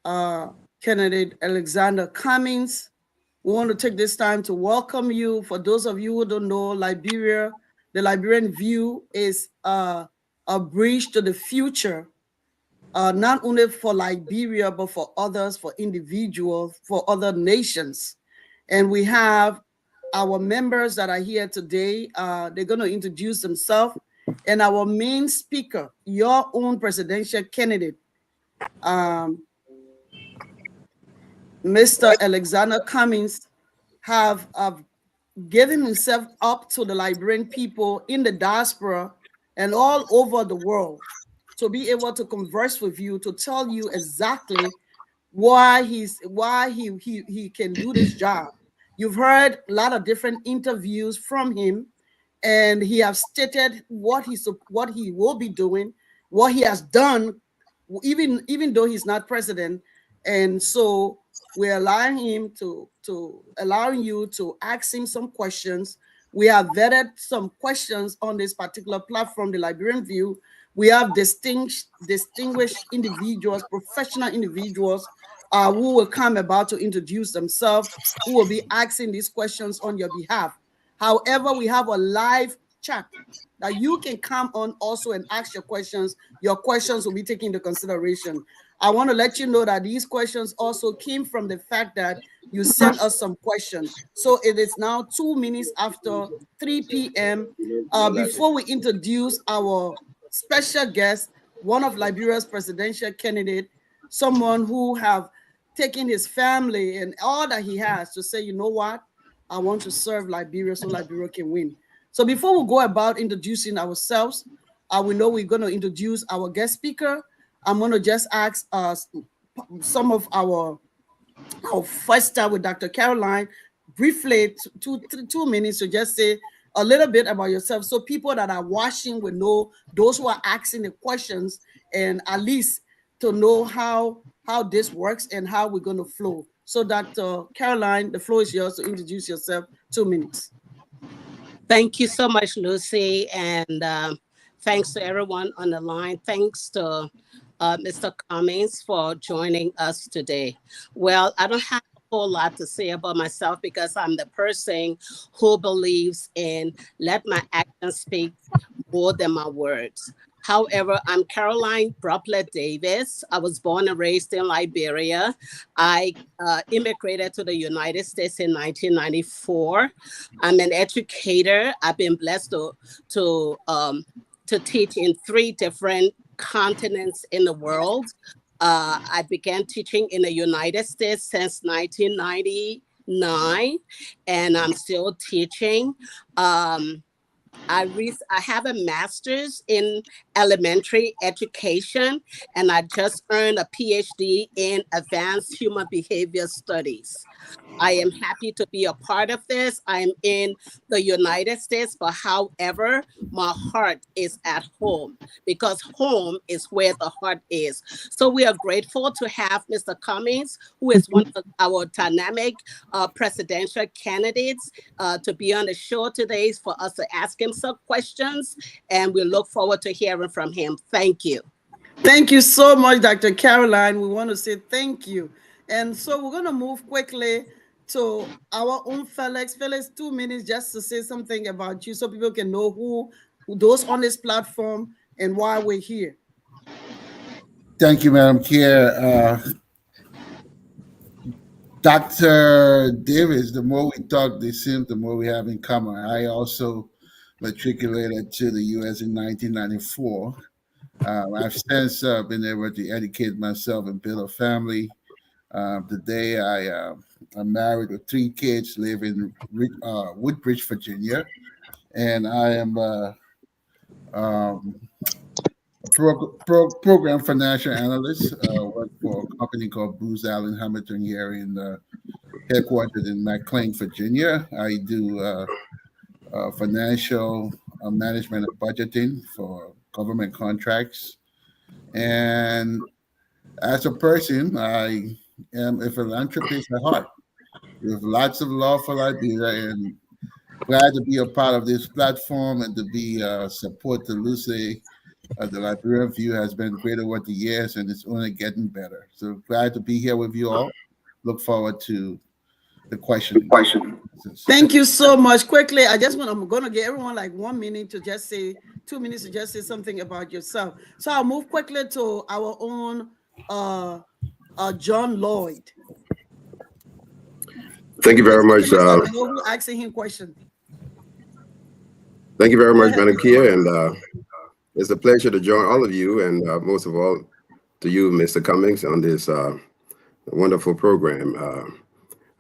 uh, candidate Alexander Cummings. We want to take this time to welcome you. For those of you who don't know, Liberia, the Liberian view is a bridge to the future, not only for Liberia, but for others, for individuals, for other nations. And we have our members that are here today. They're going to introduce themselves. And our main speaker, your own presidential candidate, um, Mr. Alexander Cummings, have given himself up to the Liberian people in the diaspora and all over the world to be able to converse with you, to tell you exactly why he can do this job. You've heard a lot of different interviews from him, and he has stated what he will be doing, what he has done, even though he's not president. And so we're allowing him to allowing you to ask him some questions. We have vetted some questions on this particular platform, the Liberian View. We have distinguished individuals, professional individuals, who will come about to introduce themselves, who will be asking these questions on your behalf. However, we have a live chat that you can come on also and ask your questions. Your questions will be taken into consideration. I want to let you know that these questions also came from the fact that you sent us some questions. So it is now 2 minutes after 3 p.m. Before we introduce our special guest, one of Liberia's presidential candidate, someone who have taken his family and all that he has to say, you know what, I want to serve Liberia so Liberia can win. So before we go about introducing ourselves, we know we're going to introduce our guest speaker. I'm going to just ask some of our first start with Dr. Caroline briefly, 2 minutes to just say a little bit about yourself so people that are watching will know, those who are asking the questions, and at least to know how this works and how we're going to flow. So Dr. Caroline, the floor is yours to introduce yourself. 2 minutes. Thank you so much, Lucy, and thanks to everyone on the line. Thanks to Mr. Cummings for joining us today. Well, I don't have a whole lot to say about myself because I'm the person who believes in let my actions speak more than my words. However, I'm Caroline Broplet Davis. I was born and raised in Liberia. I immigrated to the United States in 1994. I'm an educator. I've been blessed to teach in 3 different continents in the world. I began teaching in the United States since 1999, and I'm still teaching. I have a master's in elementary education, and I just earned a PhD in advanced human behavior studies. I am happy to be a part of this. I'm in the United States, but however, my heart is at home because home is where the heart is. So we are grateful to have Mr. Cummings, who is one of our dynamic presidential candidates, to be on the show today for us to ask him some questions. And we look forward to hearing from him. Thank you. Thank you so much, Dr. Caroline. We want to say thank you. And so we're going to move quickly to our own Felix. Felix, 2 minutes just to say something about you so people can know who those on this platform and why we're here. Thank you, Madam Chair. Dr. Davis, the more we talk, this seems the more we have in common. I also matriculated to the U.S. in 1994. I've since been able to educate myself and build a family. Today, I'm married with 3 kids, live in Woodbridge, Virginia, and I am um, a program financial analyst. Work for a company called Booz Allen Hamilton here in headquartered in McLean, Virginia. I do financial management and budgeting for government contracts. And as a person, I am a philanthropist at heart with lots of love for Liberia and glad to be a part of this platform and to be support to Lucy The Liberian view has been great over the years, and it's only getting better. So glad to be here with you all. Look forward to the questioning. Thank you so much. Quickly, I'm going to give everyone like 1 minute to just say, 2 minutes to just say something about yourself. So I'll move quickly to our own uh, John Lloyd. Thank you very much. So I know who asking him question. Thank you very Go much, ahead, Madam Mr. Kia, Lloyd. and it's a pleasure to join all of you, and most of all to you, Mr. Cummings, on this wonderful program.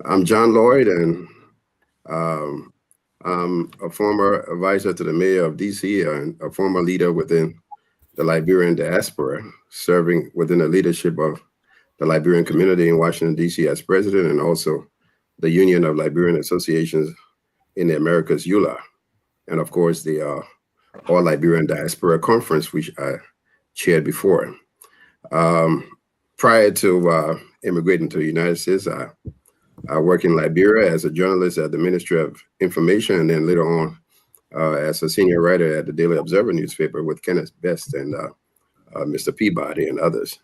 I'm John Lloyd, and um, I'm a former advisor to the mayor of DC and a former leader within the Liberian diaspora, serving within the leadership of the Liberian community in Washington, D.C. as president, and also the Union of Liberian Associations in the Americas, ULA, and of course the All Liberian Diaspora Conference, which I chaired before. Um, Prior to immigrating to the United States, I worked in Liberia as a journalist at the Ministry of Information, and then later on as a senior writer at the Daily Observer newspaper with Kenneth Best and Mr. Peabody and others.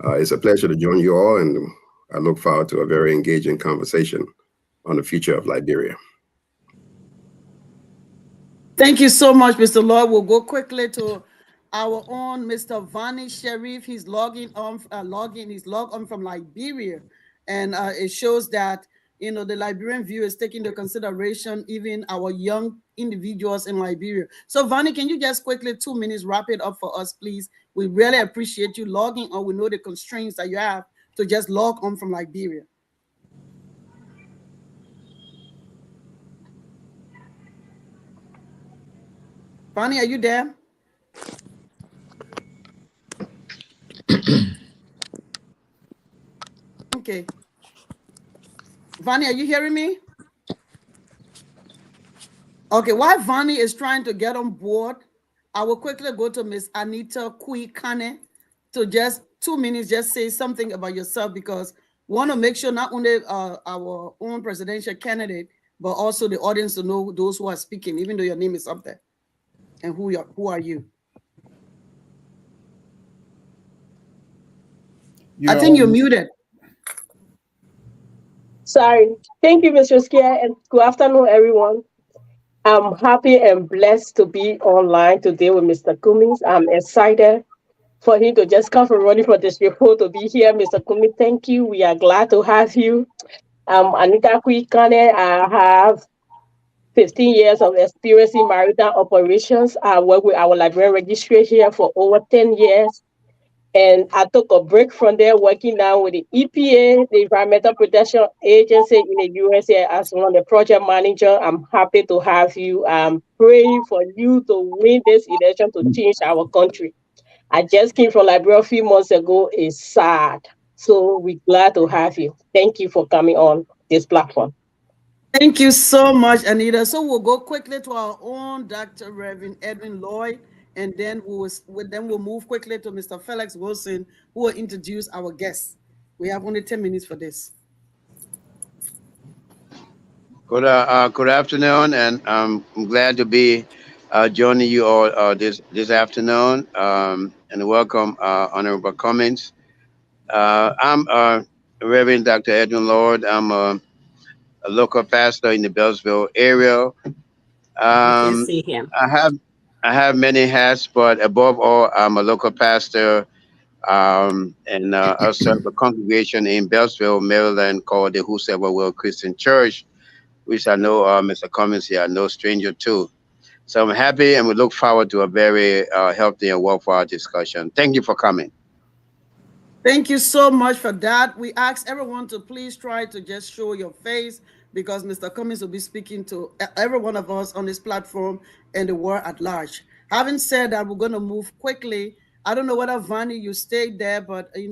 It's a pleasure to join you all, and I look forward to a very engaging conversation on the future of Liberia. Thank you so much, Mr. Lloyd. We'll go quickly to our own Mr. Vani Sharif. He's he's logged on from Liberia. And it shows that, the Liberian view is taking into consideration even our young individuals in Liberia. So Vani, can you just quickly, 2 minutes, wrap it up for us, please? We really appreciate you logging on. We know the constraints that you have to just log on from Liberia. Vani, are you there? Okay. Vani, are you hearing me? Okay, while Vani is trying to get on board, I will quickly go to Miss Anita Kane to just 2 minutes, just say something about yourself, because we want to make sure not only our own presidential candidate, but also the audience to know those who are speaking, even though your name is up there. And who are you? I think you're muted. Sorry. Thank you, Mr. Skia, and good afternoon, everyone. I'm happy and blessed to be online today with Mr. Cummings. I'm excited for him to just come from running for this report to be here. Mr. Cummings, thank you. We are glad to have you. Anita Kwikane. I have 15 years of experience in maritime operations. I work with our Liberian registry here for over 10 years. And I took a break from there, working now with the EPA, the Environmental Protection Agency in the USA, as one of the project manager. I'm happy to have you. I'm praying for you to win this election to change our country. I just came from Liberia a few months ago. It's sad. So we're glad to have you. Thank you for coming on this platform. Thank you so much, Anita. So we'll go quickly to our own Dr. Reverend Edwin Lloyd, and then we'll move quickly to Mr. Felix Wilson, who will introduce our guests. We have only 10 minutes for this. Good afternoon, and I'm glad to be joining you all this afternoon. And welcome, Honorable Cummings. I'm Reverend Dr. Edwin Lord. I'm a local pastor in the Bellsville area. I can Um, see him. I have many hats, but above all, I'm a local pastor, and I serve a congregation in Bellsville, Maryland, called the Whosoever Will Christian Church, which I know Mr. Cummings here, no stranger to. So I'm happy, and we look forward to a very healthy and worthwhile discussion. Thank you for coming. Thank you so much for that. We ask everyone to please try to just show your face, because Mr. Cummings will be speaking to every one of us on this platform and the world at large. Having said that, we're going to move quickly. I don't know whether Vani, you stayed there, but we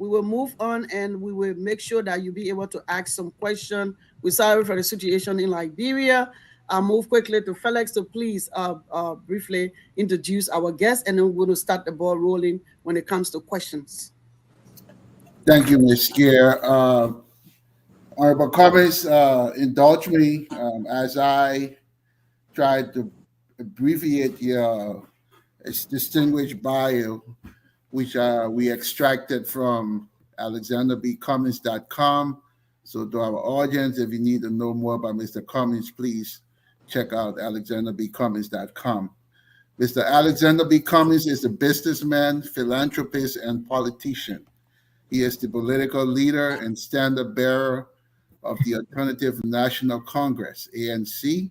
will move on, and we will make sure that you'll be able to ask some questions. We're sorry for the situation in Liberia. I'll move quickly to Felix to please briefly introduce our guests, and then we're going to start the ball rolling when it comes to questions. Thank you, Ms. Skier. Honorable comments, indulge me as I try to abbreviate your It's distinguished bio, which we extracted from alexanderbcummins.com. So to our audience, if you need to know more about Mr. Cummins, please check out alexanderbcummins.com. Mr. Alexander B. Cummins is a businessman, philanthropist, and politician. He is the political leader and standard bearer of the Alternative National Congress, ANC,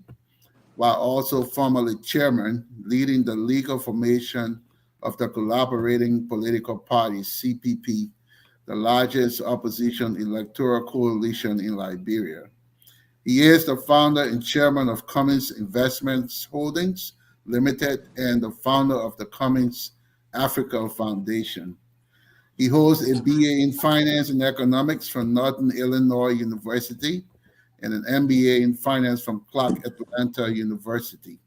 while also formerly chairman, leading the legal formation of the Collaborating Political Party, CPP, the largest opposition electoral coalition in Liberia. He is the founder and chairman of Cummins Investments Holdings Limited and the founder of the Cummins Africa Foundation. He holds a BA in Finance and Economics from Northern Illinois University and an MBA in Finance from Clark Atlanta University.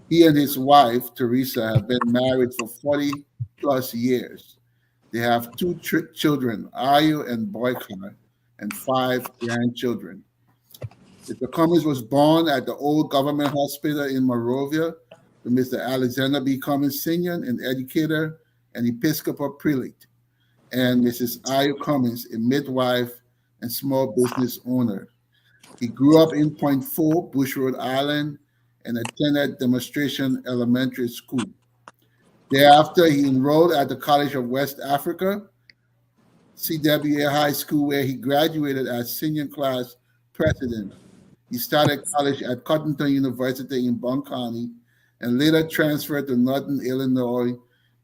He and his wife, Teresa, have been married for 40 plus years. They have two children, Ayu and Boyka, and 5 grandchildren. Mr. Cummins was born at the Old Government Hospital in Monrovia to Mr. Alexander B. Cummins Sr., an educator and Episcopal prelate, and Mrs. Ayu Cummins, a midwife and small business owner. He grew up in Point Four, Bush, Rhode Island, and attended Demonstration Elementary School. Thereafter, he enrolled at the College of West Africa, CWA High School, where he graduated as senior class president. He started college at Cottonton University in Bond County and later transferred to Northern Illinois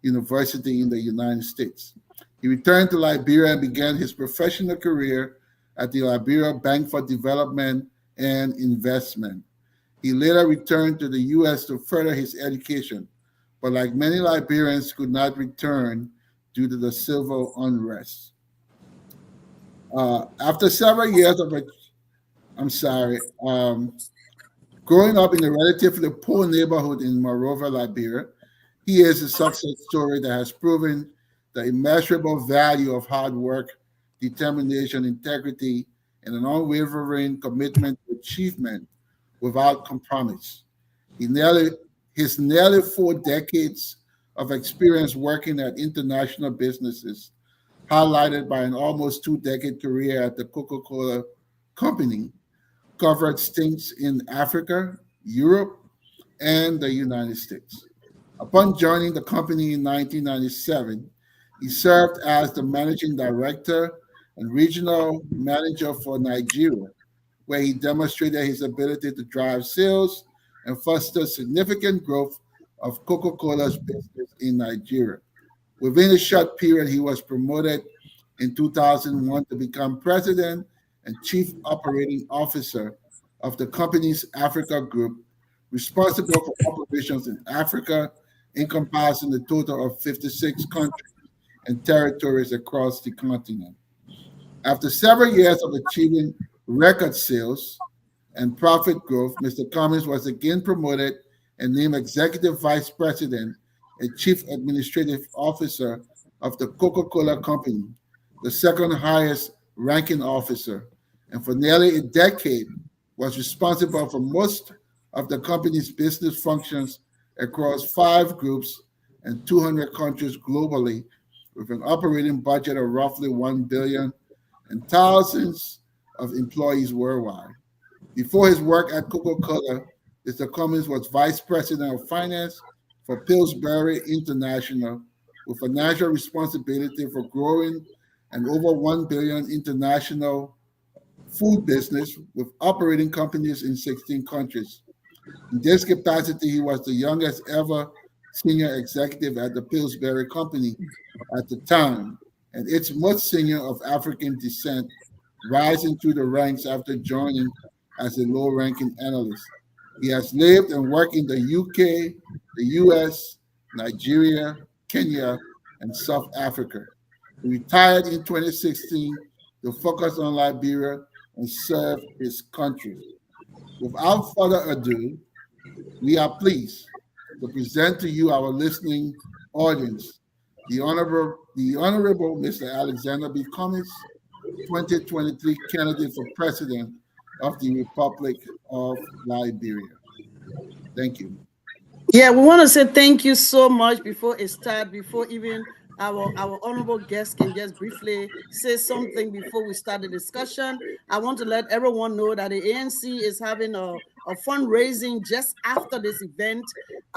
University in the United States. He returned to Liberia and began his professional career at the Liberia Bank for Development and Investment. He later returned to the U.S. to further his education, but like many Liberians, could not return due to the civil unrest. After several years of, I'm sorry, growing up in a relatively poor neighborhood in Monrovia, Liberia, he is a success story that has proven the immeasurable value of hard work, determination, integrity, and an unwavering commitment to achievement without compromise. He nearly, his nearly 4 decades of experience working at international businesses, highlighted by an almost 2 decade career at the Coca-Cola Company, covered stints in Africa, Europe, and the United States. Upon joining the company in 1997, he served as the managing director and regional manager for Nigeria, where he demonstrated his ability to drive sales and foster significant growth of Coca-Cola's business in Nigeria. Within a short period, he was promoted in 2001 to become president and chief operating officer of the company's Africa Group, responsible for operations in Africa, encompassing a total of 56 countries and territories across the continent. After several years of achieving record sales and profit growth, Mr. Cummins was again promoted and named Executive Vice President and Chief Administrative Officer of the Coca-Cola Company, the second highest ranking officer, and for nearly a decade was responsible for most of the company's business functions across 5 groups and 200 countries globally, with an operating budget of roughly 1 billion and thousands of employees worldwide. Before his work at Coca-Cola, Mr. Cummins was Vice President of Finance for Pillsbury International, with financial responsibility for growing an over 1 billion international food business with operating companies in 16 countries. In this capacity, he was the youngest ever senior executive at the Pillsbury Company at the time, and its most senior of African descent, rising through the ranks after joining as a low-ranking analyst. He has lived and worked in the UK, the US, Nigeria, Kenya, and South Africa. He retired in 2016 to focus on Liberia and serve his country. Without further ado, we are pleased to present to you, our listening audience, the Honorable Mr. Alexander B. Cummins, 2023 candidate for President of the Republic of Liberia. Thank you. Yeah, we want to say thank you so much before it starts, before even our honorable guest can just briefly say something before we start the discussion. I want to let everyone know that the ANC is having a fundraising just after this event.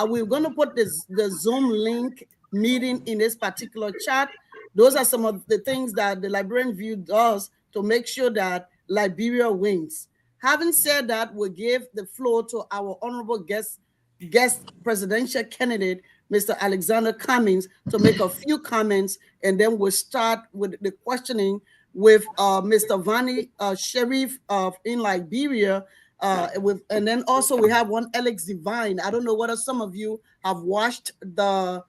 We're going to put the Zoom link meeting in this particular chat. Those are some of the things that the Liberian View does to make sure that Liberia wins. Having said that, we'll give the floor to our honorable guest presidential candidate, Mr. Alexander Cummings, to make a few comments, and then we'll start with the questioning with Mr. Vani Sharif of in Liberia. And then also we have one Alex Divine. I don't know whether some of you have watched the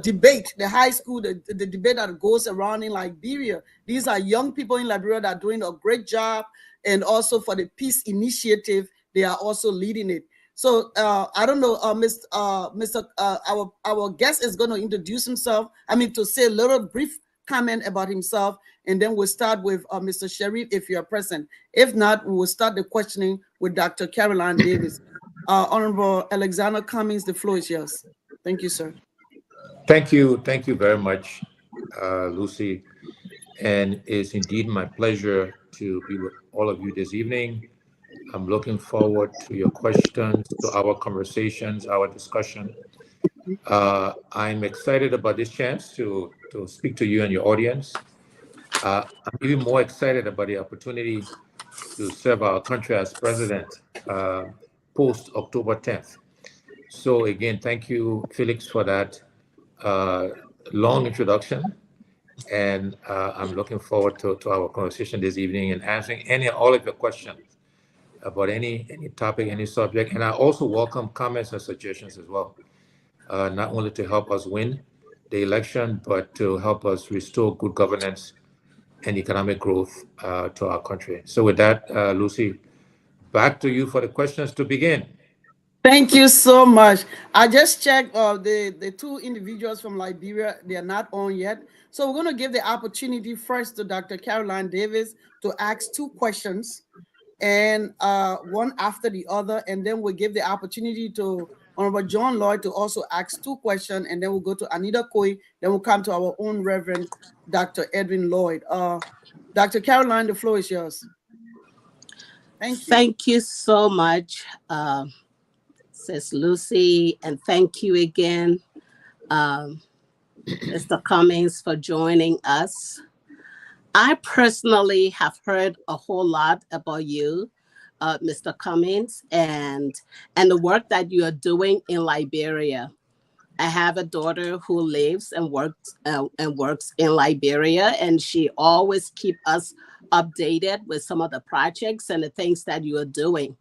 debate, the high school, the debate that goes around in Liberia. These are young people in Liberia that are doing a great job, and also for the peace initiative, they are also leading it. So I don't know, Mr. Our guest is going to introduce himself. I mean, to say a little brief comment about himself, and then we'll start with Mr. Sharif if you are present. If not, we will start the questioning with Dr. Caroline Davis. Honorable Alexander Cummings, the floor is yours. Thank you, sir. Thank you very much, Lucy. And it's indeed my pleasure to be with all of you this evening. I'm looking forward to your questions, to our conversations, our discussion. I'm excited about this chance to speak to you and your audience. I'm even more excited about the opportunity to serve our country as president post October 10th. So again, thank you, Felix, for that uh, long introduction. And I'm looking forward to our conversation this evening and answering all of your questions about any topic, any subject. And I also welcome comments and suggestions as well, not only to help us win the election, but to help us restore good governance and economic growth to our country. So with that, Lucy, back to you for the questions to begin. Thank you so much. I just checked the two individuals from Liberia. They are not on yet. So we're going to give the opportunity first to Dr. Caroline Davis to ask two questions, and one after the other. And then we'll give the opportunity to Honorable John Lloyd to also ask two questions. And then we'll go to Anita Koi. Then we'll come to our own Reverend Dr. Edwin Lloyd. Dr. Caroline, the floor is yours. Thank you. Thank you so much, says Lucy, and thank you again, um, Mr. Cummings, for joining us. I personally have heard a whole lot about you, Mr. Cummings, and the work that you are doing in Liberia. I have a daughter who lives and works in Liberia, and she always keep us updated with some of the projects and the things that you are doing.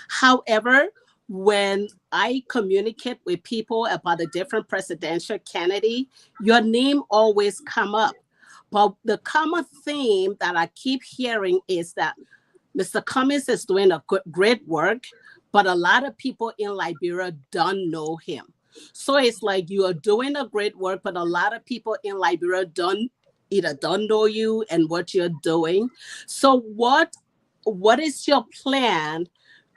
However, when I communicate with people about a different presidential candidate, your name always come up. But the common theme that I keep hearing is that Mr. Cummings is doing a great work, but a lot of people in Liberia don't know him. So it's like you are doing a great work, but a lot of people in Liberia don't know you and what you're doing. So what is your plan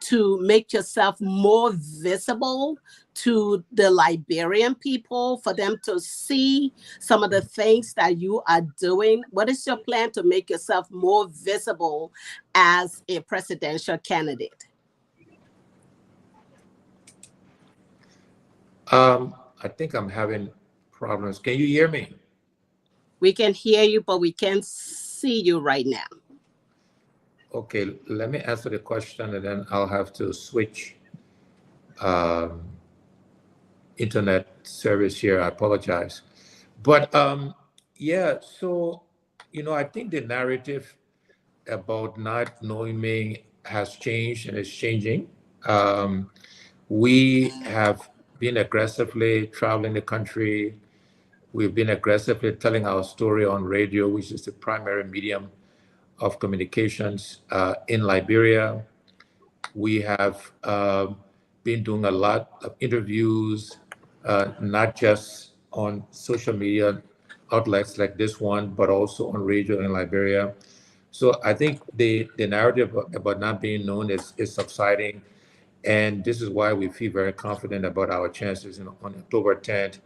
to make yourself more visible to the Liberian people, for them to see some of the things that you are doing? What is your plan to make yourself more visible as a presidential candidate? I think I'm having problems. Can you hear me? We can hear you, but we can't see you right now. Okay, let me answer the question and then I'll have to switch um, internet service here. I apologize. But yeah, so, I think the narrative about not knowing me has changed and is changing. Um, we have been aggressively traveling the country. We've been aggressively telling our story on radio, which is the primary medium of communications in Liberia. We have been doing a lot of interviews, not just on social media outlets like this one, but also on radio in Liberia. So I think the narrative about not being known is subsiding. And this is why we feel very confident about our chances on October 10th.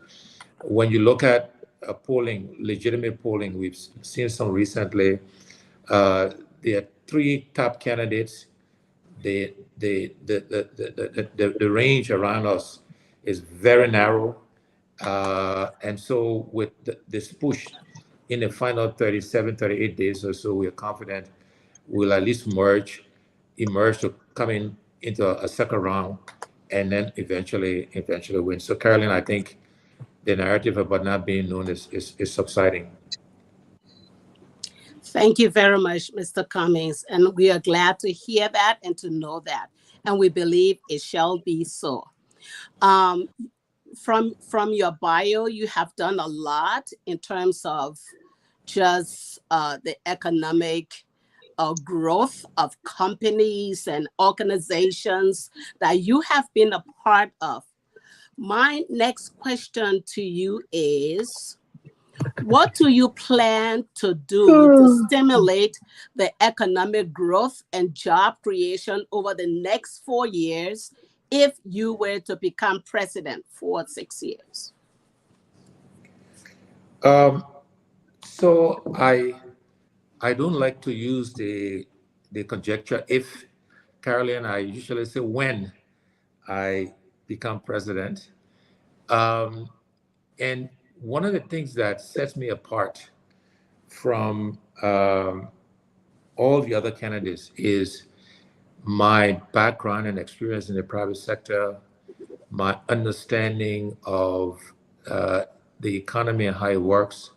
When you look at polling, legitimate polling, we've seen some recently. There are three top candidates. The range around us is very narrow. And so with this push in the final 37, 38 days or so, we are confident we'll at least emerge to coming into a second round and then eventually win. So Caroline, I think the narrative about not being known is subsiding. Thank you very much, Mr. Cummings. And we are glad to hear that and to know that. And we believe it shall be so. From your bio, you have done a lot in terms of just the economic growth of companies and organizations that you have been a part of. My next question to you is, what do you plan to do to stimulate the economic growth and job creation over the next 4 years if you were to become president for 6 years? So I don't like to use the conjecture if, Caroline. I usually say when I become president. And one of the things that sets me apart from all the other candidates is my background and experience in the private sector, my understanding of the economy and how it works,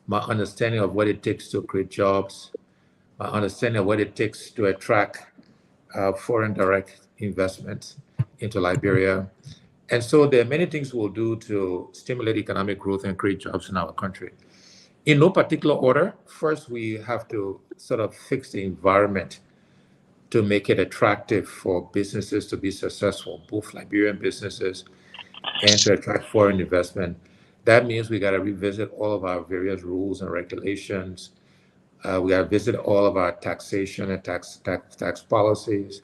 my understanding of what it takes to create jobs, my understanding of what it takes to attract foreign direct investment into Liberia. And so there are many things we'll do to stimulate economic growth and create jobs in our country. In no particular order, first we have to sort of fix the environment to make it attractive for businesses to be successful, both Liberian businesses and to attract foreign investment. That means we got to revisit all of our various rules and regulations. We got to visit all of our taxation and tax policies.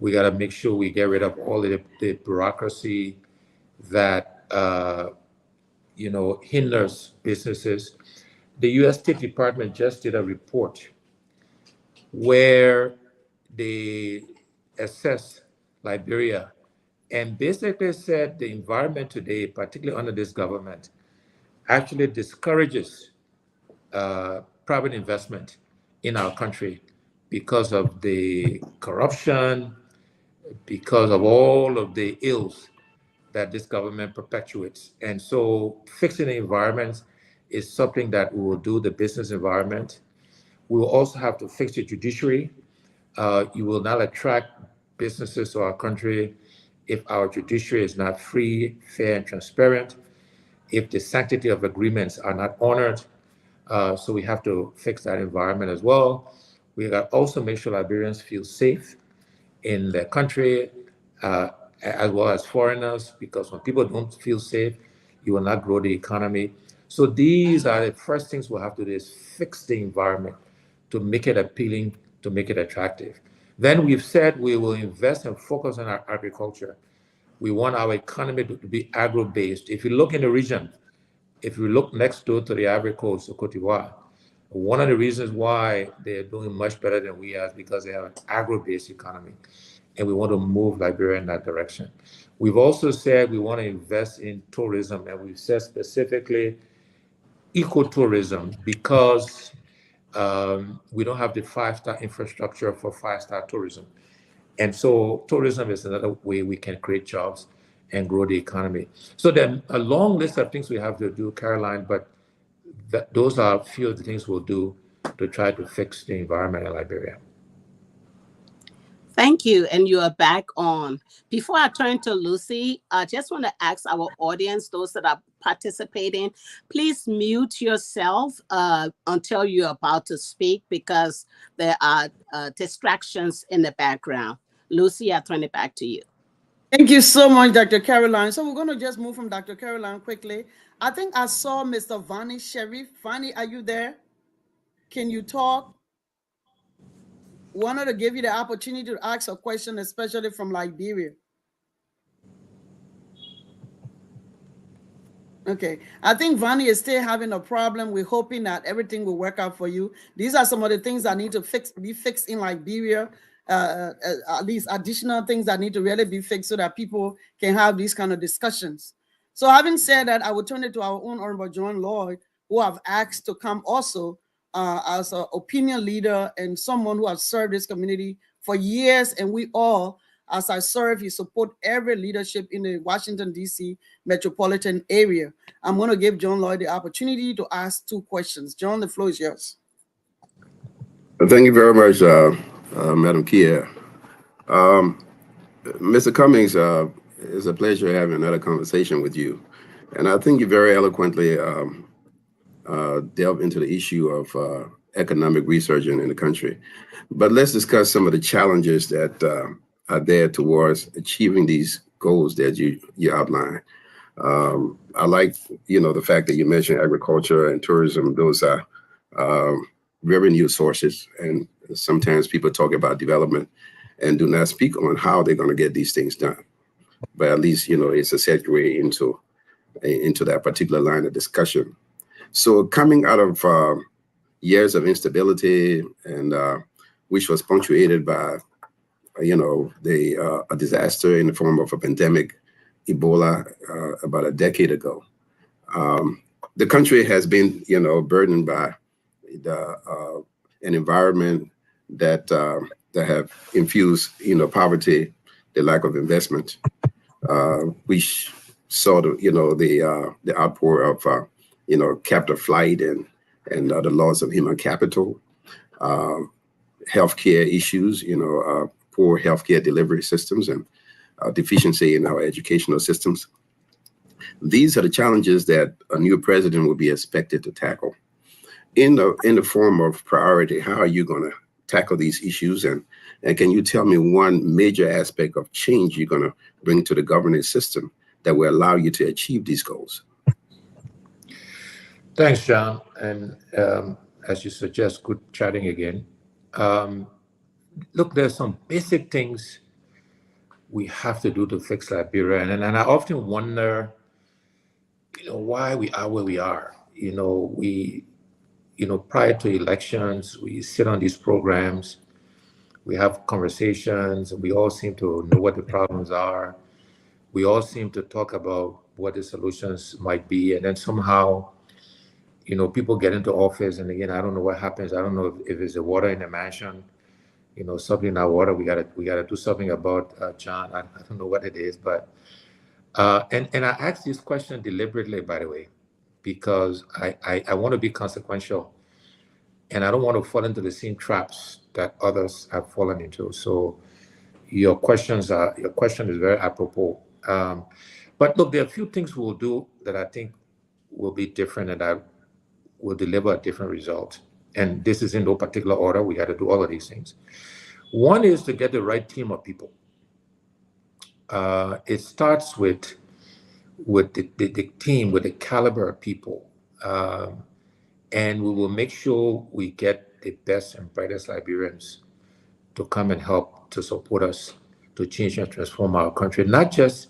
We got to make sure we get rid of all the bureaucracy that hinders businesses. The U.S. State Department just did a report where they assessed Liberia and basically said the environment today, particularly under this government, actually discourages private investment in our country because of the corruption, because of all of the ills that this government perpetuates. And so fixing the environment is something that we will do, the business environment. We will also have to fix the judiciary. You will not attract businesses to our country if our judiciary is not free, fair, and transparent, if the sanctity of agreements are not honored. So we have to fix that environment as well. We got to also make sure Liberians feel safe in their country, as well as foreigners, because when people don't feel safe, you will not grow the economy. So these are the first things we'll have to do, is fix the environment to make it appealing, to make it attractive. Then we've said we will invest and focus on our agriculture. We want our economy to be agro-based. If you look in the region, if you look next door to the Ivory Coast or Cote d'Ivoire, one of the reasons why they're doing much better than we are is because they have an agro-based economy, and we want to move Liberia in that direction. We've also said we want to invest in tourism, and we've said specifically ecotourism, because we don't have the five-star infrastructure for five-star tourism. And so tourism is another way we can create jobs and grow the economy. So then a long list of things we have to do, Caroline, but those are a few of the things we'll do to try to fix the environment in Liberia. Thank you. And you are back on. Before I turn to Lucy, I just want to ask our audience, those that are participating, please mute yourself until you're about to speak, because there are distractions in the background. Lucy, I turn it back to you. Thank you so much, Dr. Caroline. So we're going to just move from Dr. Caroline quickly. I think I saw Mr. Vani Sharif. Vani, are you there? Can you talk? wanted to give you the opportunity to ask a question, especially from Liberia. Okay, I think Vani is still having a problem. We're hoping that everything will work out for you. These are some of the things that need to be fixed in Liberia. At least additional things that need to really be fixed so that people can have these kind of discussions. So having said that, I will turn it to our own Honorable John Lloyd, who I've asked to come also as an opinion leader and someone who has served this community for years. And we all, as I serve, he support every leadership in the Washington, D.C. metropolitan area. I'm going to give John Lloyd the opportunity to ask 2 questions. John, the floor is yours. Thank you very much, Madam Kia. Mr. Cummings, it's a pleasure having another conversation with you. And I think you very eloquently delve into the issue of economic research in the country. But let's discuss some of the challenges that are there towards achieving these goals that you outlined. I like, the fact that you mentioned agriculture and tourism. Those are revenue sources. And sometimes people talk about development and do not speak on how they're going to get these things done. But at least, it's a segue into that particular line of discussion. So coming out of years of instability and which was punctuated by, a disaster in the form of a pandemic, Ebola, about a decade ago. The country has been, burdened by an environment that have infused, poverty, the lack of investment. We saw the outpour of captive flight and the loss of human capital, healthcare issues, poor healthcare delivery systems, and deficiency in our educational systems. These are the challenges that a new president will be expected to tackle. In the form of priority, how are you going to tackle these issues? And can you tell me one major aspect of change you're going to bring to the governance system that will allow you to achieve these goals? Thanks, John. And as you suggest, good chatting again. Look, there's some basic things we have to do to fix Liberia. And I often wonder, why we are where we are. Prior to elections, we sit on these programs, we have conversations, and we all seem to know what the problems are. We all seem to talk about what the solutions might be. And then somehow, people get into office, and again, I don't know what happens. I don't know if it's the water in the mansion, something in our water we gotta do something about, John. I don't know what it is, but and I asked this question deliberately, by the way, because I want to be consequential, and I don't want to fall into the same traps that others have fallen into. So your question is very apropos. But look, there are a few things we'll do that I think will be different and that will deliver a different result. And this is in no particular order. We got to do all of these things. One is to get the right team of people. It starts with the team, with the caliber of people. And we will make sure we get the best and brightest Liberians to come and help to support us to change and transform our country. Not just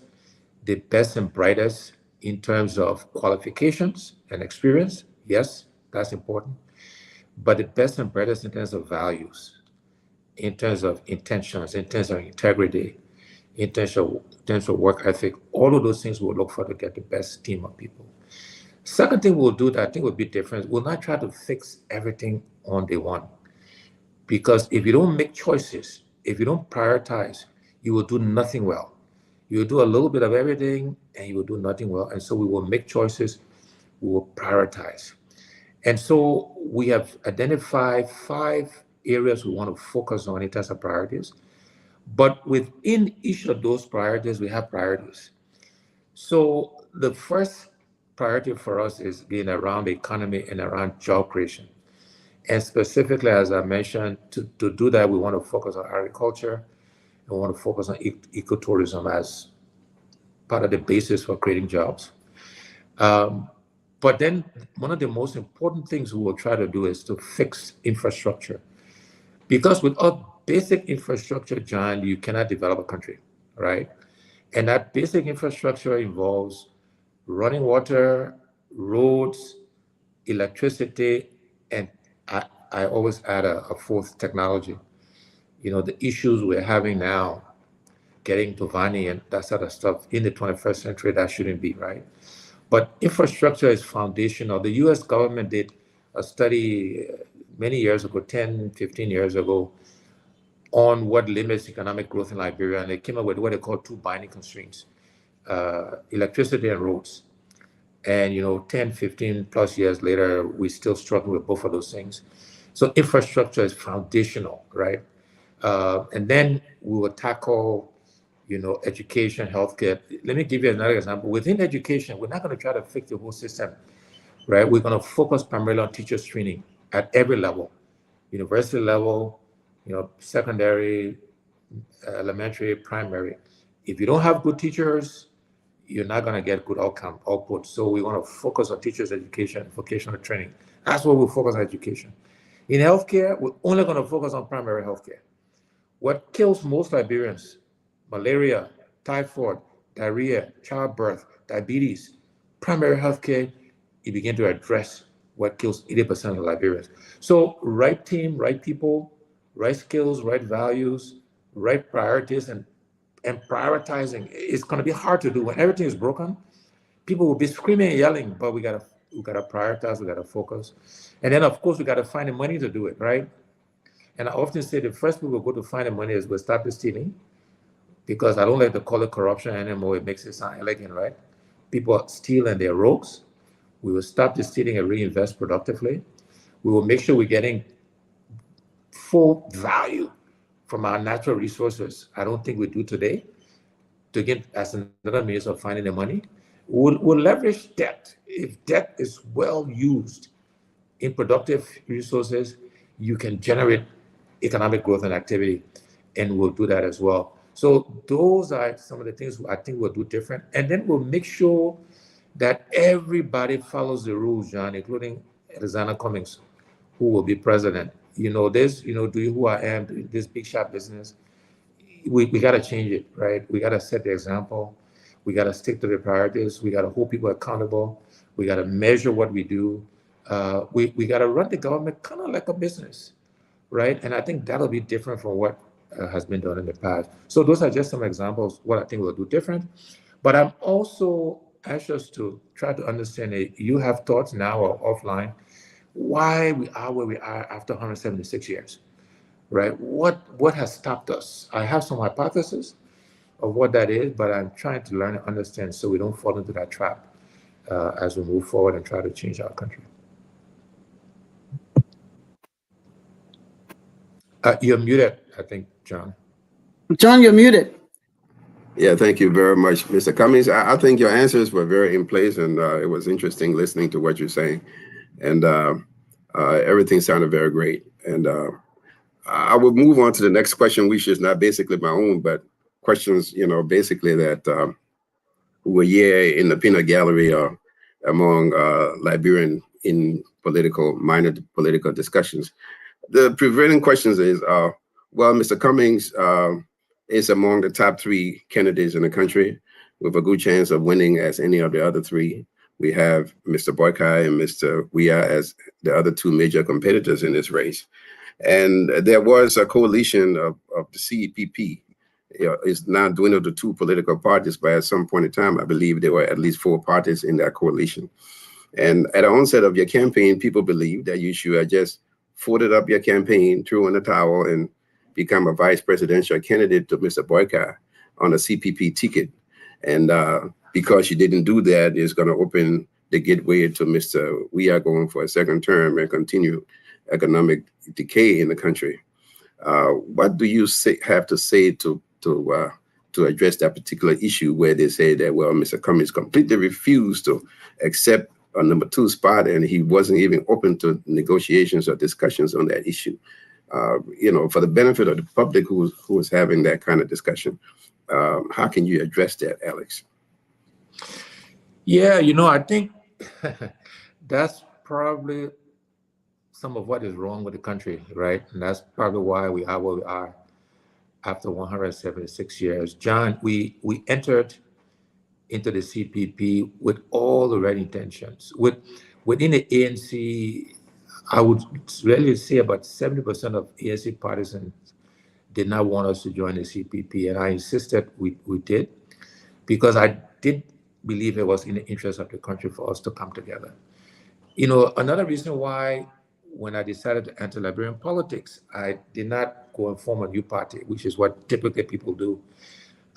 the best and brightest in terms of qualifications and experience. Yes, that's important. But the best and brightest in terms of values, in terms of intentions, in terms of integrity, in terms of work ethic. All of those things we'll look for to get the best team of people. Second thing we'll do that I think will be different, we'll not try to fix everything on day one. Because if you don't make choices, if you don't prioritize, you will do nothing well. You will do a little bit of everything and you will do nothing well. And so we will make choices, we will prioritize. And so we have identified 5 areas we want to focus on in terms of priorities. But within each of those priorities, we have priorities. So the first priority for us is being around the economy and around job creation. And specifically, as I mentioned, to do that, we want to focus on agriculture and we want to focus on ecotourism as part of the basis for creating jobs. But then one of the most important things we will try to do is to fix infrastructure. Because without basic infrastructure, John, you cannot develop a country, right? And that basic infrastructure involves running water, roads, electricity, and I always add a fourth technology. The issues we're having now, getting to Vani and that sort of stuff in the 21st century, that shouldn't be, right? But infrastructure is foundational. The US government did a study many years ago, 10, 15 years ago, on what limits economic growth in Liberia, and they came up with what they call two binding constraints, electricity and roads. And 10, 15 plus years later, we still struggle with both of those things. So infrastructure is foundational, right? And then we will tackle, education, healthcare. Let me give you another example. Within education, we're not going to try to fix the whole system, right? We're going to focus primarily on teachers training at every level, university level, secondary, elementary, primary. If you don't have good teachers, you're not going to get good output. So we want to focus on teachers' education, vocational training. That's what we focus on education. In healthcare, we're only going to focus on primary healthcare. What kills most Liberians, malaria, typhoid, diarrhea, childbirth, diabetes, primary healthcare, you begin to address what kills 80% of Liberians. So right team, right people, right skills, right values, right priorities, and prioritizing. It's going to be hard to do when everything is broken. People will be screaming and yelling, but we gotta prioritize, we gotta focus, and then of course we gotta find the money to do it, right? And I often say the first people go to find the money is we'll stop the stealing, because I don't like to call it corruption anymore. It makes it sound elegant, right? People steal and they're rogues. We will stop the stealing and reinvest productively. We will make sure we're getting full value from our natural resources. I don't think we do today. To get as another means of finding the money, we'll leverage debt. If debt is well used in productive resources, you can generate economic growth and activity, and we'll do that as well. So those are some of the things I think we'll do different. And then we'll make sure that everybody follows the rules, John, including Alexander Cummings, who will be president. This, do you who I am, this big shot business, we got to change it, right? We got to set the example. We got to stick to the priorities. We got to hold people accountable. We got to measure what we do. We got to run the government kind of like a business, right? And I think that'll be different from what has been done in the past. So those are just some examples what I think we'll do different. But I'm also anxious to try to understand it. You have thoughts now or offline why we are where we are after 176 years, right? What has stopped us? I have some hypotheses of what that is, but I'm trying to learn and understand so we don't fall into that trap as we move forward and try to change our country. You're muted, I think, John. John, you're muted. Yeah, thank you very much, Mr. Cummings. I think your answers were very in place, and it was interesting listening to what you're saying. And everything sounded very great. And I will move on to the next question, which is not basically my own, but questions, basically that were in the peanut gallery among Liberian in minor political discussions. The prevailing questions is, well, Mr. Cummings is among the top 3 candidates in the country with a good chance of winning as any of the other 3. We have Mr. Boykai and Mr. Weah as the other 2 major competitors in this race. And there was a coalition of the CEPP. It's now dwindled to 2 political parties, but at some point in time, I believe there were at least 4 parties in that coalition. And at the onset of your campaign, people believed that you should have just folded up your campaign, threw in the towel, and become a vice presidential candidate to Mr. Boykai on a CPP ticket. And because you didn't do that, it's going to open the gateway to Mr. Weah going for a second term and continue economic decay in the country. What do you have to say to address that particular issue where they say that, well, Mr. Cummings completely refused to accept a number 2 spot, and he wasn't even open to negotiations or discussions on that issue? For the benefit of the public who was having that kind of discussion, how can you address that, Alex? Yeah, I think that's probably some of what is wrong with the country, right? And that's probably why we are where we are after 176 years. John, we entered into the CPP with all the right intentions. Within the ANC, I would really say about 70% of ANC partisans did not want us to join the CPP, and I insisted we did, because I did believe it was in the interest of the country for us to come together. You know, another reason why, when I decided to enter Liberian politics, I did not go and form a new party, which is what typically people do.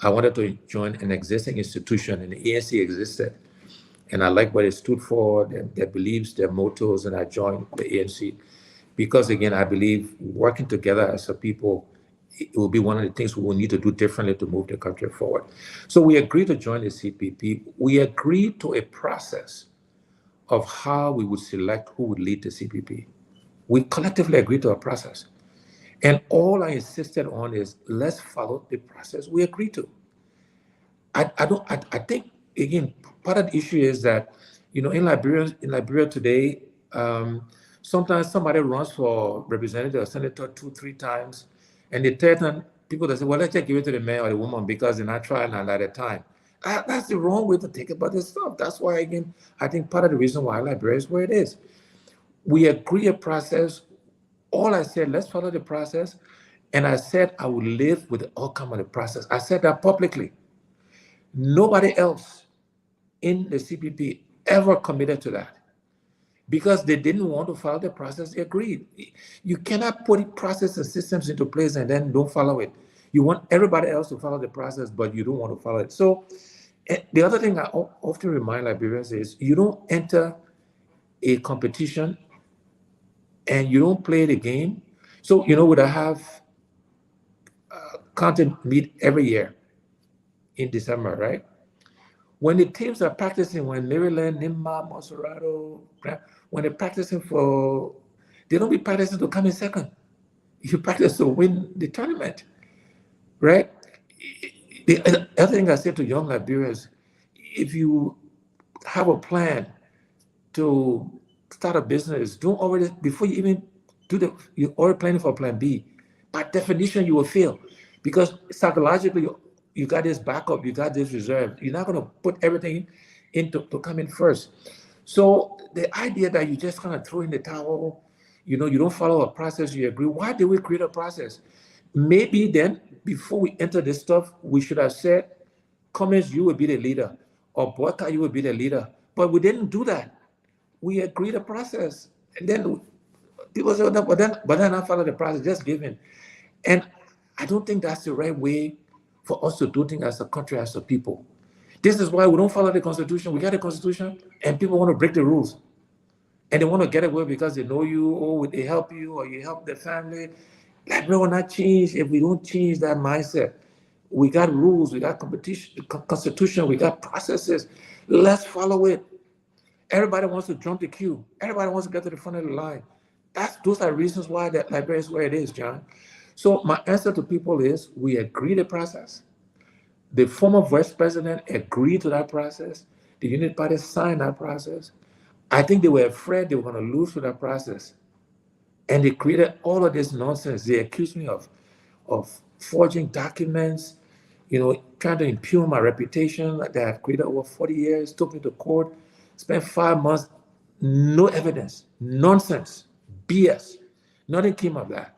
I wanted to join an existing institution, and the ANC existed. And I like what it stood for, their beliefs, their mottos, and I joined the ANC. Because again, I believe working together as a people, it will be one of the things we will need to do differently to move the country forward. So we agreed to join the CPP. We agreed to a process of how we would select who would lead the CPP. We collectively agreed to a process. And all I insisted on is, let's follow the process we agreed to. I think, again, part of the issue is that, you know, in Liberia today, sometimes somebody runs for representative or senator 2-3 times, and they tell them, people that say, well, let's just give it to the man or the woman because they're not trying at that time. That's the wrong way to think about this stuff. That's why, again, I think part of the reason why Liberia is where it is. We agree a process. All I said, let's follow the process. And I said I would live with the outcome of the process. I said that publicly. Nobody else in the CPP ever committed to that, because they didn't want to follow the process they agreed. You cannot put process and systems into place and then don't follow it. You want everybody else to follow the process, but you don't want to follow it. So the other thing I often remind Liberians is, you don't enter a competition and you don't play the game. So, you know, would I have content meet every year in December, right? When the teams are practicing, when Maryland, Nimba, Monserrato, when they're practicing they don't be practicing to come in second. You practice to win the tournament, right? The other thing I say to young Liberians, if you have a plan to start a business, don't already, before you even you're already planning for plan B. By definition, you will fail, because psychologically, you got this backup, you got this reserve. You're not going to put everything into to come in first. So the idea that you just kind of throw in the towel, you know, you don't follow a process you agree. Why did we create a process? Maybe then, before we enter this stuff, we should have said, Cummings, you will be the leader, or Boyka, you will be the leader. But we didn't do that. We agreed a process, and then people say, but then I follow the process, just give in. And I don't think that's the right way for us to do things as a country, as a people. This is why we don't follow the Constitution. We got a Constitution, and people want to break the rules. And they want to get away because they know you, or they help you, or you help their family. Like, we will not change if we don't change that mindset. We got rules, we got competition, Constitution, we got processes. Let's follow it. Everybody wants to jump the queue. Everybody wants to get to the front of the line. Those are reasons why that Liberia is where it is, John. So my answer to people is, we agree the process. The former vice president agreed to that process. The Unity Party signed that process. I think they were afraid they were going to lose to that process. And they created all of this nonsense. They accused me of forging documents, you know, trying to impugn my reputation that I've created over 40 years, took me to court, spent 5 months, no evidence, nonsense, BS. Nothing came of that.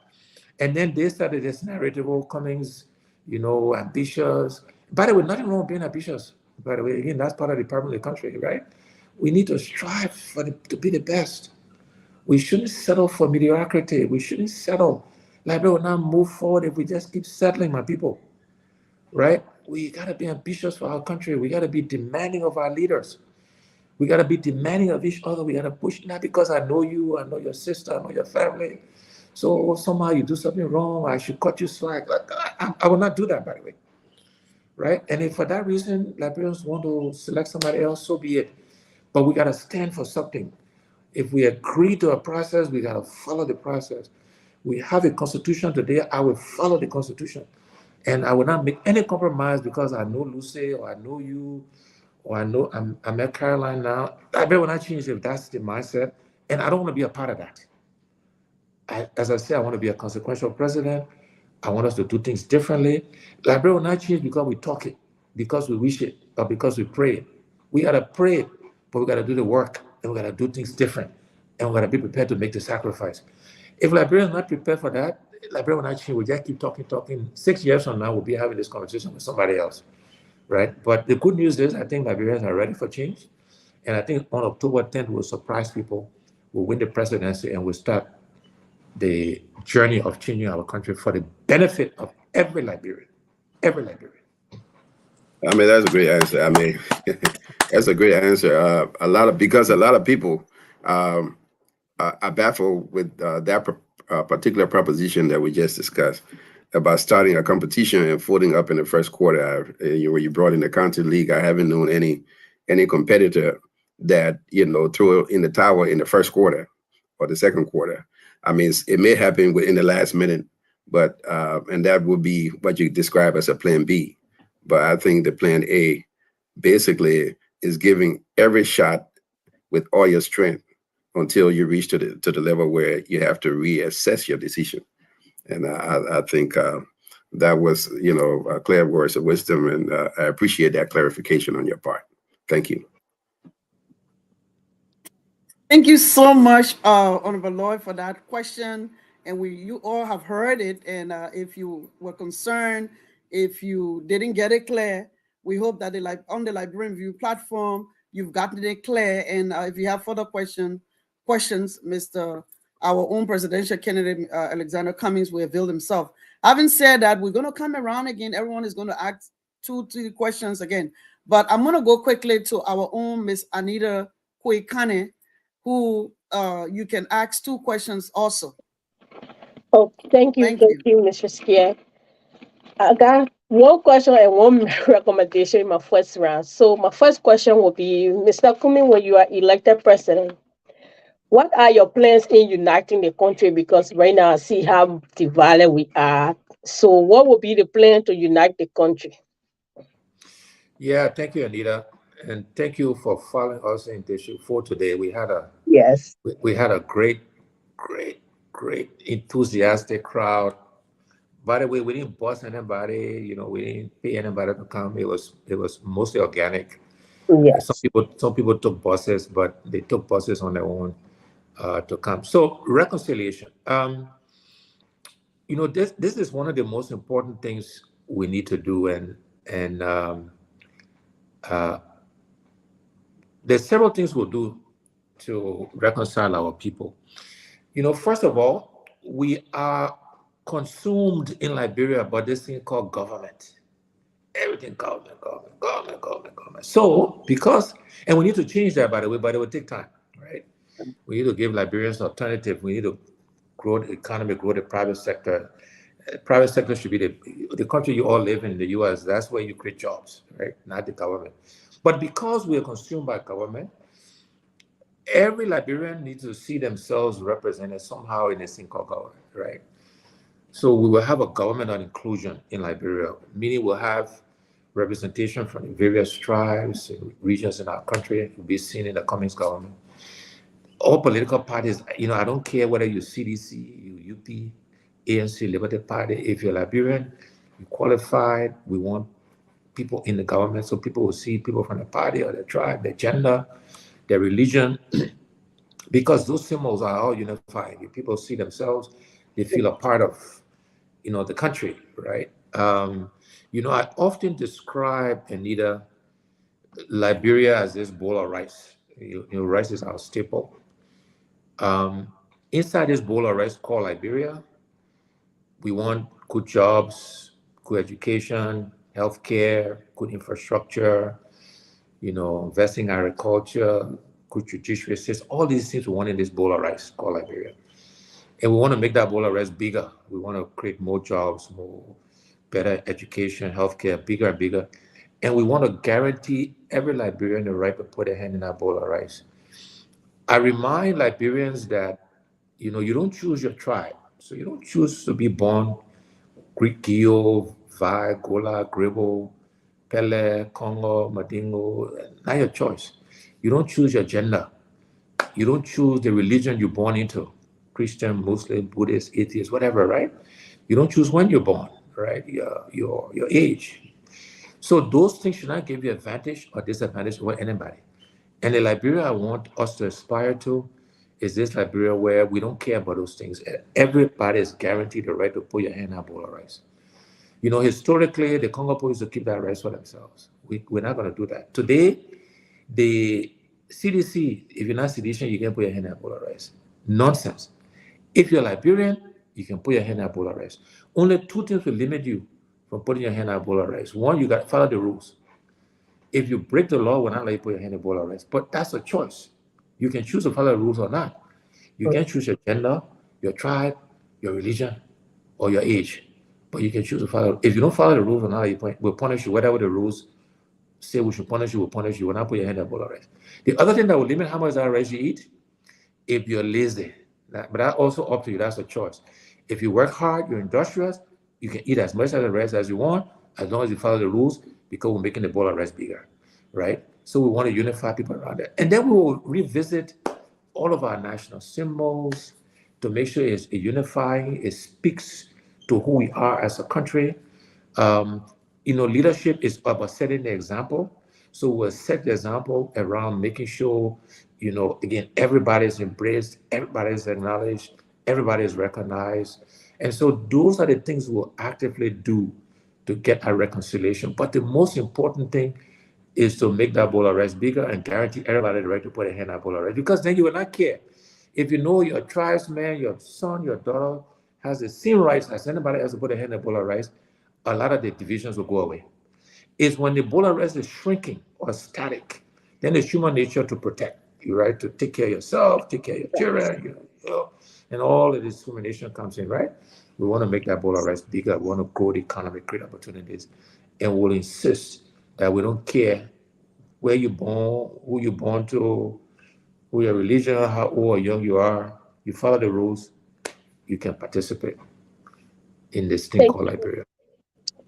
And then they started this narrative, oh, Cummings, you know, ambitious. By the way, nothing wrong with being ambitious. By the way, again, that's part of the problem of the country, right? We need to strive to be the best. We shouldn't settle for mediocrity. We shouldn't settle. Liberia will not move forward if we just keep settling, my people, right? We got to be ambitious for our country. We got to be demanding of our leaders. We got to be demanding of each other. We got to push, not because I know you, I know your sister, I know your family. So somehow you do something wrong, I should cut you slack. Like, I will not do that, by the way, right? And if for that reason Liberians want to select somebody else, so be it. But we got to stand for something. If we agree to a process, we got to follow the process. We have a constitution today. I will follow the constitution. And I will not make any compromise because I know Lucy, or I know you, or I know I'm at Caroline now. I bet when I change if that's the mindset. And I don't want to be a part of that. as I said, I want to be a consequential president. I want us to do things differently. Liberia will not change because we talk it, because we wish it, or because we pray it. We gotta pray it, but we gotta do the work, and we gotta do things different, and we gotta be prepared to make the sacrifice. If Liberia is not prepared for that, Liberia will not change. We just keep talking. 6 years from now, we'll be having this conversation with somebody else, right? But the good news is, I think Liberians are ready for change, and I think on October 10th, we'll surprise people. We'll win the presidency, and we'll start the journey of changing our country for the benefit of every Liberian. Every Liberian. I mean, that's a great answer. I mean, that's a great answer. Because a lot of people are baffled with that particular proposition that we just discussed about starting a competition and folding up in the first quarter. Where you brought in the country league, I haven't known any competitor that threw in the towel in the first quarter or the second quarter. I mean, it may happen in the last minute, but and that would be what you describe as a plan B. But I think the plan A basically is giving every shot with all your strength until you reach to the level where you have to reassess your decision. And I think that was a clear words of wisdom, and I appreciate that clarification on your part. Thank you. Thank you so much, Honorable Lloyd, for that question. And you all have heard it. And if you were concerned, if you didn't get it clear, we hope that on the Liberian View platform, you've gotten it clear. And if you have further questions, Mr. Our own presidential candidate, Alexander Cummings, will avail himself. Having said that, we're going to come around again. Everyone is going to ask two questions again. But I'm going to go quickly to our own Miss Anita Kuikane, who you can ask two questions also. Oh, thank you, Mr. Skier. I got one question and one recommendation in my first round. So my first question will be, Mr. Kumi, when you are elected president, what are your plans in uniting the country? Because right now I see how divided we are. So what will be the plan to unite the country? Yeah, thank you, Anita. And thank you for following us in the show for today. We had a great enthusiastic crowd. By the way, we didn't boss anybody, we didn't pay anybody to come. It was mostly organic. Yes. Some people took buses, but they took buses on their own to come. So reconciliation. This is one of the most important things we need to do, and there's several things we'll do to reconcile our people. First of all, we are consumed in Liberia by this thing called government. Everything government. So and we need to change that, by the way, but it will take time, right? We need to give Liberians an alternative. We need to grow the economy, grow the private sector. Private sector should be the country you all live in the US. That's where you create jobs, right? Not the government. But because we are consumed by government, every Liberian needs to see themselves represented somehow in a thing called government, right? So we will have a government on inclusion in Liberia, meaning we'll have representation from the various tribes and regions in our country will be seen in the Cummings government. All political parties, I don't care whether you're CDC, you UP, ANC, Liberty Party. If you're Liberian, you're qualified, we want people in the government so people will see people from the party or the tribe, their gender, their religion, because those symbols are all unified. If people see themselves, they feel a part of, the country, right? I often describe, Anita, Liberia as this bowl of rice. Rice is our staple. Inside this bowl of rice called Liberia, we want good jobs, good education, healthcare, good infrastructure, investing in agriculture, good judiciary system, all these things we want in this bowl of rice called Liberia. And we want to make that bowl of rice bigger. We want to create more jobs, better education, healthcare, bigger and bigger. And we want to guarantee every Liberian the right to put a hand in that bowl of rice. I remind Liberians that, you don't choose your tribe. So you don't choose to be born Greek, Gio, Vai, Gola, Gribble, Pele, Congo, Madingo, not your choice. You don't choose your gender. You don't choose the religion you're born into. Christian, Muslim, Buddhist, atheist, whatever, right? You don't choose when you're born, right? Your age. So those things should not give you advantage or disadvantage over anybody. And the Liberia I want us to aspire to is this Liberia where we don't care about those things. Everybody is guaranteed the right to put your hand in a bowl of rice. Historically, the Congo people used to keep that rice for themselves. We're not going to do that. Today, the CDC, if you're not sedation, you can put your hand in a bowl of rice. Nonsense. If you're Liberian, you can put your hand in a bowl of rice. Only two things will limit you from putting your hand in a bowl of rice. One, you got to follow the rules. If you break the law, we're not let you put your hand in a bowl of rice. But that's a choice. You can choose to follow the rules or not. You can choose your gender, your tribe, your religion, or your age. But you can choose to follow. If you don't follow the rules or not, we'll punish you. Whatever the rules say we should punish you, we'll punish you. We'll not put your hand in a bowl of rice. The other thing that will limit how much that rice you eat, if you're lazy. But that's also up to you. That's a choice. If you work hard, you're industrious, you can eat as much of the rice as you want, as long as you follow the rules, because we're making the bowl of rice bigger, right? So we want to unify people around it. And then we will revisit all of our national symbols to make sure it's unifying, it speaks to who we are as a country. Um, Leadership is about setting the example. So we'll set the example around making sure, again, everybody is embraced, everybody is acknowledged, everybody is recognized. And so those are the things we'll actively do to get our reconciliation. But the most important thing is to make that bowl of rice bigger and guarantee everybody the right to put a hand in that bowl of rice. Because then you will not care. If you know your tribesman, your son, your daughter has the same rights as anybody else to put a hand in a bowl of rice, a lot of the divisions will go away. It's when the bowl of rice is shrinking or static, then it's human nature to protect you, right? To take care of yourself, take care of your children, and all of this discrimination comes in, right? We want to make that bowl of rice bigger. We want to grow the economy, create opportunities, and we'll insist that we don't care where you're born, who you're born to, who your religion, how old or young you are. You follow the rules, you can participate in this thing Thank called Liberia.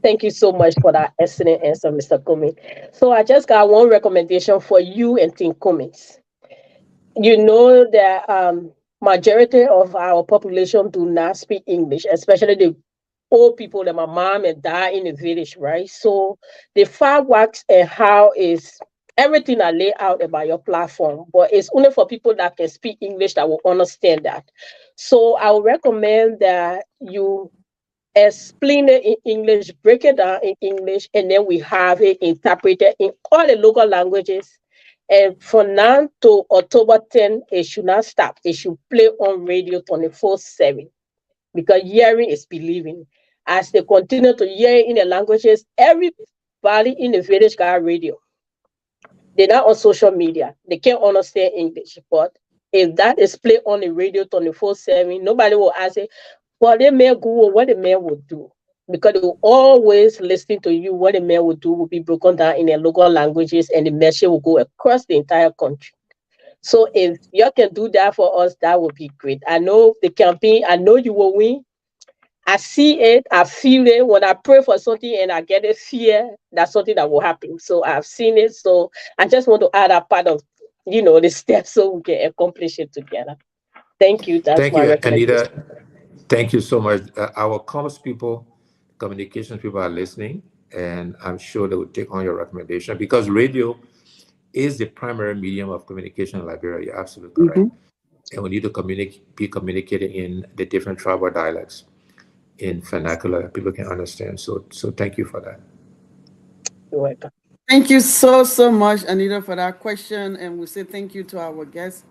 Thank you so much for that excellent answer, Mr. Cummings. So I just got one recommendation for you and Team Cummings. You know that majority of our population do not speak English, especially the old people that my mom and dad in the village, right? So the far works and how is everything I lay out about your platform, but it's only for people that can speak English that will understand that. So I would recommend that you explain it in English, break it down in English, and then we have it interpreted in all the local languages. And from now to October 10, it should not stop. It should play on radio 24/7 because hearing is believing. As they continue to hear in the languages, everybody in the village got radio. They're not on social media. They can't understand English. But if that is played on the radio 24/7, nobody will ask it, well, the man go or what the man will do. Because they will always listen to you. What the man will do will be broken down in their local languages and the message will go across the entire country. So if you can do that for us, that would be great. I know the campaign, I know you will win. I see it, I feel it. When I pray for something and I get a fear, that's something that will happen. So I've seen it. So I just want to add a part of, the steps so we can accomplish it together. Thank you. That's Thank my you, recommendation. Anita. Thank you so much. Our commerce people, communications people are listening, and I'm sure they will take on your recommendation because radio is the primary medium of communication in Liberia. You're absolutely correct. Mhm. And we need to be communicating in the different tribal dialects in vernacular that people can understand. So thank you for that. You're welcome. Thank you so, so much, Anita, for that question. And we say thank you to our guests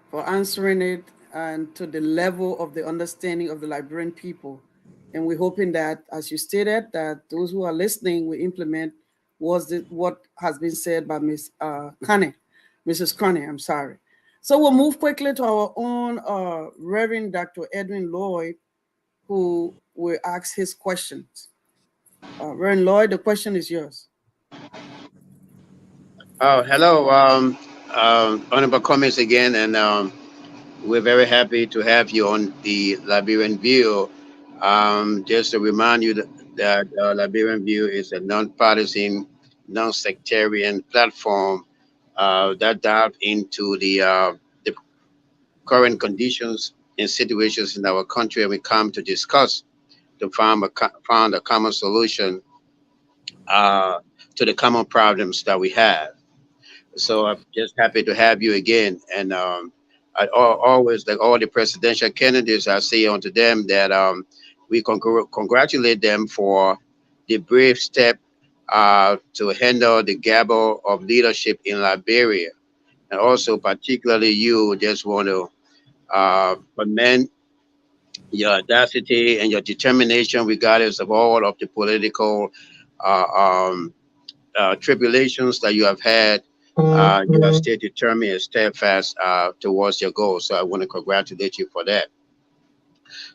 for answering it and to the level of the understanding of the Liberian people. And we're hoping that, as you stated, that those who are listening will implement what has been said by Mrs. Connie, I'm sorry. So we'll move quickly to our own Reverend Dr. Edwin Lloyd, who will ask his questions. Reverend Lloyd, the question is yours. Oh, hello, Honorable Comments again, and we're very happy to have you on the Liberian View. Just to remind you that Liberian View is a non-partisan, non-sectarian platform that dive into the current conditions in situations in our country, and we come to discuss to find a common solution uh, to the common problems that we have. So I'm just happy to have you again. And always, like all the presidential candidates, I say unto them that we congratulate them for the brave step to handle the gabble of leadership in Liberia. And also, particularly you, just want to commend your audacity and your determination, regardless of all of the political uh, um, tribulations that you have had. You have stayed determined and steadfast towards your goal. So I want to congratulate you for that.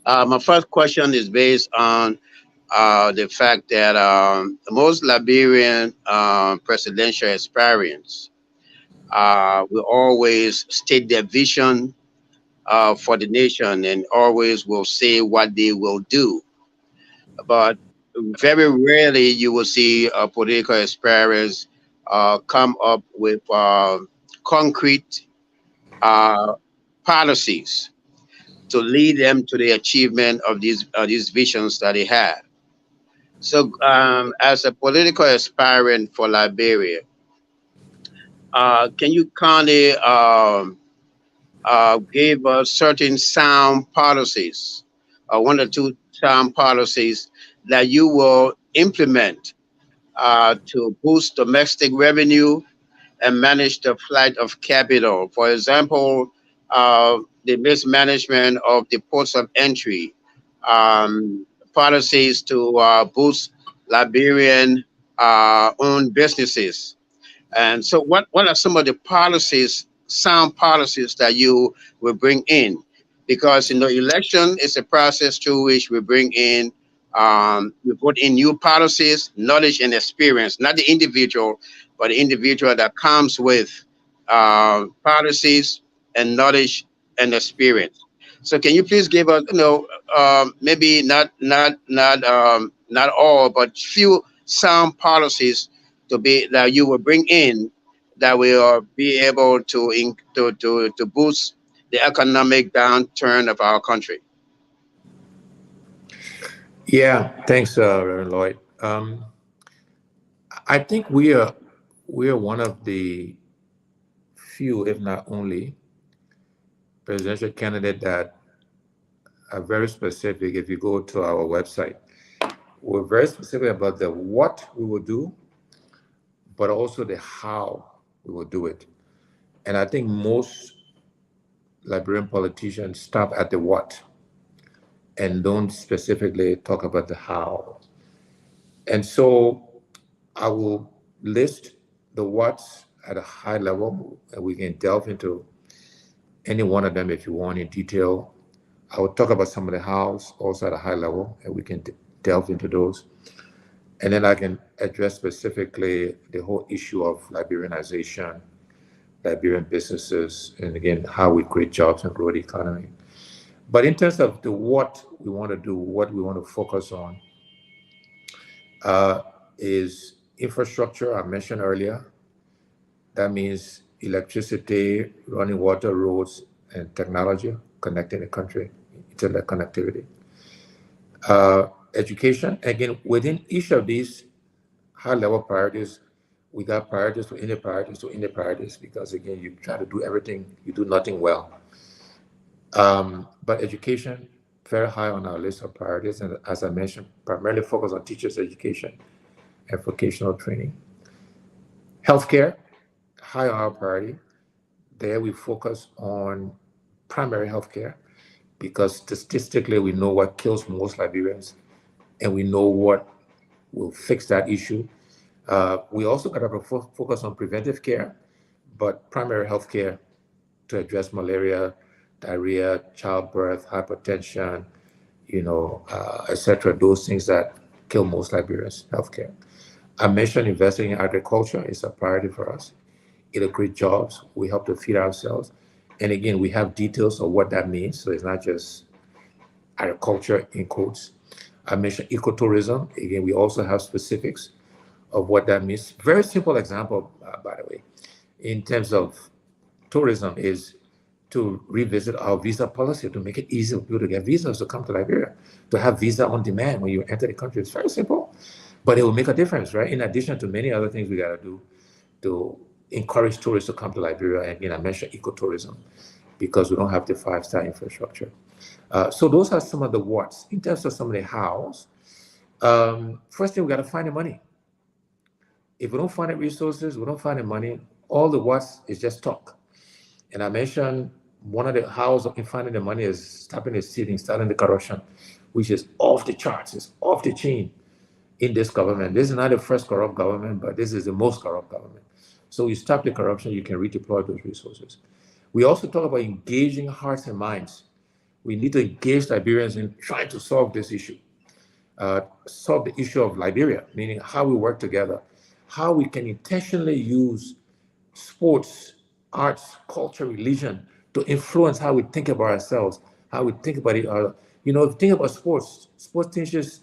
My first question is based on the fact that most Liberian presidential aspirants will always state their vision for the nation and always will say what they will do. But very rarely you will see political aspirants come up with concrete uh, policies to lead them to the achievement of these visions that they have. So, as a political aspirant for Liberia, can you kindly give us certain sound policies, one or two sound policies that you will implement to boost domestic revenue and manage the flight of capital? For example, the mismanagement of the ports of entry, policies to boost Liberian owned businesses. And so, what are some of the policies, sound policies that you will bring in? Because election is a process through which we bring in, we put in new policies, knowledge, and experience, not the individual, but the individual that comes with policies and knowledge and experience. So, can you please give us, maybe not all, but few sound policies to be that you will bring in that will be able to boost the economic downturn of our country. Yeah, thanks, Reverend Lloyd. I think we are one of the few, if not only, presidential candidate that are very specific. If you go to our website, we're very specific about the what we will do, but also the how we will do it. And I think most Liberian politicians stop at the what and don't specifically talk about the how. And so I will list the what's at a high level, and we can delve into any one of them if you want in detail. I will talk about some of the hows also at a high level, and we can delve into those. And then I can address specifically the whole issue of Liberianization, Liberian businesses, and again, how we create jobs and grow the economy. But in terms of the what we want to do, what we want to focus on is infrastructure, I mentioned earlier. That means electricity, running water, roads, and technology, connecting the country, internet connectivity. Education, again, within each of these high-level priorities, we got priorities to Indian priorities to Indian priorities because, again, you try to do everything, you do nothing well. But education, very high on our list of priorities, and as I mentioned, primarily focus on teachers' education and vocational training. Healthcare, high on our priority. There we focus on primary healthcare because statistically we know what kills most Liberians and we know what will fix that issue. We also got to focus on preventive care, but primary healthcare to address malaria, diarrhea, childbirth, hypertension, etc. Those things that kill most Liberians, healthcare. I mentioned investing in agriculture is a priority for us. It'll create jobs. We help to feed ourselves. And again, we have details of what that means. So it's not just agriculture in quotes. I mentioned ecotourism. Again, we also have specifics of what that means. Very simple example, by the way, in terms of tourism is to revisit our visa policy to make it easier for people to get visas to come to Liberia, to have visa on demand when you enter the country. It's very simple, but it will make a difference, right? In addition to many other things we got to do to encourage tourists to come to Liberia. And again, I mentioned ecotourism because we don't have the five-star infrastructure. So those are some of the what's. In terms of some of the hows, first thing, we got to find the money. If we don't find the resources, we don't find the money, all the what's is just talk. And I mentioned one of the hows in finding the money is stopping the stealing, starting the corruption, which is off the charts, it's off the chain in this government. This is not the first corrupt government, but this is the most corrupt government. So you stop the corruption, you can redeploy those resources. We also talk about engaging hearts and minds. We need to engage Liberians in trying to solve this issue, solve the issue of Liberia, meaning how we work together, how we can intentionally use sports, arts, culture, religion to influence how we think about ourselves, how we think about it. If you think about sports, sports teaches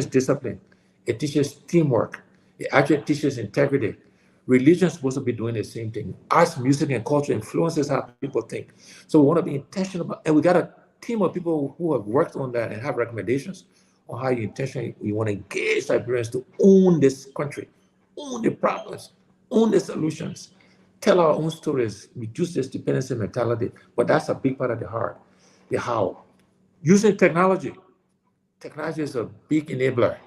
discipline. It teaches teamwork. It actually teaches integrity. Religion is supposed to be doing the same thing. Arts, music, and culture influences how people think. So we want to be intentional about, and we got a team of people who have worked on that and have recommendations on how you want to engage Liberians to own this country, own the problems, own the solutions, tell our own stories, reduce this dependency mentality. But that's a big part of the heart, the how. Using technology. Technology is a big enabler.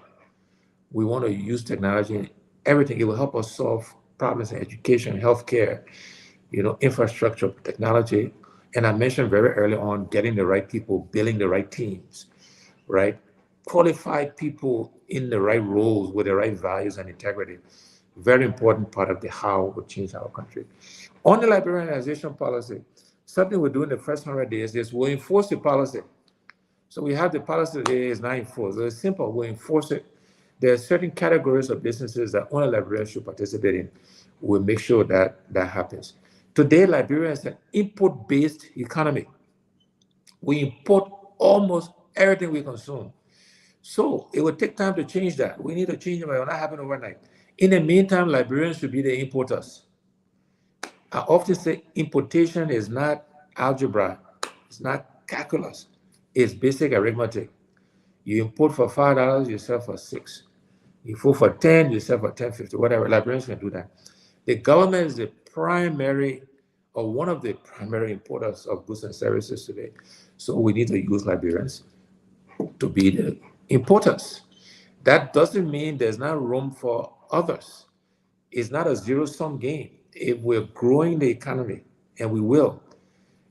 We want to use technology in everything. It will help us solve problems in education, healthcare, infrastructure, technology. And I mentioned very early on, getting the right people, building the right teams, right? Qualified people in the right roles with the right values and integrity. Very important part of the how will change our country. On the liberalization policy, something we're doing the first 100 days is we'll enforce the policy. So we have the policy today is not enforced. It's simple, we'll enforce it. There are certain categories of businesses that only Liberians should participate in. We'll make sure that that happens. Today, Liberia is an import-based economy. We import almost everything we consume. So it will take time to change that. We need to change it, but it will not happen overnight. In the meantime, Liberians should be the importers. I often say importation is not algebra, it's not calculus, it's basic arithmetic. You import for $5, you sell for $6. You import for 10, you sell for 10.50, whatever. Liberians can do that. The government is the primary or one of the primary importers of goods and services today. So we need to use Liberians to be the importers. That doesn't mean there's not room for others. It's not a zero-sum game. If we're growing the economy, and we will,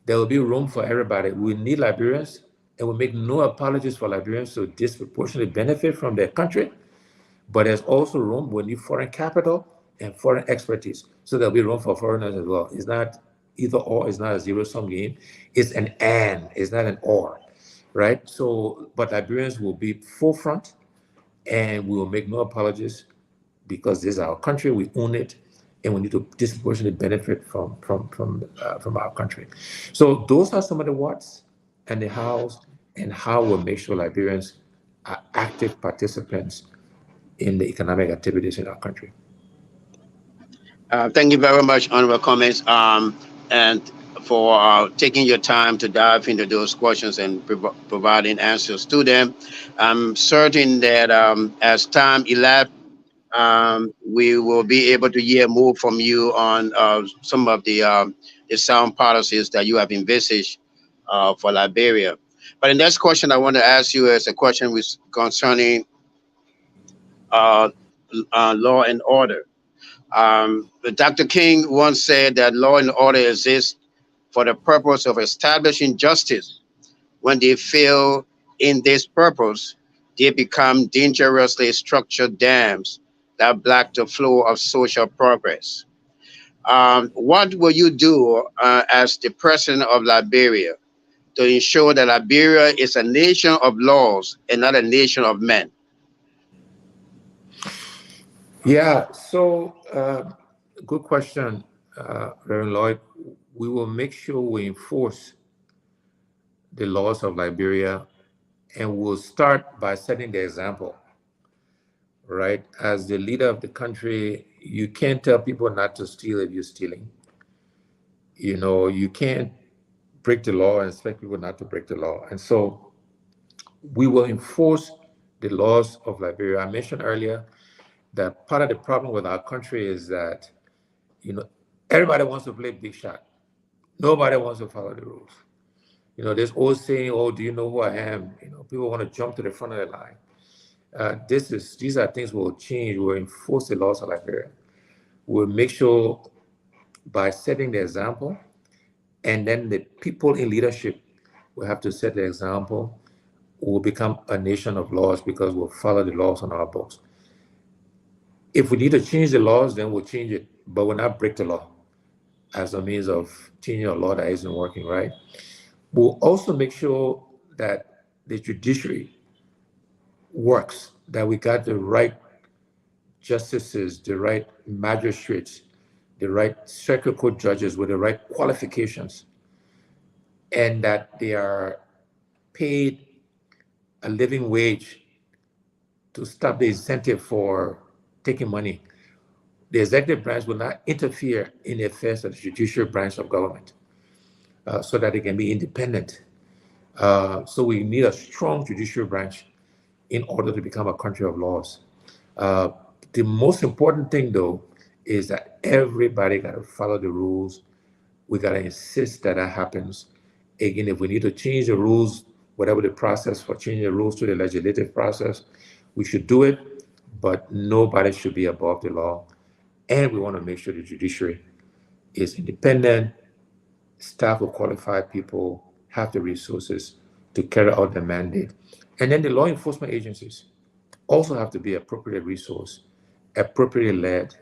there will be room for everybody. We need Liberians, and we make no apologies for Liberians to disproportionately benefit from their country, but there's also room. We need foreign capital and foreign expertise. So there'll be room for foreigners as well. It's not either or, it's not a zero-sum game. It's an and, it's not an or, right? So, but Liberians will be forefront, and we will make no apologies because this is our country, we own it, and we need to disproportionately benefit from our country. So those are some of the what's and the how's, and how we'll make sure Liberians are active participants in the economic activities in our country. Thank you very much, honorable comments, and for taking your time to dive into those questions and providing answers to them. I'm certain that as time elapsed, we will be able to hear more from you on some of the sound policies that you have envisaged for Liberia. But the next question I want to ask you is a question concerning uh, law and order. Dr. King once said that law and order exists for the purpose of establishing justice. When they fail in this purpose, they become dangerously structured dams that block the flow of social progress. What will you do as the president of Liberia to ensure that Liberia is a nation of laws and not a nation of men? Yeah, so good question, Reverend Lloyd. We will make sure we enforce the laws of Liberia, and we'll start by setting the example, right? As the leader of the country, you can't tell people not to steal if you're stealing. You can't break the law and expect people not to break the law. And so we will enforce the laws of Liberia. I mentioned earlier that part of the problem with our country is that, everybody wants to play big shot. Nobody wants to follow the rules. This old saying, "Oh, do you know who I am?" People want to jump to the front of the line. These are things we'll change. We'll enforce the laws of Liberia. We'll make sure by setting the example, and then the people in leadership will have to set the example. We'll become a nation of laws because we'll follow the laws on our books. If we need to change the laws, then we'll change it, but we'll not break the law as a means of changing a law that isn't working right. We'll also make sure that the judiciary works, that we got the right justices, the right magistrates, the right circuit court judges with the right qualifications, and that they are paid a living wage to stop the incentive for taking money. The executive branch will not interfere in the affairs of the judicial branch of government, so that it can be independent. So we need a strong judicial branch in order to become a country of laws. The most important thing, though, is that everybody got to follow the rules. We got to insist that that happens. Again, if we need to change the rules, whatever the process for changing the rules to the legislative process, we should do it, but nobody should be above the law. And we want to make sure the judiciary is independent, staff of qualified people, have the resources to carry out the mandate. And then the law enforcement agencies also have to be appropriate resource, appropriately led,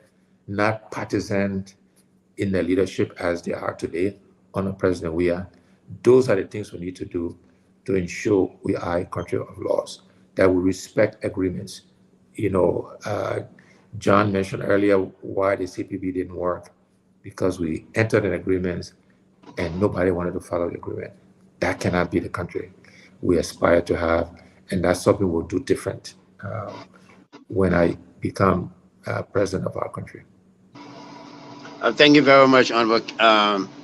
not partisan in their leadership as they are today under President Weah. Those are the things we need to do to ensure we are a country of laws, that we respect agreements. John mentioned earlier why the CPB didn't work, because we entered an agreement and nobody wanted to follow the agreement. That cannot be the country we aspire to have, and that's something we'll do different when I become president of our country. Thank you very much, Honorable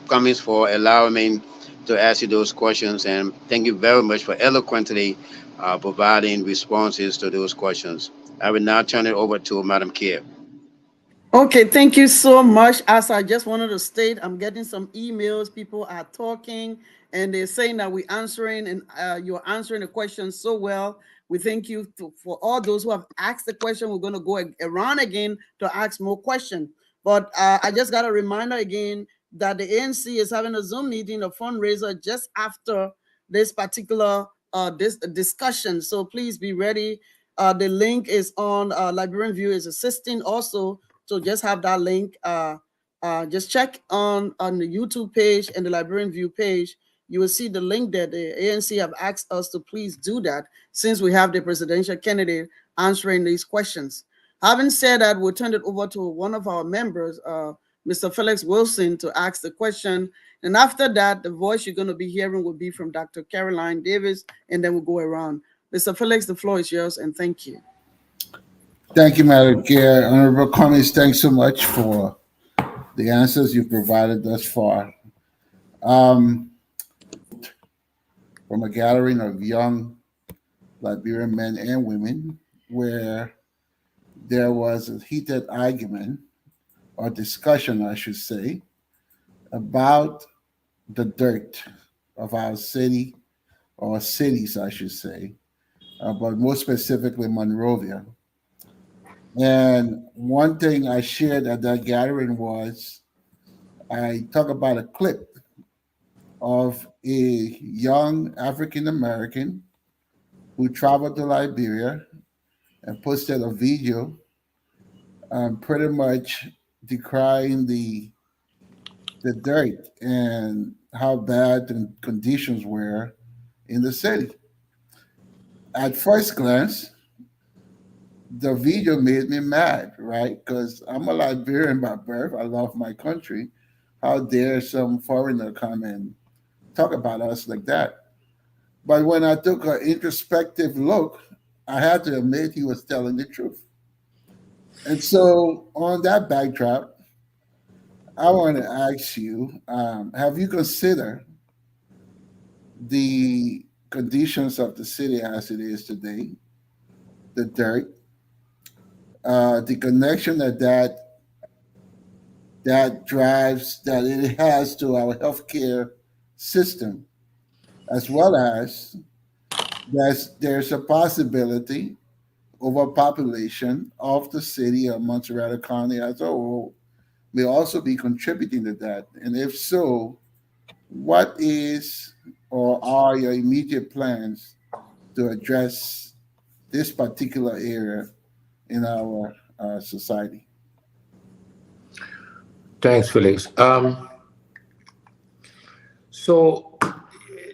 Cummings, for allowing me to ask you those questions, and thank you very much for eloquently providing responses to those questions. I will now turn it over to Madam Kier. Okay, thank you so much. As I just wanted to state, I'm getting some emails. People are talking and they're saying that we're answering, and you're answering the question so well. We thank you for all those who have asked the question. We're going to go around again to ask more questions. But I just got a reminder again that the ANC is having a Zoom meeting, a fundraiser just after this particular this discussion. So please be ready. The link is on Liberian View is assisting also. So just have that link. Just check on the YouTube page and the Liberian View page. You will see the link that the ANC have asked us to please do that, since we have the presidential candidate answering these questions. Having said that, we'll turn it over to one of our members, Mr. Felix Wilson, to ask the question. And after that, the voice you're going to be hearing will be from Dr. Caroline Davis, and then we'll go around. Mr. Felix, the floor is yours, and thank you. Thank you, Madam Chair. Honorable Cummings, thanks so much for the answers you've provided thus far. From a gathering of young Liberian men and women, where there was a heated argument or discussion, I should say, about the dirt of our city, or cities, I should say, but more specifically Monrovia. And one thing I shared at that gathering was I talk about a clip of a young African American who traveled to Liberia and posted a video pretty much decrying the dirt and how bad the conditions were in the city. At first glance, the video made me mad, right? Because I'm a Liberian by birth. I love my country. How dare some foreigner come and talk about us like that? But when I took an introspective look, I had to admit he was telling the truth. And so, on that backdrop, I want to ask you, have you considered the conditions of the city as it is today, the dirt, the connection that drives that it has to our healthcare system, as well as there's a possibility overpopulation of the city of Montserrat County as a whole may also be contributing to that. And if so, what is or are your immediate plans to address this particular area in our society? Thanks, Felix. So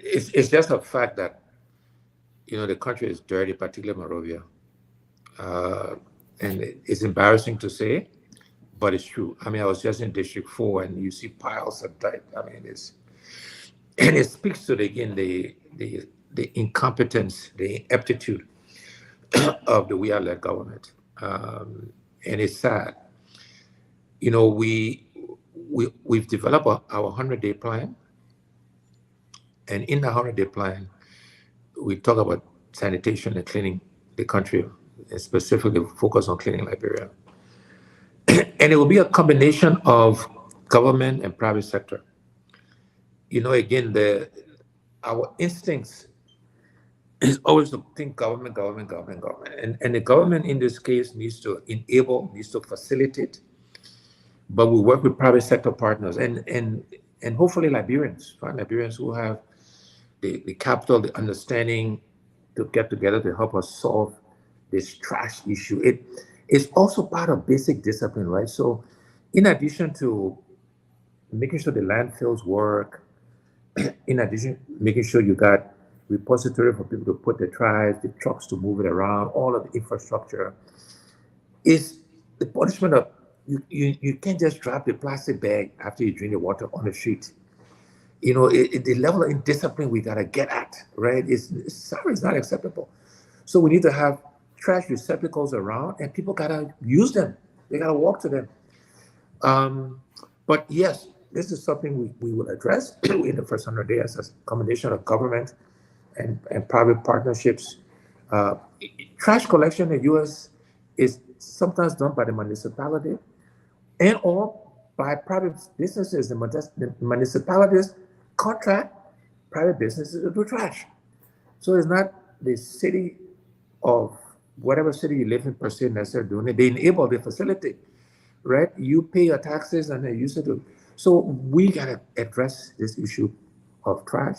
it's just a fact that the country is dirty, particularly Monrovia, and it's embarrassing to say, but it's true. I mean, I was just in District 4, and you see piles of dirt. I mean, it speaks to the incompetence, the ineptitude of the we-are-led government, and it's sad. We've developed our 100-day plan, and in the 100-day plan, we talk about sanitation and cleaning the country, and specifically focus on cleaning Liberia. And it will be a combination of government and private sector. Again, our instincts is always to think government, government, government, government. And the government in this case needs to enable, needs to facilitate, but we work with private sector partners and hopefully Liberians, find Liberians who have the capital, the understanding to get together to help us solve this trash issue. It's also part of basic discipline, right? So in addition to making sure the landfills work, in addition, making sure you got repository for people to put their trash, the trucks to move it around, all of the infrastructure, is the punishment of you can't just drop the plastic bag after you drink the water on the street. The level of indiscipline we gotta get at, right? Sorry, it's not acceptable. So we need to have trash receptacles around, and people gotta use them. They gotta walk to them. But yes, this is something we will address in the first 100 days as a combination of government and private partnerships. Trash collection in the U.S. is sometimes done by the municipality and or by private businesses. The municipalities contract private businesses to do trash. So it's not the city of whatever city you live in per se necessarily doing it. They enable the facility, right? You pay your taxes and they use it to. So we gotta address this issue of trash,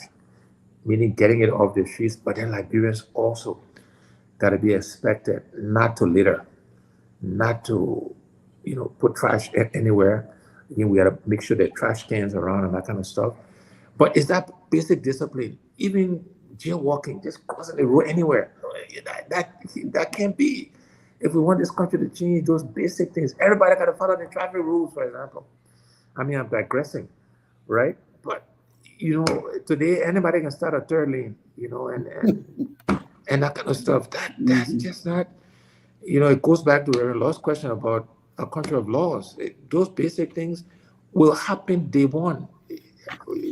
meaning getting it off the streets, but then Liberians also gotta be expected not to litter, not to, put trash anywhere. We gotta make sure there are trash cans around and that kind of stuff. But it's that basic discipline, even jaywalking, just crossing the road anywhere. That can't be. If we want this country to change those basic things, everybody got to follow the traffic rules, for example. I mean, I'm digressing, right? But today anybody can start a third lane, and that kind of stuff. That's just not. It goes back to the last question about a country of laws. Those basic things will happen day one.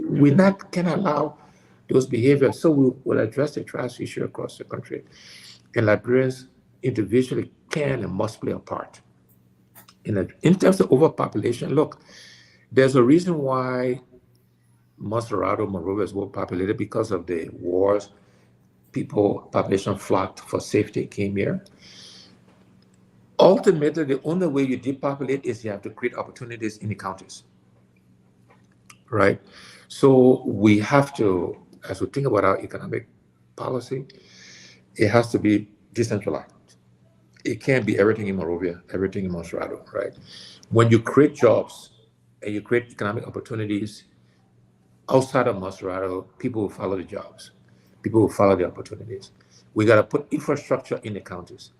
We can allow those behaviors. So we'll address the trash issue across the country. And Liberians individually can and must play a part. In terms of overpopulation, look, there's a reason why Montserrat, Monrovia is overpopulated because of the wars. Population flocked for safety, came here. Ultimately, the only way you depopulate is you have to create opportunities in the counties, right? So we have to, as we think about our economic policy, it has to be decentralized. It can't be everything in Monrovia, everything in Montserrat, right? When you create jobs and you create economic opportunities outside of Montserrat, people will follow the jobs. People will follow the opportunities. We got to put infrastructure in the counties.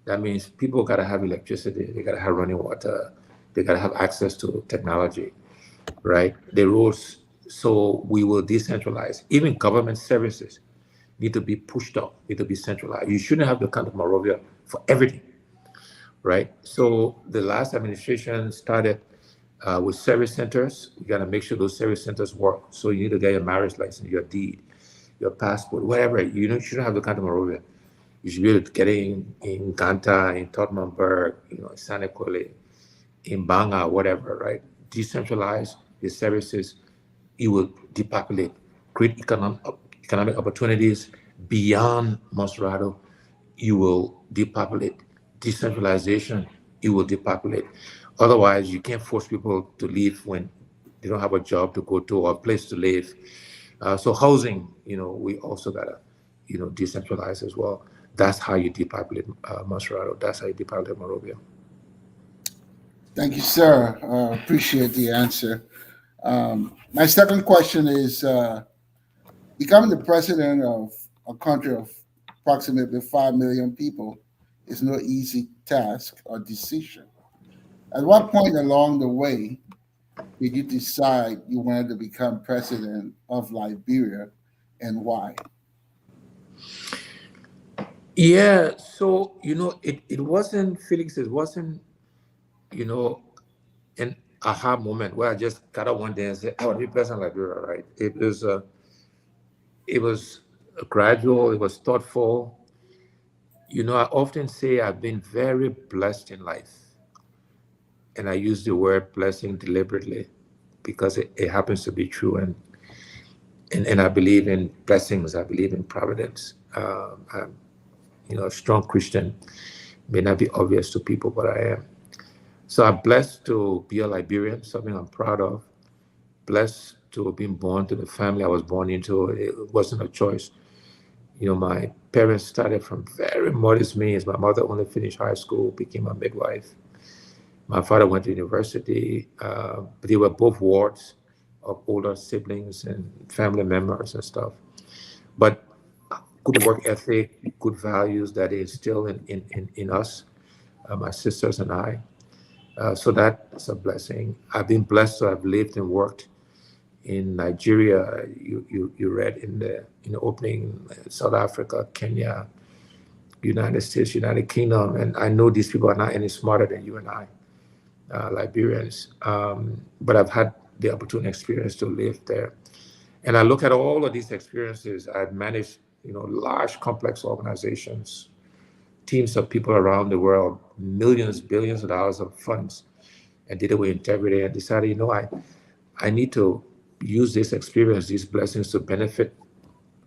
That means people got to have electricity. They got to have running water. They got to have access to technology, right? The roads. So we will decentralize. Even government services need to be pushed up, need to be centralized. You shouldn't have to come to Monrovia for everything, right? So the last administration started with service centers. You got to make sure those service centers work. So you need to get your marriage license, your deed. your passport, whatever. You shouldn't have to come to Monrovia. You should be able to get it in Ganta, in Tottenberg, in Sanekole, in Banga, whatever, right? Decentralize the services, you will depopulate, create economic opportunities beyond Monserrado, you will depopulate. Decentralization, you will depopulate. Otherwise, you can't force people to leave when they don't have a job to go to or a place to live. So housing, we also gotta, decentralize as well. That's how you depopulate Monserrado. That's how you depopulate Monrovia. Thank you, sir. Appreciate the answer. My second question is becoming the president of a country of approximately 5 million people is no easy task or decision. At what point along the way did you decide you wanted to become president of Liberia and why? Yeah, so it wasn't, Felix, it wasn't, you know, an aha moment where I just got up one day and said, I want to be president of Liberia, right? It was gradual, it was thoughtful. I often say I've been very blessed in life. And I use the word blessing deliberately because it happens to be true. And I believe in blessings, I believe in providence. I'm, a strong Christian. May not be obvious to people, but I am. So I'm blessed to be a Liberian, something I'm proud of. Blessed to have been born to the family I was born into. It wasn't a choice. My parents started from very modest means. My mother only finished high school, became a midwife. My father went to university, but they were both wards of older siblings and family members and stuff. But good work ethic, good values that they instill in us, my sisters and I. So that's a blessing. I've been blessed to have lived and worked in Nigeria. You read in the opening, South Africa, Kenya, United States, United Kingdom, and I know these people are not any smarter than you and I, Liberians. But I've had the opportunity experience to live there, and I look at all of these experiences. I've managed, large, complex organizations, teams of people around the world, millions, billions of dollars of funds, and did it with integrity and decided, I need to use this experience, these blessings to benefit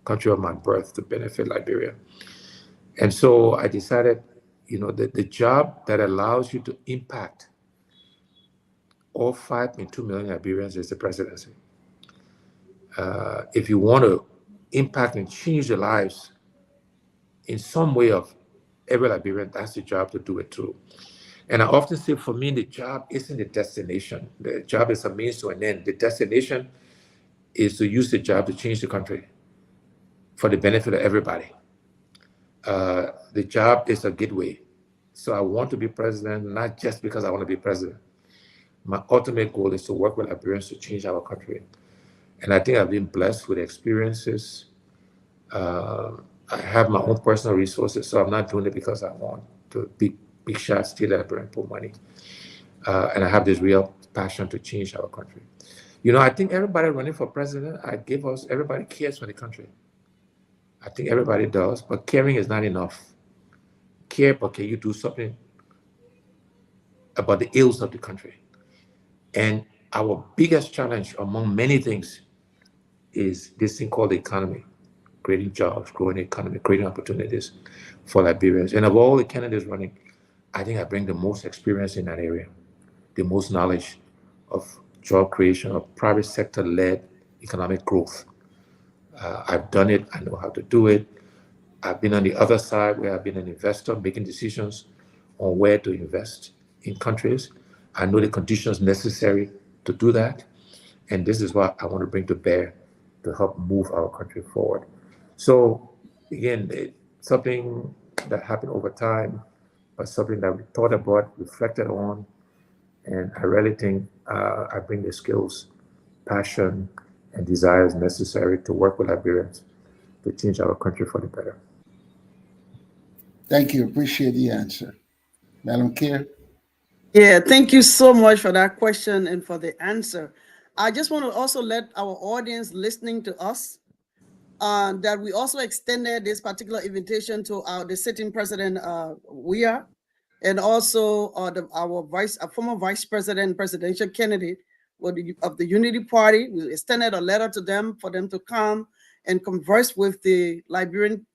country of my birth, to benefit Liberia. And so I decided, the job that allows you to impact all 5.2 million Liberians is the presidency. If you want to impact and change the lives in some way of every Liberian, that's the job to do it too. And I often say, for me, the job isn't the destination. The job is a means to an end. The destination is to use the job to change the country for the benefit of everybody. The job is a gateway. So I want to be president, not just because I want to be president. My ultimate goal is to work with Liberians to change our country. And I think I've been blessed with experiences. I have my own personal resources, so I'm not doing it because I want to big shots, steal Liberian, put money. And I have this real passion to change our country. I think everybody running for president, everybody cares for the country. I think everybody does, but caring is not enough. Care, but can you do something about the ills of the country? And our biggest challenge, among many things, is this thing called the economy, creating jobs, growing the economy, creating opportunities for Liberians. And of all the candidates running, I think I bring the most experience in that area, the most knowledge of job creation, of private sector-led economic growth. I've done it. I know how to do it. I've been on the other side where I've been an investor making decisions on where to invest in countries. I know the conditions necessary to do that. And this is what I want to bring to bear to help move our country forward. So again, it's something that happened over time, but something that we thought about, reflected on, and I really think I bring the skills, passion, and desires necessary to work with Liberians to change our country for the better. Thank you. Appreciate the answer. Madam Kier? Yeah, thank you so much for that question and for the answer. I just want to also let our audience listening to us that we also extended this particular invitation to the sitting president, and also our former vice president, presidential candidate of the Unity Party. We extended a letter to them for them to come and converse with the Liberian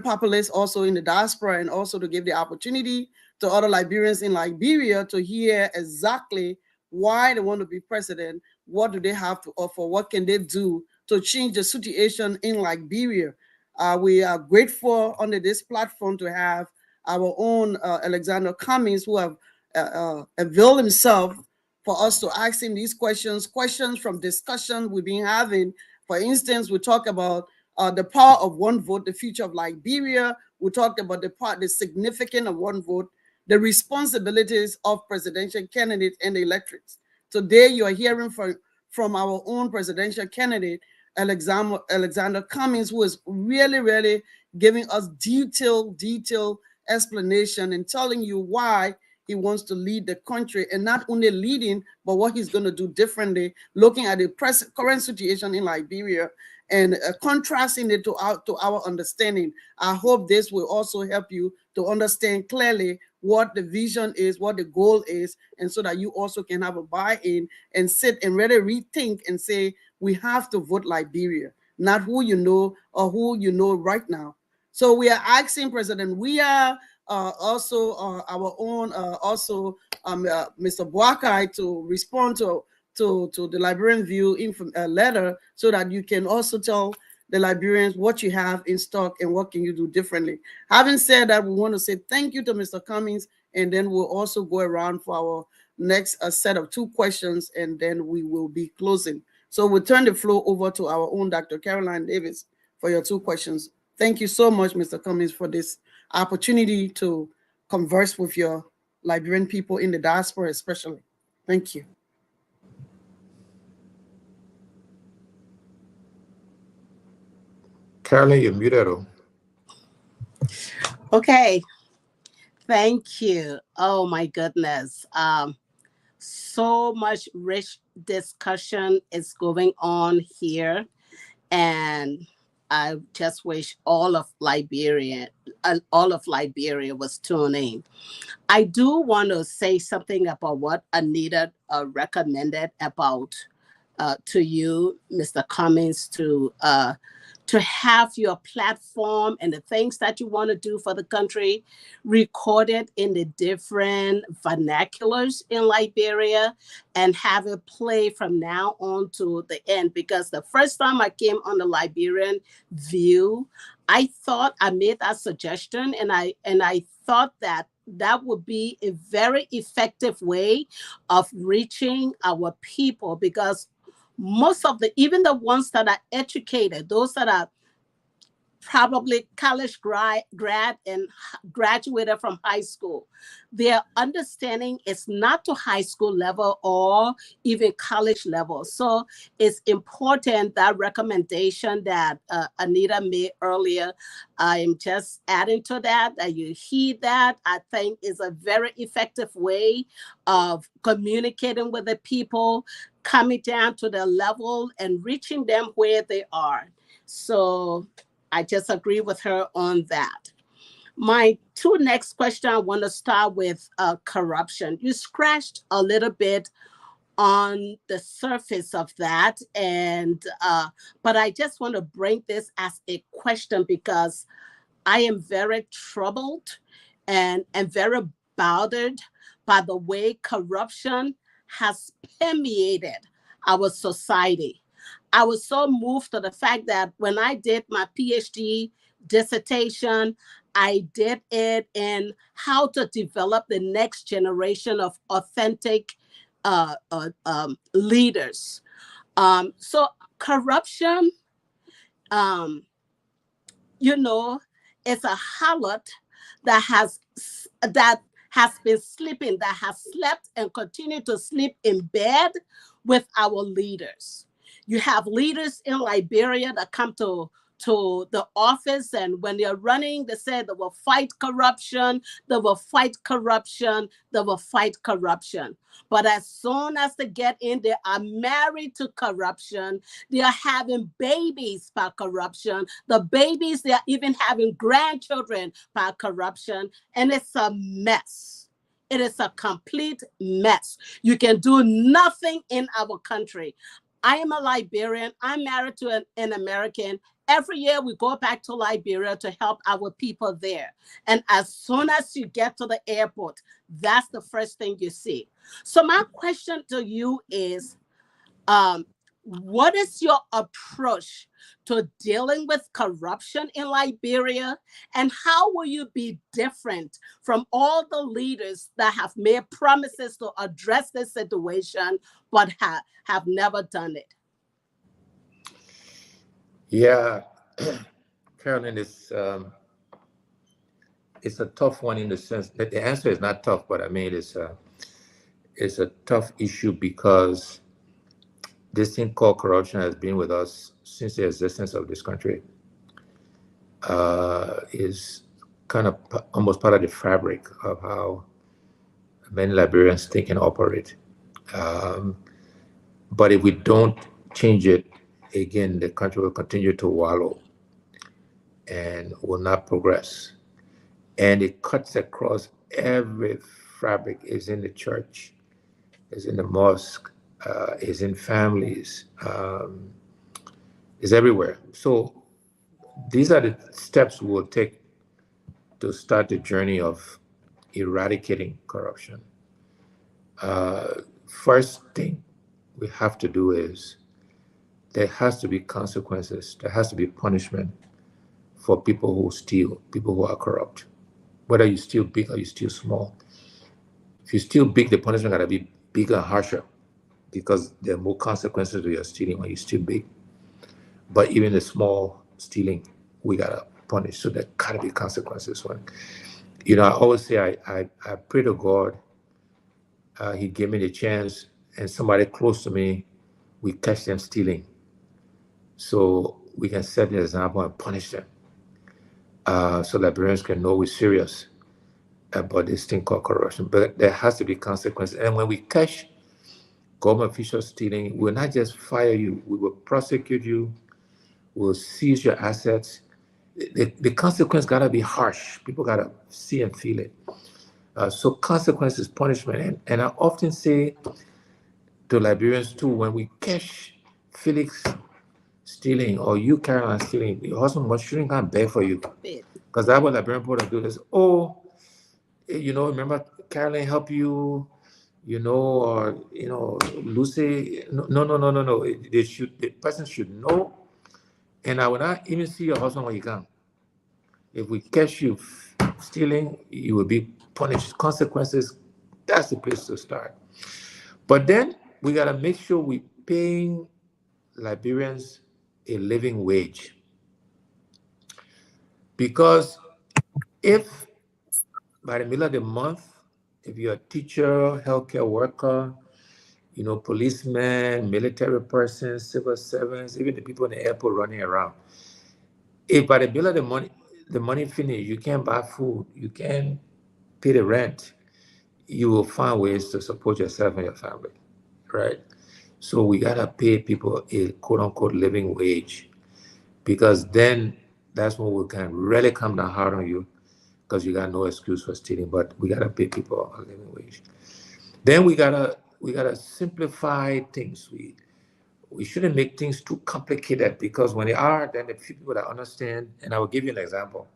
populace also in the diaspora, and also to give the opportunity to other Liberians in Liberia to hear exactly why they want to be president, what do they have to offer, what can they do to change the situation in Liberia. We are grateful under this platform to have our own Alexander Cummings, who have availed himself for us to ask him these questions from discussion we've been having. For instance, we talk about the power of one vote, the future of Liberia. We talked about the significance of one vote, the responsibilities of presidential candidates and the electorates. Today, you are hearing from our own presidential candidate, Alexander Cummings, who is really giving us detailed explanation and telling you why he wants to lead the country, and not only leading, but what he's going to do differently, looking at the current situation in Liberia and contrasting it to our understanding. I hope this will also help you to understand clearly what the vision is, what the goal is, and so that you also can have a buy-in and sit and really rethink and say, we have to vote Liberia, not who you know or who you know right now. So we are asking President also our own Mr. Boakai to respond to the Liberian View letter, so that you can also tell the Liberians what you have in stock and what can you do differently. Having said that, we want to say thank you to Mr. Cummings, and then we'll also go around for our next set of 2 questions, and then we will be closing. So we'll turn the floor over to our own Dr. Caroline Davis for your 2 questions. Thank you so much, Mr. Cummings, for this opportunity to converse with your Liberian people in the diaspora especially. Thank you. Caroline, you're muted. Okay. Thank you. Oh my goodness. So much rich discussion is going on here, and I just wish all of Liberia was tuning. I do want to say something about what Anita recommended about to you, Mr. Cummings, to have your platform and the things that you want to do for the country recorded in the different vernaculars in Liberia, and have it play from now on to the end. Because the first time I came on the Liberian View, I thought I made that suggestion, and I thought that would be a very effective way of reaching our people, because most of even the ones that are educated, those that are probably college grad and graduated from high school, their understanding is not to high school level or even college level. So it's important, that recommendation that Anita made earlier, I'm just adding to that you heed that. I think is a very effective way of communicating with the people, coming down to their level and reaching them where they are. So I just agree with her on that. My 2 next question, I want to start with corruption. You scratched a little bit on the surface of that, and but I just want to bring this as a question, because I am very troubled and very bothered by the way corruption has permeated our society. I was so moved to the fact that when I did my PhD dissertation, I did it in how to develop the next generation of authentic leaders. So corruption, it's a harlot that has been sleeping, that has slept and continued to sleep in bed with our leaders. You have leaders in Liberia that come to to the office, and when they're running, they say they will fight corruption, they will fight corruption, they will fight corruption. But as soon as they get in, they are married to corruption. They are having babies by corruption. The babies, they are even having grandchildren by corruption. And it's a mess. It is a complete mess. You can do nothing in our country. I am a Liberian. I'm married to an American. Every year we go back to Liberia to help our people there. And as soon as you get to the airport, that's the first thing you see. So my question to you is, what is your approach to dealing with corruption in Liberia? And how will you be different from all the leaders that have made promises to address this situation, but have never done it? Yeah, Carolyn, it's a tough one in the sense that the answer is not tough, but I mean it's a tough issue because this thing called corruption has been with us since the existence of this country. Is kind of almost part of the fabric of how many Liberians think and operate. But if we don't change it, again, the country will continue to wallow and will not progress. And it cuts across every fabric. Is in the church, is in the mosque, is in families, is everywhere. So these are the steps we'll take to start the journey of eradicating corruption. First thing we have to do is there has to be consequences. There has to be punishment for people who steal, people who are corrupt. Whether you steal big or you steal small. If you steal big, the punishment gotta be bigger and harsher because there are more consequences to your stealing when you steal big. But even the small stealing, we gotta punish. So there gotta be consequences. When I always say I pray to God. He gave me the chance, and somebody close to me, we catch them stealing, so we can set the example and punish them. So Liberians can know we're serious about this thing called corruption. But there has to be consequences. And when we catch government officials stealing, we'll not just fire you, we will prosecute you, we'll seize your assets. The consequence gotta be harsh. People gotta see and feel it. So consequences, punishment. And I often say to Liberians too, when we catch Felix stealing or you, Caroline, stealing, your husband shouldn't come beg for you. Because that's what Liberian people do. Is, remember Caroline help you, or Lucy. No. The person should know. And I will not even see your husband when you come. If we catch you stealing, you will be punished. Consequences, that's the place to start. But then we got to make sure we paying Liberians a living wage. Because if by the middle of the month, if you're a teacher, healthcare worker, policeman, military person, civil servants, even the people in the airport running around, if by the middle of the money finish, you can't buy food, you can't pay the rent, you will find ways to support yourself and your family, right? So we gotta pay people a quote unquote living wage, because then that's when we can really come down hard on you, because you got no excuse for stealing. But we gotta pay people a living wage. Then we gotta simplify things. We shouldn't make things too complicated, because when they are, then the few people that understand, and I will give you an example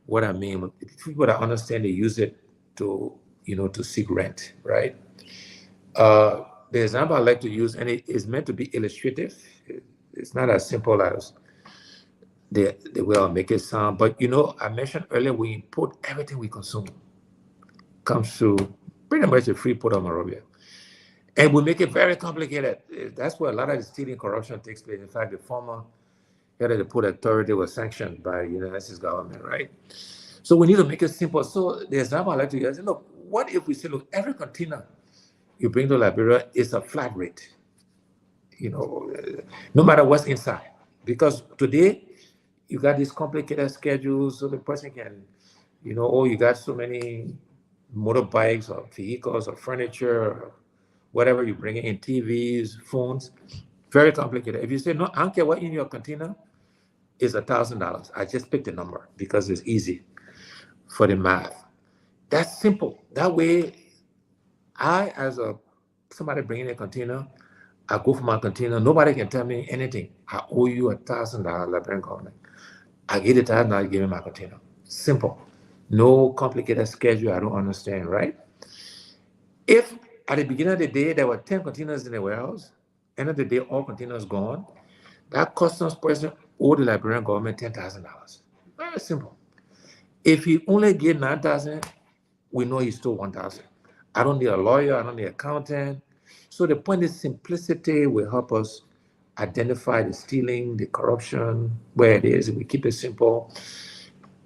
what I mean. The people that understand, they use it to seek rent, right? The example I like to use, and it is meant to be illustrative. It's not as simple as the way I'll make it sound. But I mentioned earlier, we import everything we consume. Comes through pretty much the free port of Monrovia. And we make it very complicated. That's where a lot of the stealing corruption takes place. In fact, the former head of the port authority was sanctioned by the United States government, right? So we need to make it simple. So the example I like to use is, look, what if we say, look, every container you bring to Liberia is a flat rate, no matter what's inside. Because today, you got these complicated schedules, so the person can, oh, you got so many motorbikes or vehicles or furniture or whatever you bring in, TVs, phones, very complicated. If you say, no, I don't care what in your container, is $1,000. I just picked a number because it's easy for the math. That's simple. That way, I, as somebody bringing a container, I go for my container. Nobody can tell me anything. I owe you $1,000, Liberian government. I get it out, now I give me my container. Simple. No complicated schedule I don't understand, right? If at the beginning of the day there were 10 containers in the warehouse, end of the day all containers gone, that customs person owed the Liberian government $10,000. Very simple. If he only gave 9,000, we know he stole 1,000. I don't need a lawyer, I don't need an accountant. So the point is simplicity will help us identify the stealing, the corruption, where it is. If we keep it simple,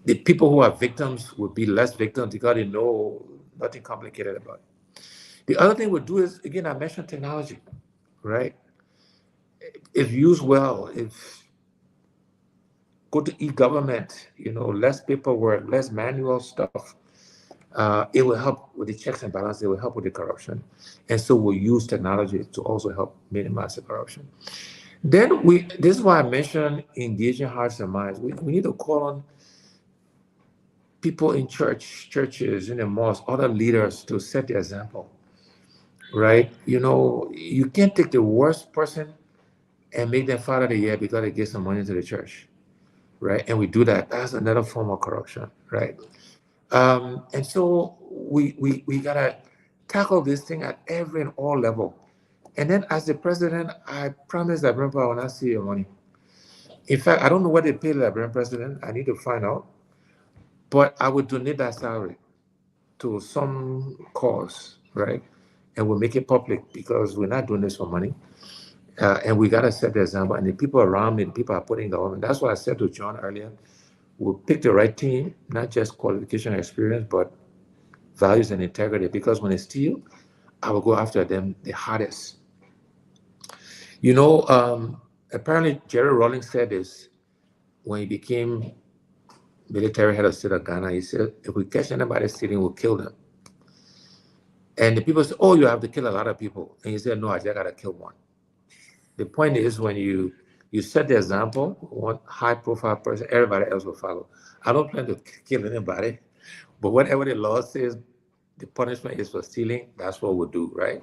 the people who are victims will be less victims because they know nothing complicated about it. The other thing we'll do is, again, I mentioned technology, right? If used well, if go to e-government, less paperwork, less manual stuff, it will help with the checks and balances, it will help with the corruption. And so we'll use technology to also help minimize the corruption. Then this is why I mentioned engaging hearts and minds. We need to call on people in churches, in the mosque, other leaders to set the example, right? You can't take the worst person and make them Father of the Year because they give some money to the church, right? And we do that. That's another form of corruption, right? And so we gotta tackle this thing at every and all level. And then as the president, I promise that Grandpa, I will not see your money. In fact, I don't know what they pay the Liberian president. I need to find out. But I would donate that salary to some cause, right? And we'll make it public because we're not doing this for money. And we got to set the example. And the people around me, the people are putting government. That's what I said to John earlier. We'll pick the right team, not just qualification and experience, but values and integrity. Because when they steal, I will go after them the hardest. Apparently Jerry Rawlings said this when he became military head of state of Ghana. He said, if we catch anybody stealing, we'll kill them. And the people said, oh, you have to kill a lot of people. And he said, no, I just got to kill one. The point is when you set the example, one high profile person, everybody else will follow. I don't plan to kill anybody, but whatever the law says, the punishment is for stealing, that's what we'll do, right?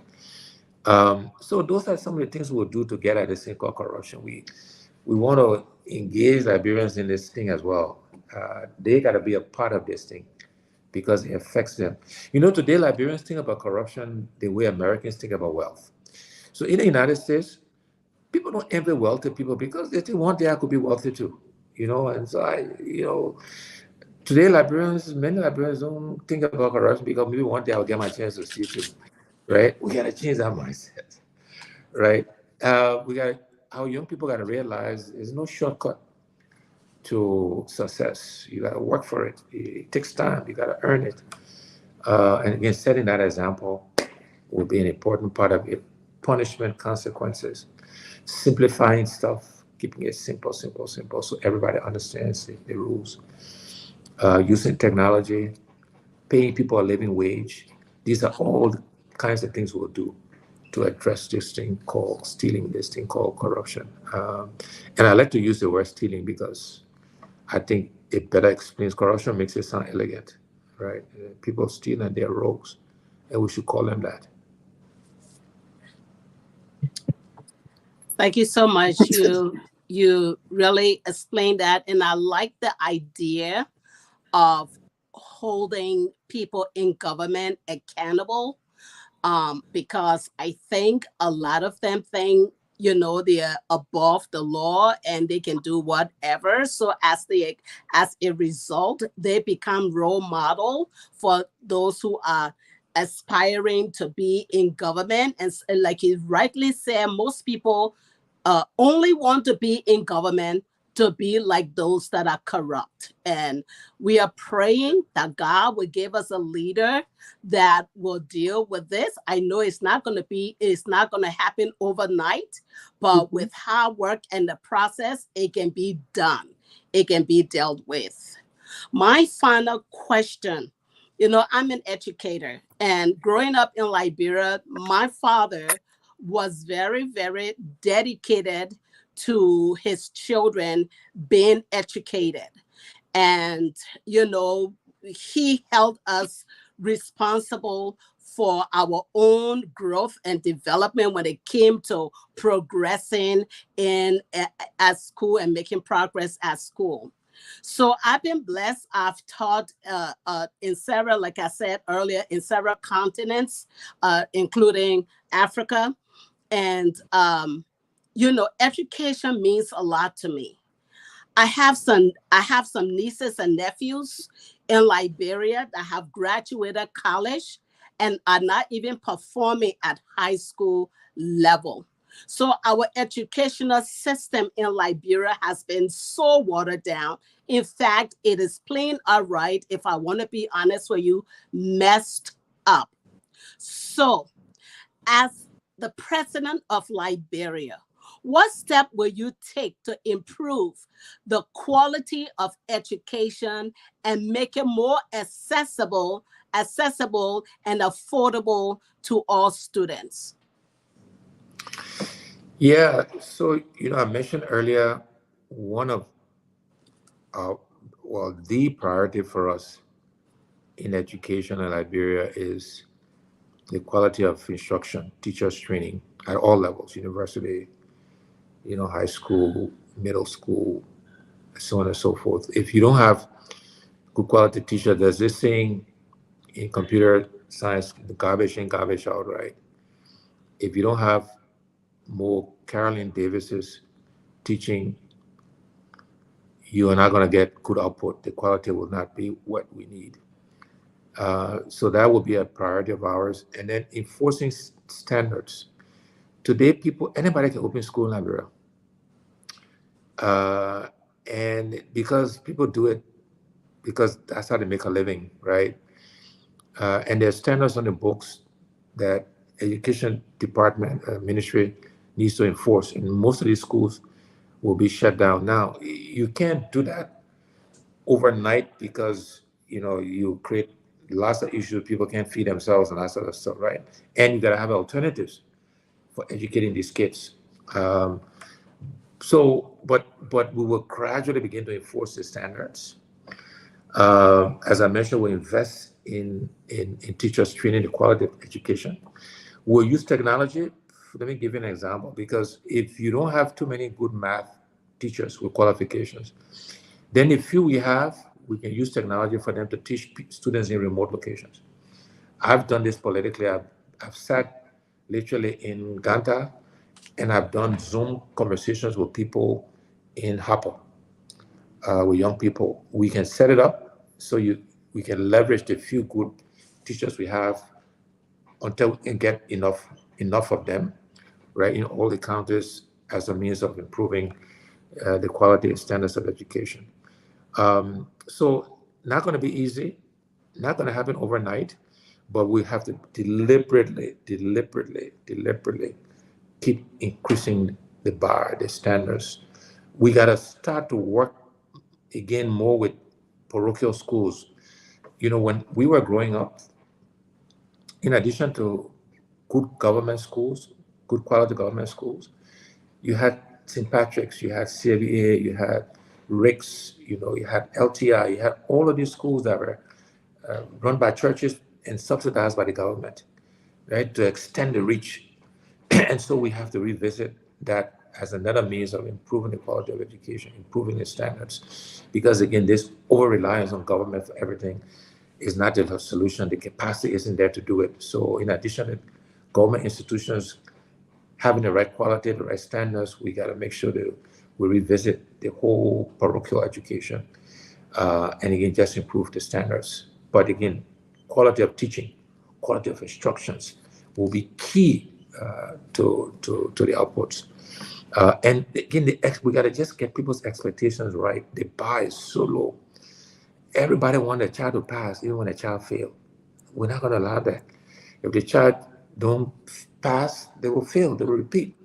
So those are some of the things we'll do to get at this thing called corruption. We want to engage Liberians in this thing as well. They got to be a part of this thing because it affects them. Today Liberians think about corruption the way Americans think about wealth. So in the United States, people don't envy wealthy people because they think one day I could be wealthy too. And so today many Liberians don't think about corruption because maybe one day I'll get my chance to see too, right? We got to change our mindset, right? Our young people got to realize there's no shortcut to success. You got to work for it. It takes time. You got to earn it. And again, setting that example will be an important part of it. Punishment, consequences, simplifying stuff, keeping it simple, so everybody understands the rules. Using technology, paying people a living wage. These are all the kinds of things we'll do to address this thing called stealing, this thing called corruption. And I like to use the word stealing because I think it better explains corruption, makes it sound elegant, right? People steal and they're rogues, and we should call them that. Thank you so much. You really explained that, and I like the idea of holding people in government accountable, because I think a lot of them think they're above the law and they can do whatever. So as a result, they become role model for those who are aspiring to be in government. And like you rightly said, most people only want to be in government to be like those that are corrupt. And we are praying that God will give us a leader that will deal with this. I know it's not going to happen overnight, but with hard work and the process, it can be done. it can be dealt with. My final question, I'm an educator, and growing up in Liberia, my father was very, very dedicated to his children being educated. And, he held us responsible for our own growth and development when it came to progressing at school and making progress at school. So I've been blessed. I've taught in several, like I said earlier, in several continents, including Africa. And, education means a lot to me. I have some nieces and nephews in Liberia that have graduated college and are not even performing at high school level. So our educational system in Liberia has been so watered down. In fact, it is plain outright, if I want to be honest with you, messed up. So as the president of Liberia, what step will you take to improve the quality of education and make it more accessible and affordable to all students? Yeah, so I mentioned earlier one of the priority for us in education in Liberia is the quality of instruction, teachers training at all levels, university, high school, middle school, so on and so forth. If you don't have good quality teacher, there's this saying in computer science, the garbage in, garbage out, right? If you don't have more Carolyn Davis's teaching, you are not going to get good output. The quality will not be what we need. So that will be a priority of ours. And then enforcing standards. Today, anybody can open school in Liberia. And because people do it because that's how they make a living, right? And there's standards on the books that education department, ministry needs to enforce. And most of these schools will be shut down. Now, you can't do that overnight because, you create lots of issues. People can't feed themselves and that sort of stuff, right? And you got to have alternatives for educating these kids. But we will gradually begin to enforce the standards. As I mentioned, we invest in teachers training, the quality of education. We'll use technology. Let me give you an example, because if you don't have too many good math teachers with qualifications, then the few we have, we can use technology for them to teach students in remote locations. I've done this politically. I've sat literally in Ganta, and I've done Zoom conversations with people in Hapa, with young people. We can set it up so we can leverage the few good teachers we have until we can get enough of them, right, in all the counties as a means of improving the quality and standards of education. So not going to be easy, not going to happen overnight, but we have to deliberately keep increasing the bar, the standards. We got to start to work again more with parochial schools. When we were growing up, in addition to good government schools, good quality government schools, you had St. Patrick's, you had CVA, you had RICS, you had LTI, you had all of these schools that were run by churches and subsidized by the government, right, to extend the reach. And so we have to revisit that as another means of improving the quality of education, improving the standards. Because again, this over-reliance on government for everything is not the solution. The capacity isn't there to do it. So in addition to government institutions having the right quality, the right standards, we got to make sure that we revisit the whole parochial education, and again, just improve the standards. But again, quality of teaching, quality of instructions will be key to the outputs. And again, we got to just get people's expectations right. The bar is so low. Everybody wants a child to pass, even when a child fails. We're not going to allow that. If the child don't pass, they will fail, they will repeat,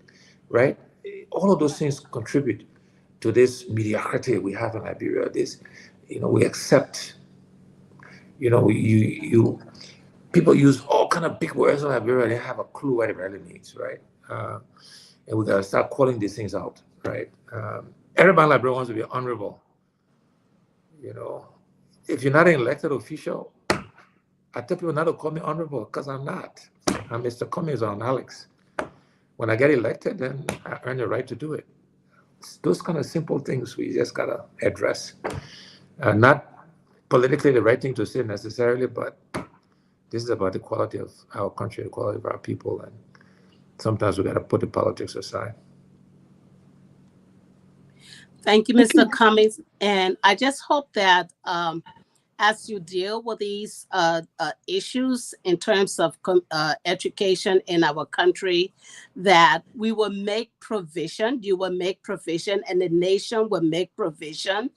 right? All of those things contribute to this mediocrity we have in Liberia. This, we accept, people use all kind of big words in Liberia. They have a clue what it really means, right? And we gotta start calling these things out, right? Everybody in Liberia wants to be honorable. If you're not an elected official, I tell people not to call me honorable because I'm not. I'm Mr. Cummings or I'm Alex. When I get elected, then I earn the right to do it. It's those kind of simple things we just gotta address. Not politically the right thing to say necessarily, but this is about the quality of our country, the quality of our people, and sometimes we gotta put the politics aside. Thank you, Mr. Cummings. And I just hope that as you deal with these issues in terms of education in our country, that we will make provision, you will make provision, and the nation will make provision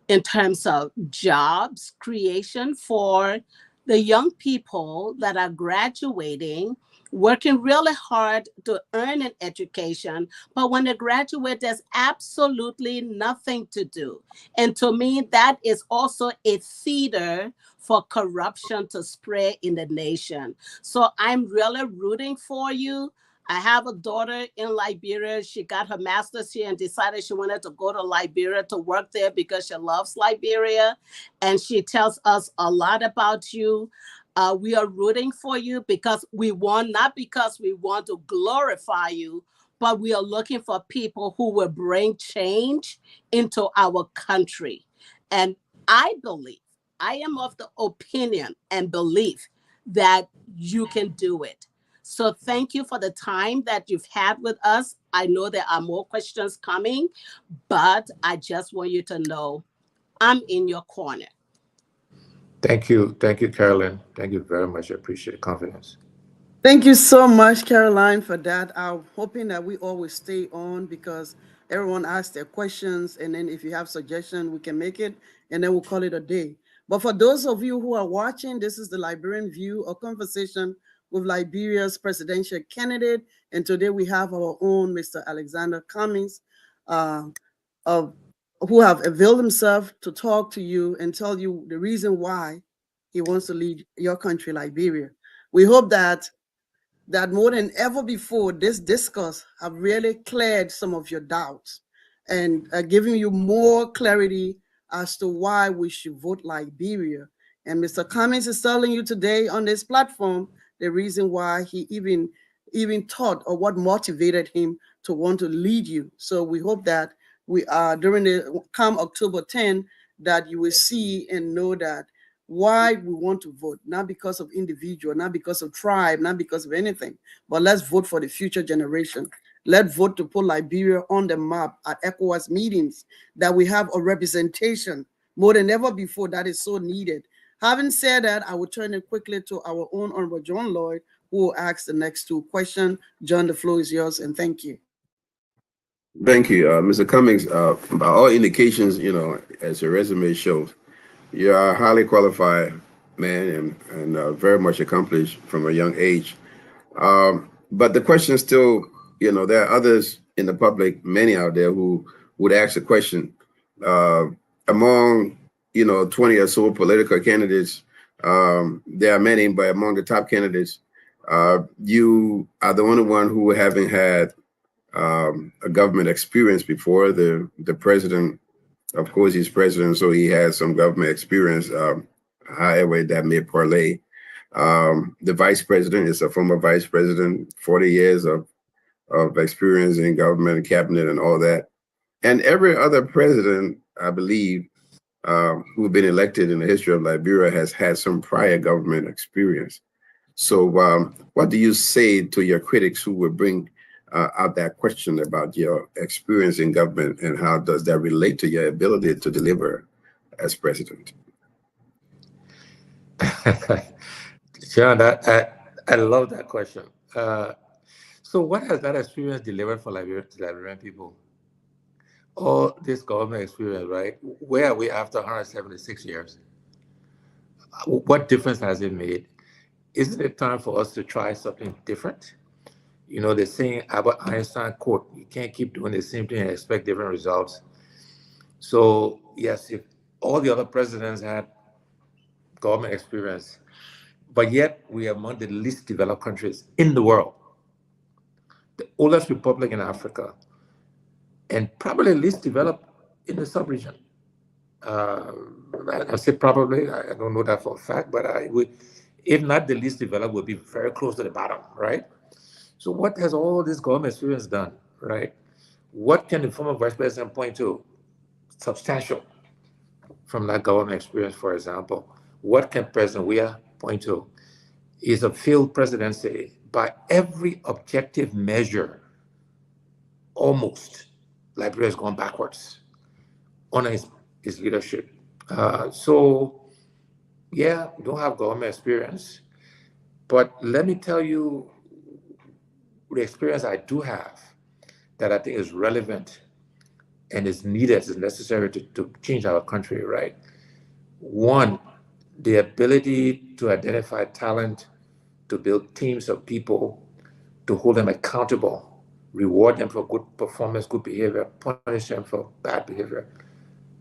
in terms of jobs creation for the young people that are graduating, working really hard to earn an education. But when they graduate, there's absolutely nothing to do. And to me, that is also a feeder for corruption to spread in the nation. So I'm really rooting for you. I have a daughter in Liberia. She got her master's here and decided she wanted to go to Liberia to work there because she loves Liberia. And she tells us a lot about you. We are rooting for you because we want, not because we want to glorify you, but we are looking for people who will bring change into our country. And I am of the opinion and belief that you can do it. So thank you for the time that you've had with us. I know there are more questions coming, but I just want you to know I'm in your corner. Thank you, Carolyn. Thank you very much. I appreciate the confidence. Thank you so much, Caroline, for that. I'm hoping that we always stay on because everyone asks their questions, and then if you have suggestions, we can make it, and then we'll call it a day. But for those of you who are watching, this is the Liberian View, a conversation with Liberia's presidential candidate, and today we have our own Mr. Alexander Cummings, uh, of, who have availed himself to talk to you and tell you the reason why he wants to lead your country, Liberia. We hope that more than ever before, this discourse have really cleared some of your doubts and giving you more clarity as to why we should vote Liberia. And Mr. Cummings is telling you today on this platform the reason why he even thought or what motivated him to want to lead you. So we hope that we are during the come October 10 that you will see and know that why we want to vote, not because of individual, not because of tribe, not because of anything, but let's vote for the future generation. Let's vote to put Liberia on the map at ECOWAS meetings, that we have a representation more than ever before that is so needed. Having said that, I will turn it quickly to our own Honorable John Lloyd, who will ask the next two questions. John, the floor is yours, and thank you. Thank you, Mr. Cummings. By all indications, as your resume shows, you are a highly qualified man and very much accomplished from a young age. But the question still, there are others in the public, many out there who would ask the question, among, 20 or so political candidates, there are many, but among the top candidates, you are the only one who haven't had a government experience before. The president, of course, he's president, so he has some government experience, however that may parlay. The vice president is a former vice president, 40 years of experience in government and cabinet and all that. And every other president, I believe, who've been elected in the history of Liberia has had some prior government experience. So what do you say to your critics who would bring out that question about your experience in government, and how does that relate to your ability to deliver as president? John, I love that question. So what has that experience delivered for Liberian people? All this government experience, right? Where are we after 176 years? What difference has it made? Isn't it time for us to try something different? The saying Albert Einstein quote, you can't keep doing the same thing and expect different results. So yes, if all the other presidents had government experience, but yet we are among the least developed countries in the world, the oldest republic in Africa, and probably least developed in the sub-region. Uh, I say probably, I don't know that for a fact, but if not the least developed, would be very close to the bottom, right? So what has all this government experience done, right? What can the former vice president point to? Substantial from that government experience, for example. What can President Weah point to? Is a failed presidency by every objective measure, almost. Liberia has gone backwards under his leadership. So, yeah, we don't have government experience, but let me tell you the experience I do have that I think is relevant and is needed, is necessary to change our country, right? One, the ability to identify talent, to build teams of people, to hold them accountable, reward them for good performance, good behavior, punish them for bad behavior.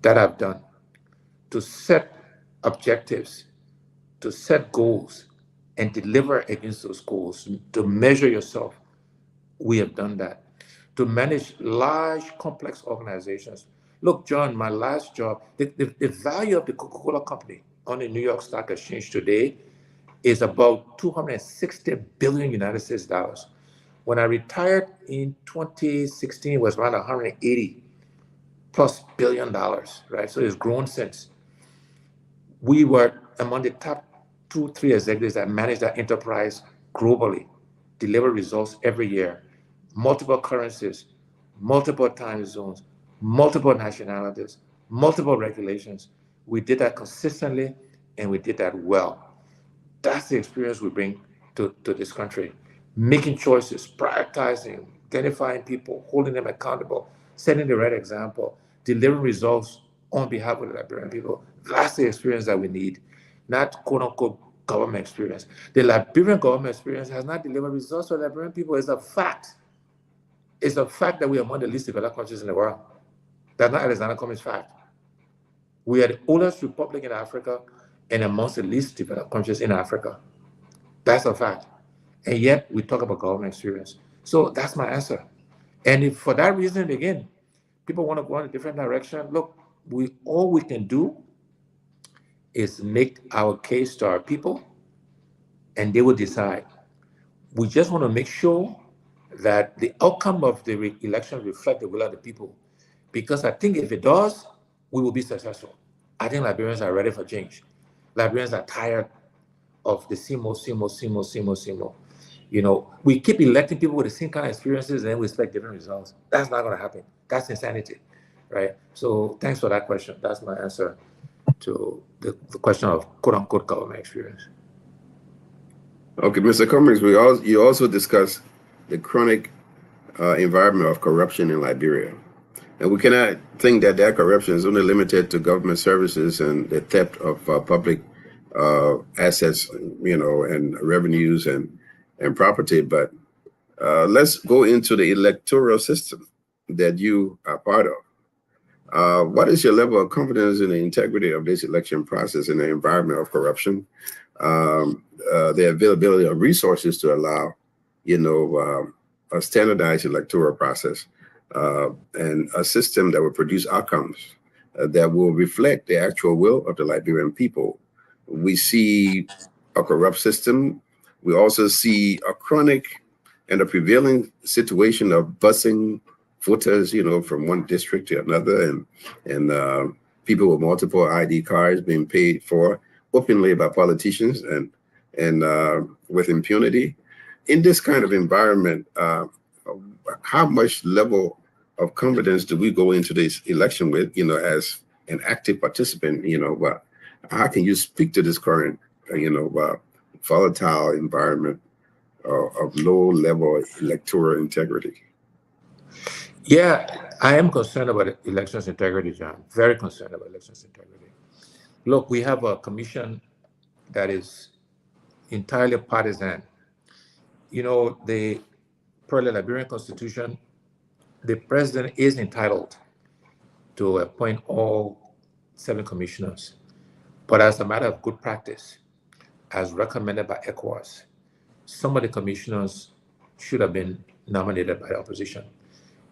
That I've done. To set objectives, to set goals, and deliver against those goals, to measure yourself. We have done that. To manage large, complex organizations. Look, John, my last job, the value of the Coca-Cola company on the New York Stock Exchange today is about 260 billion United States dollars. When I retired in 2016, it was around 180 plus billion dollars, right? So it's grown since. We were among the top 2, 3 executives that managed that enterprise globally, deliver results every year, multiple currencies, multiple time zones, multiple nationalities, multiple regulations. We did that consistently and we did that well. That's the experience we bring to this country. Making choices, prioritizing, identifying people, holding them accountable, setting the right example, delivering results on behalf of the Liberian people. That's the experience that we need, not quote unquote government experience. The Liberian government experience has not delivered results for the Liberian people. It's a fact. It's a fact that we are among the least developed countries in the world. That's not Alexander Cummings' fact. We are the oldest republic in Africa and amongst the least developed countries in Africa. That's a fact. And yet we talk about government experience. So that's my answer. And if for that reason, again, people want to go in a different direction, look, all we can do is make our case to our people and they will decide. We just want to make sure that the outcome of the election reflect the will of the people. Because I think if it does, we will be successful. I think Liberians are ready for change. Liberians are tired of the simo. We keep electing people with the same kind of experiences and then we expect different results. That's not going to happen. That's insanity, right? So thanks for that question. That's my answer to the question of quote unquote government experience. Okay, Mr. Cummings, you also discussed the chronic environment of corruption in Liberia. And we cannot think that corruption is only limited to government services and the theft of public assets, and revenues and property. But let's go into the electoral system that you are part of. What is your level of confidence in the integrity of this election process in the environment of corruption? The availability of resources to allow, a standardized electoral process and a system that will produce outcomes that will reflect the actual will of the Liberian people. We see a corrupt system. We also see a chronic and a prevailing situation of busing voters, from one district to another, and people with multiple ID cards being paid for openly by politicians and with impunity. In this kind of environment, how much level of confidence do we go into this election with, as an active participant? How can you speak to this current, volatile environment of low level electoral integrity? Yeah, I am concerned about elections integrity, John. Very concerned about elections integrity. Look, we have a commission that is entirely partisan. Per the Liberian Constitution, the president is entitled to appoint all 7 commissioners. But as a matter of good practice, as recommended by ECOWAS, some of the commissioners should have been nominated by the opposition.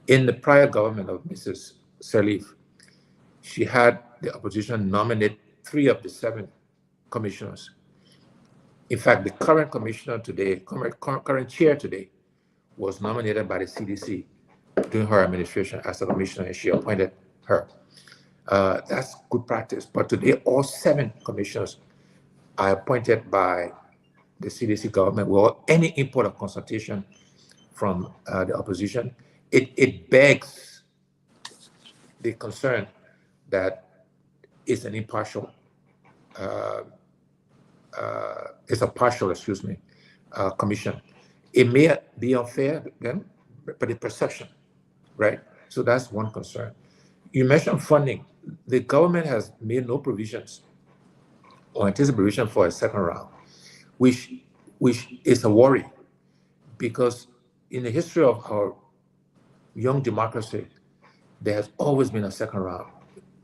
In the prior government of Mrs. Sirleaf, she had the opposition nominate 3 of the 7 commissioners. In fact, the current commissioner today, current chair today, was nominated by the CDC during her administration as a commissioner, and she appointed her. That's good practice. But today, all 7 commissioners are appointed by the CDC government without any input or consultation from the opposition. It begs the concern that it's an impartial, it's a partial, commission. It may be unfair then, but the perception, right? So that's one concern. You mentioned funding. The government has made no provisions or anticipation for a second round, which is a worry, because in the history of our young democracy, there has always been a second round.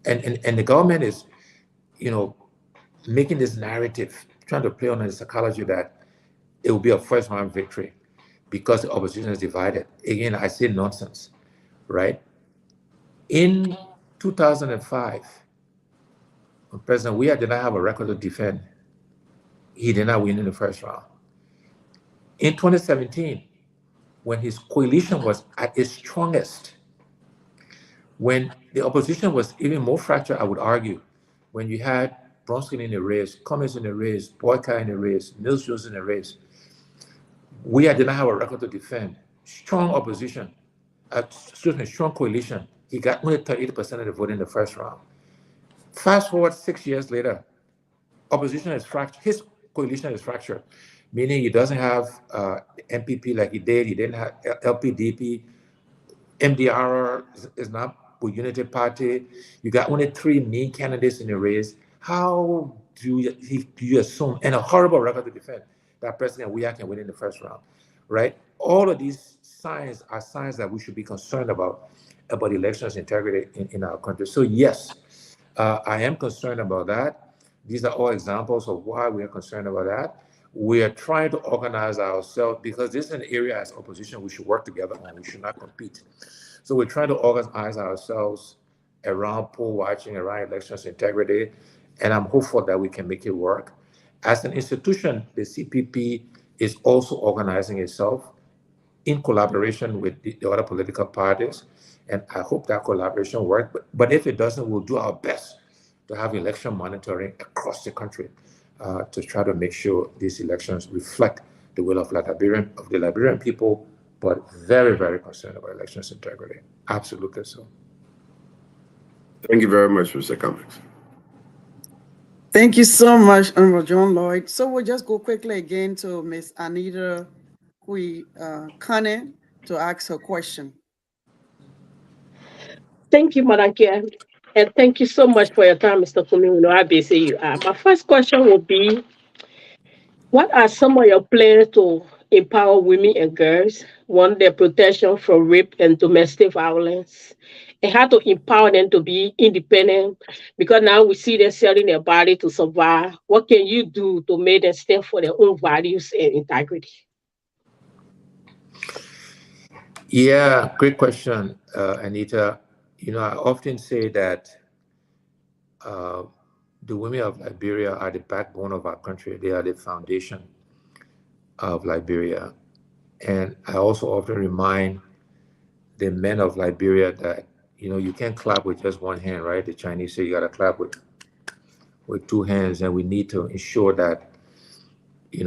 And the government is, making this narrative, trying to play on the psychology that it will be a first round victory because the opposition is divided. Again, I say nonsense, right? In 2005, when President Weah did not have a record to defend, he did not win in the first round. In 2017, when his coalition was at its strongest, when the opposition was even more fractured, I would argue, when you had Bronski in the race, Cummings in the race, Boyka in the race, Mills Jones in the race, Weah did not have a record to defend. Strong opposition, strong coalition. He got only 38% of the vote in the first round. Fast forward 6 years later, opposition is fractured. His coalition is fractured, meaning he doesn't have MPP like he did. He didn't have LPDP. MDR is not with Unity Party. You got only 3 main candidates in the race. How do you assume, and a horrible record to defend, that President Weah can win in the first round, right? All of these signs are signs that we should be concerned about elections integrity in our country. So yes, I am concerned about that. These are all examples of why we are concerned about that. We are trying to organize ourselves because this is an area as opposition we should work together on. We should not compete. So we're trying to organize ourselves around poll watching, around elections integrity, and I'm hopeful that we can make it work. As an institution, the CPP is also organizing itself in collaboration with the other political parties, and I hope that collaboration works. But if it doesn't, we'll do our best to have election monitoring across the country to try to make sure these elections reflect the will of the Liberian people, but very, very concerned about elections integrity. Absolutely so. Thank you very much, Mr. Cummings. Thank you so much, Honorable John Lloyd. So we'll just go quickly again to Ms. Anita Kane to ask her question. Thank you, Madam Chair. And thank you so much for your time, Mr. Cummings. We know how busy you are. My first question will be, what are some of your plans to empower women and girls, one, their protection from rape and domestic violence, and how to empower them to be independent? Because now we see them selling their body to survive. What can you do to make them stand for their own values and integrity? Yeah, great question, Anita. I often say that the women of Liberia are the backbone of our country. They are the foundation of Liberia. And I also often remind the men of Liberia that, you can't clap with just one hand, right? The Chinese say you got to clap with 2 hands. And we need to ensure that,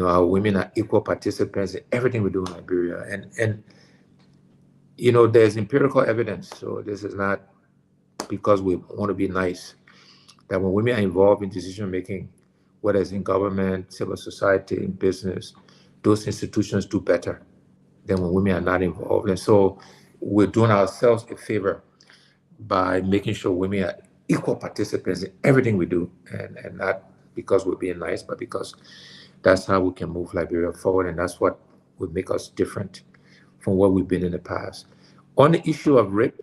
our women are equal participants in everything we do in Liberia. And there's empirical evidence. So this is not because we want to be nice, that when women are involved in decision making, whether it's in government, civil society, in business, those institutions do better than when women are not involved. And so we're doing ourselves a favor by making sure women are equal participants in everything we do, and not because we're being nice, but because that's how we can move Liberia forward, and that's what would make us different from what we've been in the past. On the issue of rape,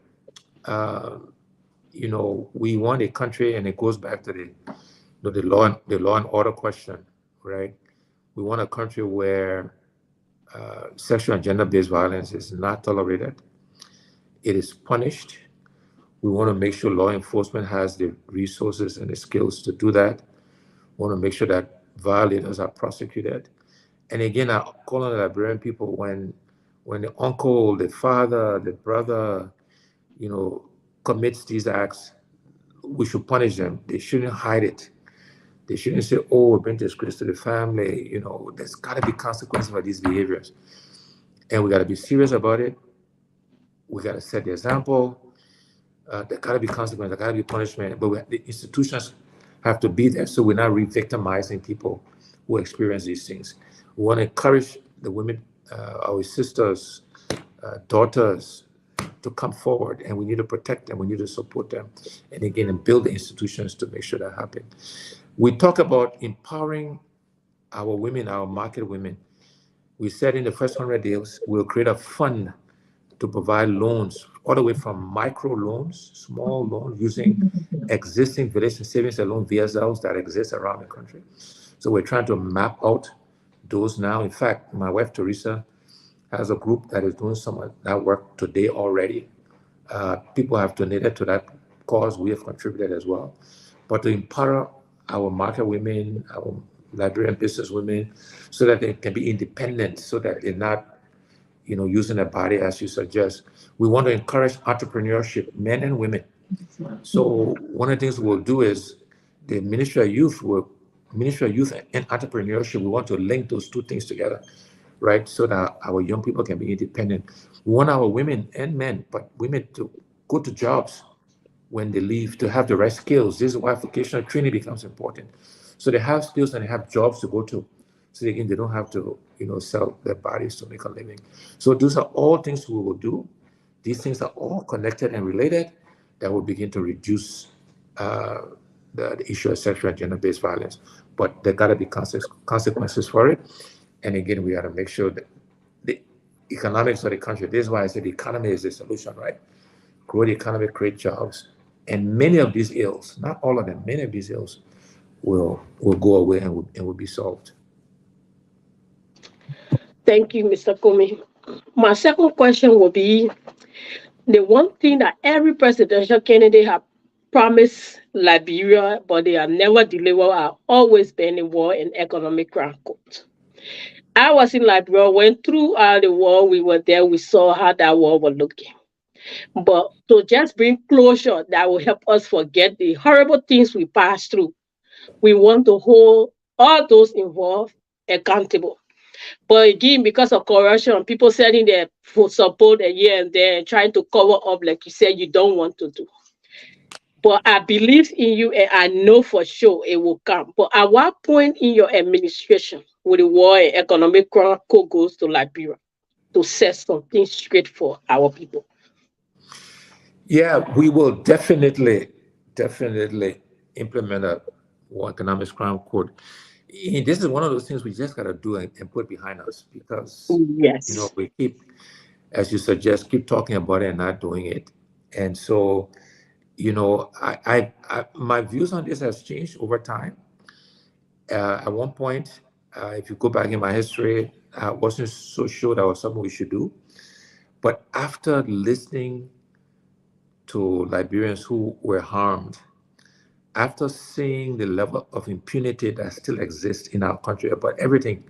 we want a country, and it goes back to the law and order question, right? We want a country where sexual and gender-based violence is not tolerated. It is punished. We want to make sure law enforcement has the resources and the skills to do that. We want to make sure that violators are prosecuted. And again, I call on the Liberian people when the uncle, the father, the brother, commits these acts, we should punish them. They shouldn't hide it. They shouldn't say, "Oh, we're bringing disgrace to the family." There's got to be consequences for these behaviors, and we got to be serious about it. We got to set the example. There got to be consequences. There got to be punishment. But the institutions have to be there, so we're not re-victimizing people who experience these things. We want to encourage the women, our sisters, daughters, to come forward, and we need to protect them. We need to support them, and again, and build the institutions to make sure that happens. We talk about empowering our women, our market women. We said in the first 100 days, we'll create a fund to provide loans, all the way from micro loans, small loans, using existing village and savings and loan VSLs that exist around the country. So we're trying to map out those now. In fact, my wife, Teresa, has a group that is doing some of that work today already. People have donated to that cause. We have contributed as well. But to empower our market women, our Liberian business women, so that they can be independent, so that they're not, using their body as you suggest. We want to encourage entrepreneurship, men and women. So one of the things we'll do is the Ministry of Youth and Entrepreneurship. We want to link those two things together, right? So that our young people can be independent. We want our women and men, but women to go to jobs when they leave, to have the right skills. This is why vocational training becomes important. So they have skills and they have jobs to go to. So again, they don't have to, sell their bodies to make a living. So those are all things we will do. These things are all connected and related, that will begin to reduce the issue of sexual and gender-based violence. But there got to be consequences for it. And again, we got to make sure that the economics of the country, this is why I said the economy is the solution, right? Grow the economy, create jobs. And many of these ills, not all of them, many of these ills will go away and will be solved. Thank you, Mr. Kumi. My second question will be, the one thing that every presidential candidate have promised Liberia, but they have never delivered, are always been in war and economic growth. I was in Liberia, went through the war, we were there, we saw how that war was looking. But to just bring closure that will help us forget the horrible things we passed through, we want to hold all those involved accountable. But again, because of corruption, people sending their support here and there and trying to cover up, like you said, you don't want to do. But I believe in you and I know for sure it will come. But at what point in your administration will the war and economic code goes to Liberia to set something straight for our people? Yeah, we will definitely implement a war economics crime code. And this is one of those things we just got to do and put behind us, because Yes. we keep, as you suggest, keep talking about it and not doing it. And so, I my views on this has changed over time. At one point, if you go back in my history, I wasn't so sure that was something we should do. But after listening to Liberians who were harmed, after seeing the level of impunity that still exists in our country about everything,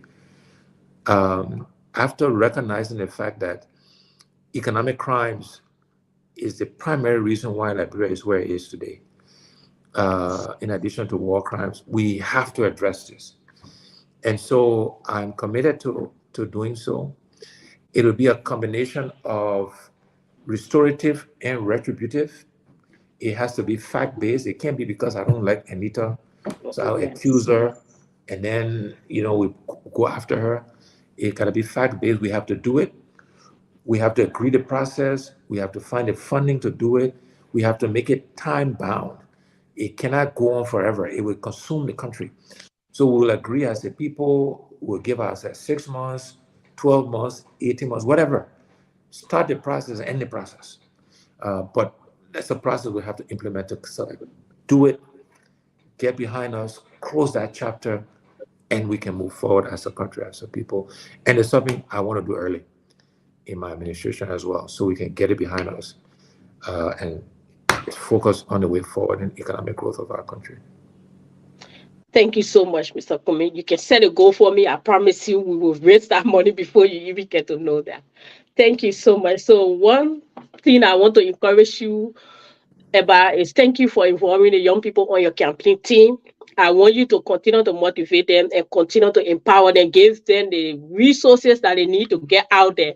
after recognizing the fact that economic crimes is the primary reason why Liberia is where it is today, in addition to war crimes, we have to address this. And so I'm committed to doing so. It'll be a combination of restorative and retributive. It has to be fact-based. It can't be because I don't like Anita, so I'll accuse her, and then we go after her. It gotta be fact-based. We have to do it. We have to agree the process. We have to find the funding to do it. We have to make it time-bound. It cannot go on forever. It will consume the country. So we'll agree as a people. We'll give ourselves 6 months, 12 months, 18 months, whatever. Start the process, end the process. But that's a process we have to implement to do it, get behind us, close that chapter, and we can move forward as a country, as a people. And it's something I want to do early in my administration as well, so we can get it behind us and focus on the way forward in economic growth of our country. Thank you so much, Mr. Kumi. You can set a goal for me. I promise you we will raise that money before you even get to know that. Thank you so much. So one thing I want to encourage you about is thank you for involving the young people on your campaign team. I want you to continue to motivate them and continue to empower them, give them the resources that they need to get out there.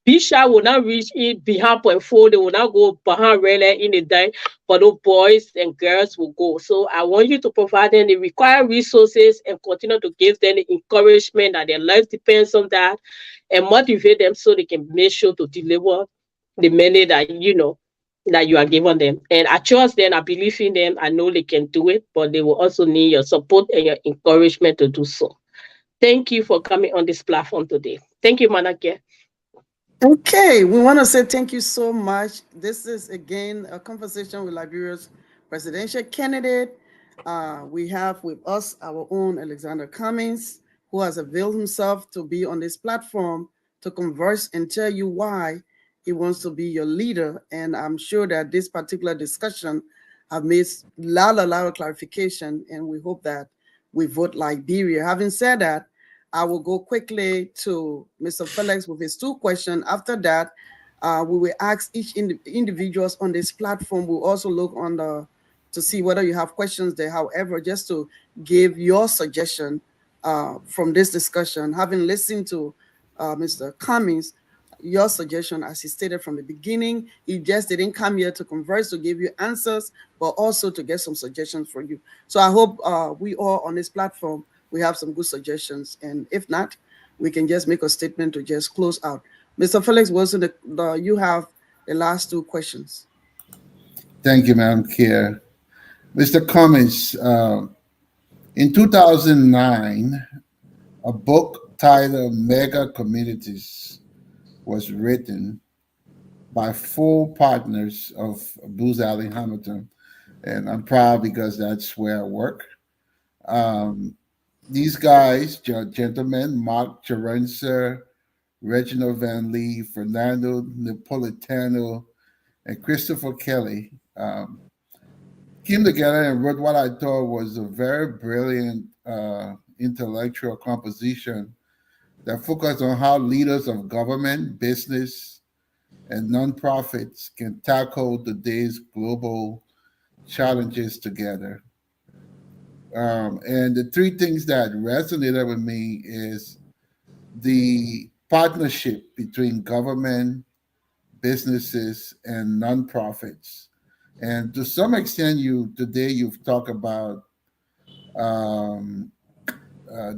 Bisha will not reach it behind point four, they will not go behind really in the day, but those boys and girls will go. So I want you to provide them the required resources and continue to give them the encouragement that their life depends on that and motivate them so they can make sure to deliver the money that that you are giving them. And I trust them, I believe in them, I know they can do it, but they will also need your support and your encouragement to do so. Thank you for coming on this platform today. Thank you, Manake. Okay, we want to say thank you so much. This is again a conversation with Liberia's presidential candidate. We have with us our own Alexander Cummings, who has availed himself to be on this platform to converse and tell you why he wants to be your leader. And I'm sure that this particular discussion have made a lot of clarification, and we hope that we vote Liberia. Having said that, I will go quickly to Mr. Felix with his two questions. After that, we will ask each individuals on this platform. We'll also look on to see whether you have questions there. However, just to give your suggestion from this discussion, having listened to Mr. Cummings, your suggestion, as he stated from the beginning, he just didn't come here to converse, to give you answers, but also to get some suggestions for you. So I hope we all on this platform, we have some good suggestions. And if not, we can just make a statement to just close out. Mr. Felix Wilson, you have the last two questions. Thank you, Madam Chair. Mr. Cummings, in 2009, a book titled Mega Communities was written by 4 partners of Booz Allen Hamilton, and I'm proud because that's where I work. These guys, gentlemen, Mark Cherenser, Reginald Van Lee, Fernando Napolitano, and Christopher Kelly, came together and wrote what I thought was a very brilliant intellectual composition that focused on how leaders of government, business, and nonprofits can tackle today's global challenges together. And the 3 things that resonated with me is the partnership between government, businesses, and nonprofits. And to some extent, you've talked about um,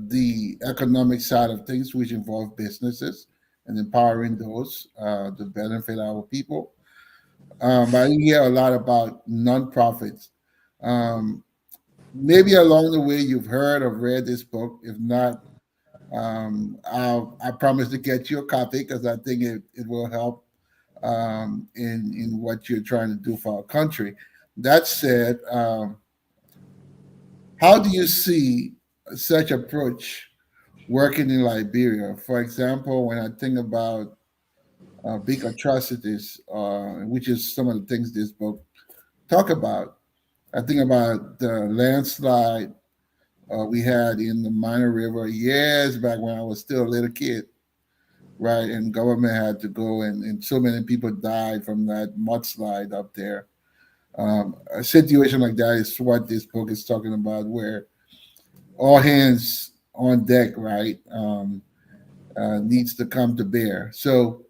the economic side of things, which involve businesses and empowering those to benefit our people. But I hear a lot about nonprofits. Um, Maybe along the way you've heard or read this book. If not, I promise to get you a copy because I think it will help in what you're trying to do for our country. That said, how do you see such approach working in Liberia? For example, when I think about big atrocities, which is some of the things this book talk about, I think about the landslide we had in the Minor River years back when I was still a little kid, right? And government had to go, and so many people died from that mudslide up there. A situation like that is what this book is talking about, where all hands on deck, right, needs to come to bear. So,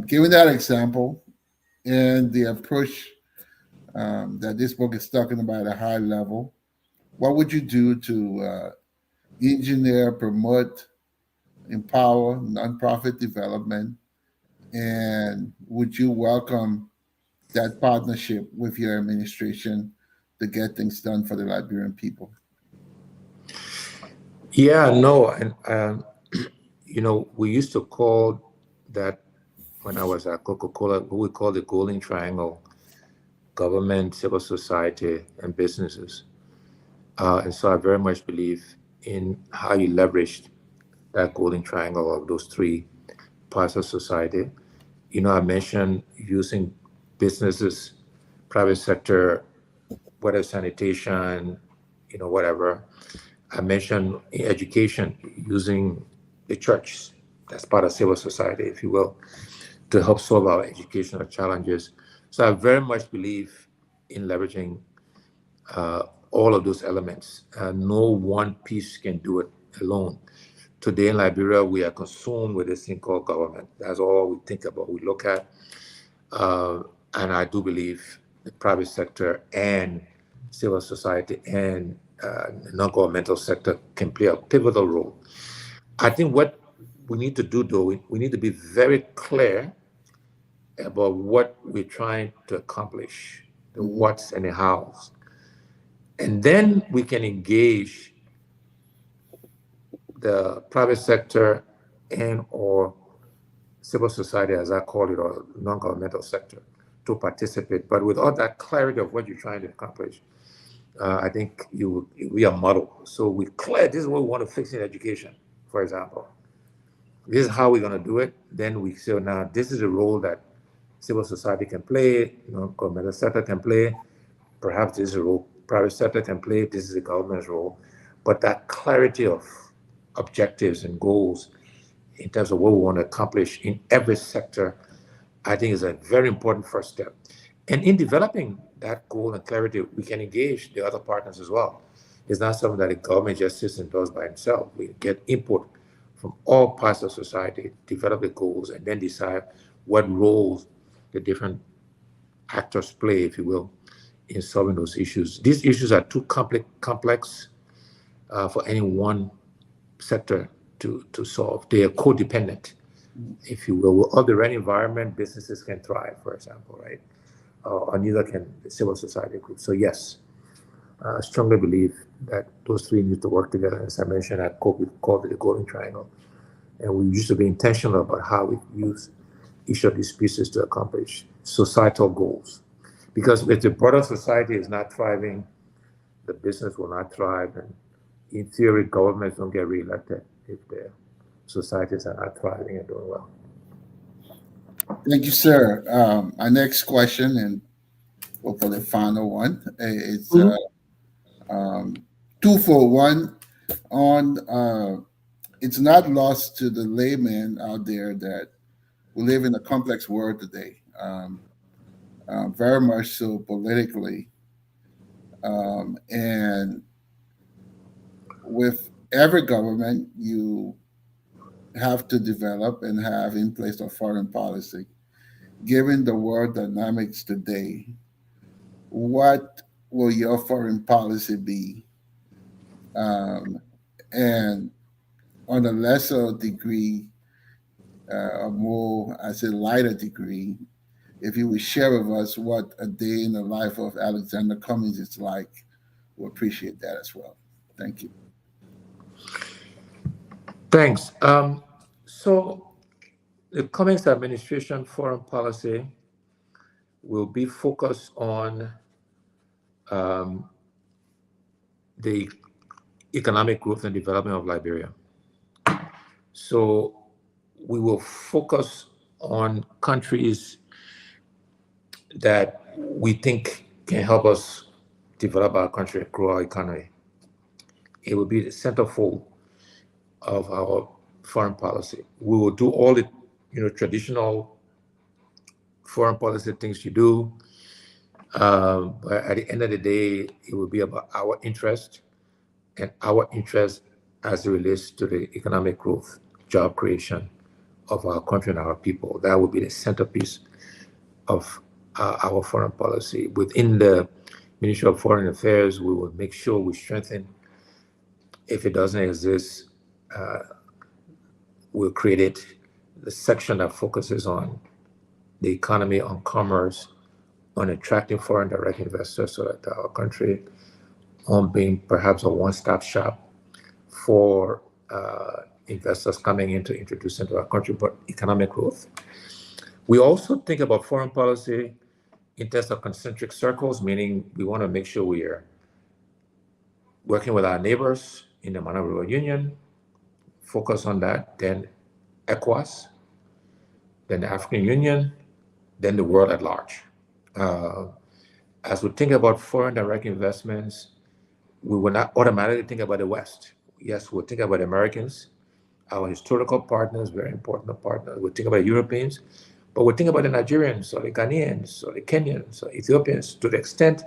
given that example and the approach that this book is talking about at a high level, what would you do to engineer, promote, empower nonprofit development? And would you welcome that partnership with your administration to get things done for the Liberian people? Yeah, no, and we used to call that when I was at Coca-Cola, what we call the Golden Triangle. government, civil society, and businesses. And so I very much believe in how you leveraged that golden triangle of those three parts of society. I mentioned using businesses, private sector, whether sanitation, whatever. I mentioned education, using the church as part of civil society, if you will, to help solve our educational challenges. So I very much believe in leveraging all of those elements. No one piece can do it alone. Today in Liberia, we are consumed with this thing called government. That's all we think about, we look at. And I do believe the private sector and civil society and non-governmental sector can play a pivotal role. I think what we need to do, though, we need to be very clear about what we're trying to accomplish, the what's and the hows. And then we can engage the private sector and or civil society, as I call it, or non-governmental sector, to participate. But without that clarity of what you're trying to accomplish, I think we are muddled. So we clear, this is what we want to fix in education, for example. This is how we're going to do it. Then we say, now this is the role that civil society can play, governmental sector can play. Perhaps this is a role private sector can play. This is the government's role. But that clarity of objectives and goals in terms of what we want to accomplish in every sector, I think is a very important first step. And in developing that goal and clarity, we can engage the other partners as well. It's not something that the government just sits and does by itself. We get input from all parts of society, develop the goals, and then decide what roles the different actors play, if you will, in solving those issues. These issues are too complex for any one sector to solve. They are codependent, if you will. Without the right environment, businesses can thrive, for example, right? Or neither can the civil society group. So yes, I strongly believe that those three need to work together. As I mentioned, we called it the golden triangle. And we used to be intentional about how we use each of these pieces to accomplish societal goals. Because if the broader society is not thriving, the business will not thrive. And in theory, governments don't get reelected if their societies are not thriving and doing well. Thank you, sir. Our next question, and hopefully the final one, is twofold. One, on it's not lost to the layman out there that we live in a complex world today, very much so politically. And with every government, you have to develop and have in place a foreign policy. Given the world dynamics today, what will your foreign policy be? And on a lesser degree, a more, I say, lighter degree, if you would share with us what a day in the life of Alexander Cummings is like, we appreciate that as well. Thank you. Thanks. So the Cummings administration foreign policy will be focused on the economic growth and development of Liberia. So we will focus on countries that we think can help us develop our country, grow our economy. It will be the centerfold of our foreign policy. We will do all the traditional foreign policy things you do, but at the end of the day, it will be about our interest and our interest as it relates to the economic growth, job creation of our country and our people. That will be the centerpiece of our foreign policy. Within the Ministry of Foreign Affairs, we will make sure we strengthen. If it doesn't exist, we'll create it. The section that focuses on the economy, on commerce, on attracting foreign direct investors so that our country, on being perhaps a one-stop shop for investors coming in to introduce into our country, but economic growth. We also think about foreign policy in terms of concentric circles, meaning we want to make sure we are working with our neighbors in the Monroe Union, focus on that, then ECOWAS, then the African Union, then the world at large. Uh, as we think about foreign direct investments, we will not automatically think about the West. Yes, we'll think about Americans, our historical partners, very important partners. We'll think about Europeans, but we'll think about the Nigerians or the Ghanaians or the Kenyans or Ethiopians to the extent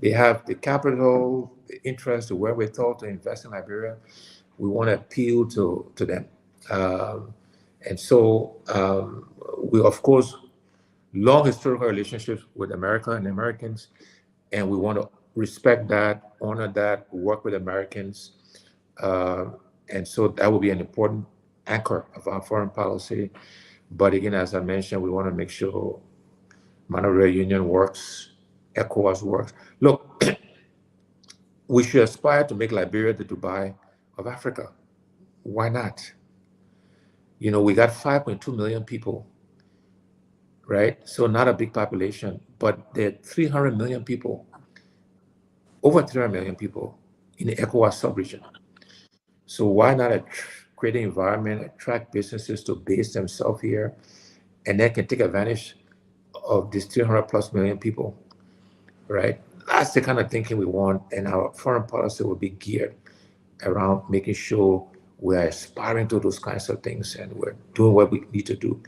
they have the capital, the interest, the wherewithal to invest in Liberia. We want to appeal to them. And so we, of course, long historical relationships with America and Americans, and we want to respect that, honor that, work with Americans. And so that will be an important anchor of our foreign policy. But again, as I mentioned, we want to make sure Monetary Union works, ECOWAS works. Look, we should aspire to make Liberia the Dubai of Africa. Why not? You know, we got 5.2 million people, right? So not a big population, but there are 300 million people, over 300 million people in the ECOWAS sub-region. So why not create an environment, attract businesses to base themselves here, and then can take advantage of these 300 plus million people, right? That's the kind of thinking we want, and our foreign policy will be geared around making sure we are aspiring to those kinds of things, and we're doing what we need to do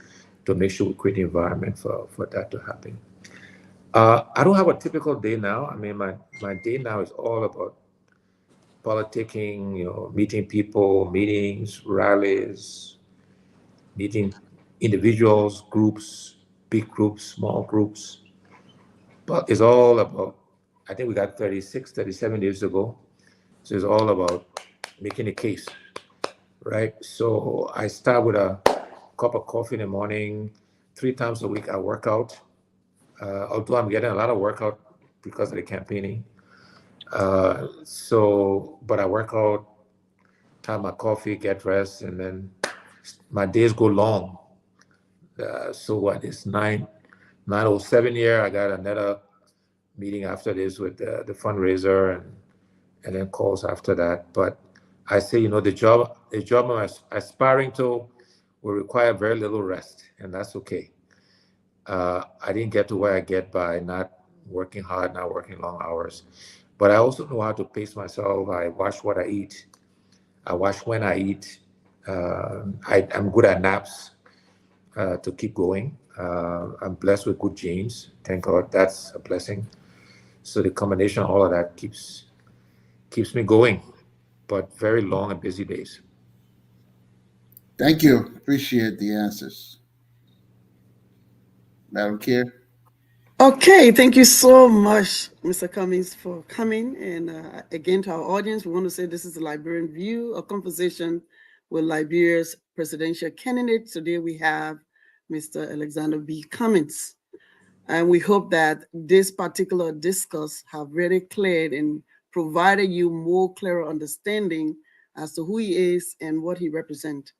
to make sure we create the environment for that to happen. I don't have a typical day now. I mean, my day now is all about politicking, you know, meeting people, meetings, rallies, meeting individuals, groups, big groups, small groups. But it's all about, I think we got 36, 37 days ago. So it's all about making a case, right? So I start with a cup of coffee in the morning. 3 times a week I work out. Although I'm getting a lot of workout because of the campaigning. But I work out, have my coffee, get dressed, and then my days go long. So what, it's 9:07 here. I got another meeting after this with the fundraiser and then calls after that. But I say, you know, the job I'm aspiring to will require very little rest, and that's okay. I didn't get to where I get by not working hard, not working long hours. But I also know how to pace myself. I watch what I eat. I watch when I eat. I'm good at naps to keep going. I'm blessed with good genes. Thank God, that's a blessing. So the combination of all of that keeps me going, but very long and busy days. Thank you. Appreciate the answers. Madam Chair. Okay, thank you so much, Mr. Cummings, for coming. And again, to our audience, we want to say this is the Liberian View, a conversation with Liberia's presidential candidate. Today we have Mr. Alexander B. Cummings. And we hope that this particular discourse have really cleared and provided you more clearer understanding as to who he is and what he represents.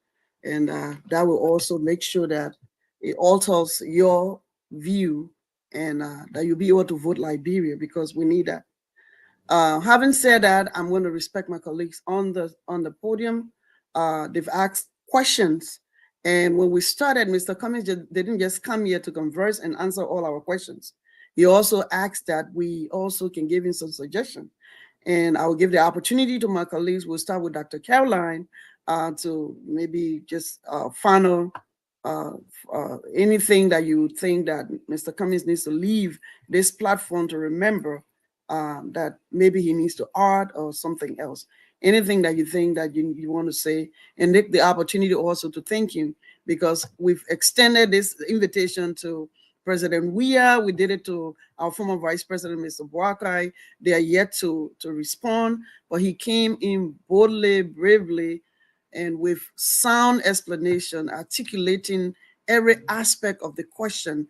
And that will also make sure that it alters your view and that you'll be able to vote Liberia, because we need that. Having said that, I'm going to respect my colleagues on the podium. They've asked questions, and when we started, Mr. Cummings didn't just come here to converse and answer all our questions. He also asked that we also can give him some suggestions. And I will give the opportunity to my colleagues. We'll start with Dr. Caroline to maybe just final anything that you think that Mr. Cummings needs to leave this platform to remember, that maybe he needs to add or something else. Anything that you think that you want to say, and take the opportunity also to thank him, because we've extended this invitation to President Weah. We did it to our former Vice President, Mr. Boakai. They are yet to respond, but he came in boldly, bravely, and with sound explanation, articulating every aspect of the question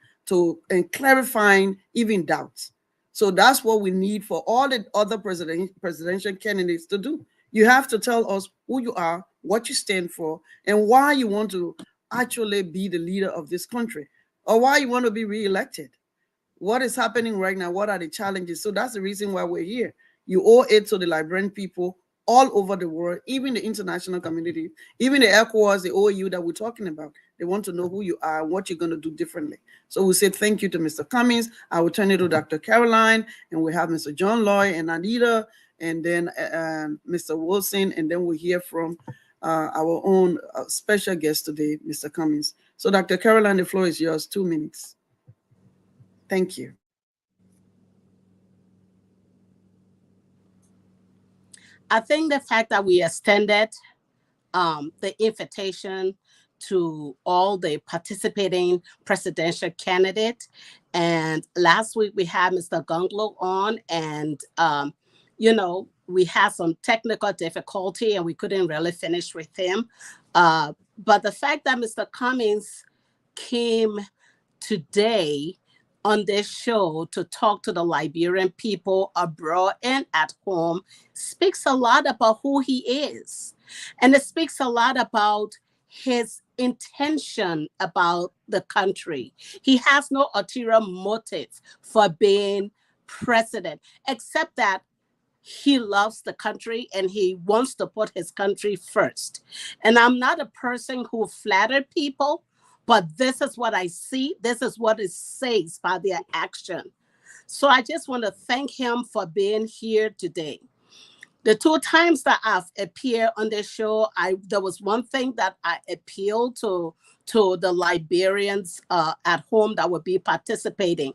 and clarifying even doubts. So that's what we need for all the other presidential candidates to do. You have to tell us who you are, what you stand for, and why you want to actually be the leader of this country, or why you want to be reelected. What is happening right now? What are the challenges? So that's the reason why we're here. You owe it to the Liberian people all over the world, even the international community, even the ECOWAS, the OAU that we're talking about. They want to know who you are and what you're going to do differently. So we say thank you to Mr. Cummings. I will turn it to Dr. Caroline, and we have Mr. John Lloyd and Anita, and then Mr. Wilson, and then we'll hear from our own special guest today, Mr. Cummings. So Dr. Caroline, the floor is yours, 2 minutes. Thank you. I think the fact that we extended the invitation to all the participating presidential candidates, and last week we had Mr. Gunglo on, and we had some technical difficulty and we couldn't really finish with him. But the fact that Mr. Cummings came today on this show to talk to the Liberian people abroad and at home speaks a lot about who he is. And it speaks a lot about his intention about the country. He has no ulterior motive for being president, except that he loves the country and he wants to put his country first. And I'm not a person who flatters people, but this is what I see. This is what it says by their action. So I just want to thank him for being here today. The 2 times that I've appeared on this show, there was one thing that I appealed to the Liberians at home that would be participating.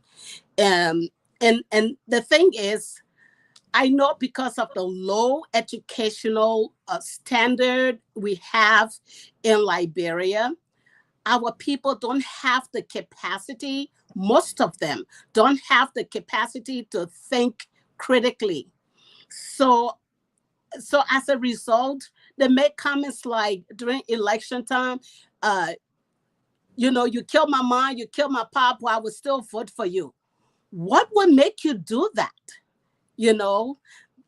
And the thing is, I know because of the low educational standard we have in Liberia, our people don't have the capacity, most of them don't have the capacity to think critically. So as a result, they make comments like during election time, you kill my mom, you kill my pop, I will still vote for you. What would make you do that?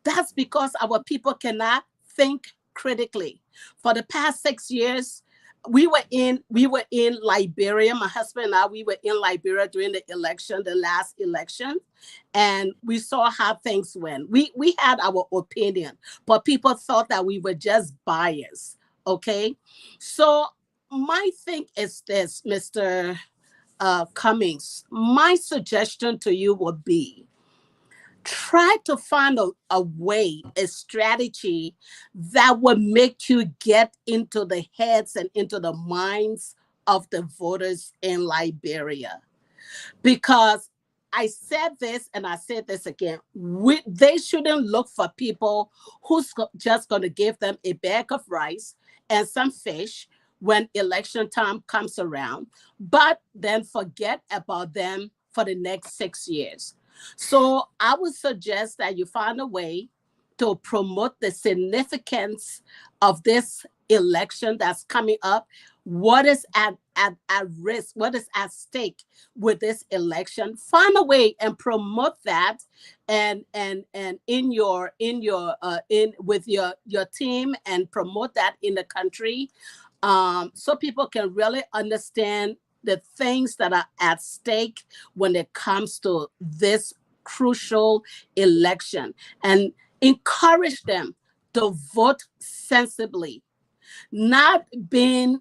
That's because our people cannot think critically. For the past 6 years, we were in Liberia. My husband and I, we were in Liberia during the last election, and we saw how things went. We had our opinion, but people thought that we were just biased. Okay, so my thing is this, Mr. Cummings. My suggestion to you would be, try to find a way, a strategy that would make you get into the heads and into the minds of the voters in Liberia. Because I said this and I said this again, they shouldn't look for people who's just going to give them a bag of rice and some fish when election time comes around, but then forget about them for the next 6 years. So I would suggest that you find a way to promote the significance of this election that's coming up. What is at risk? What is at stake with this election? Find a way and promote that, and with your team, and promote that in the country, so people can really understand the things that are at stake when it comes to this crucial election, and encourage them to vote sensibly, not being,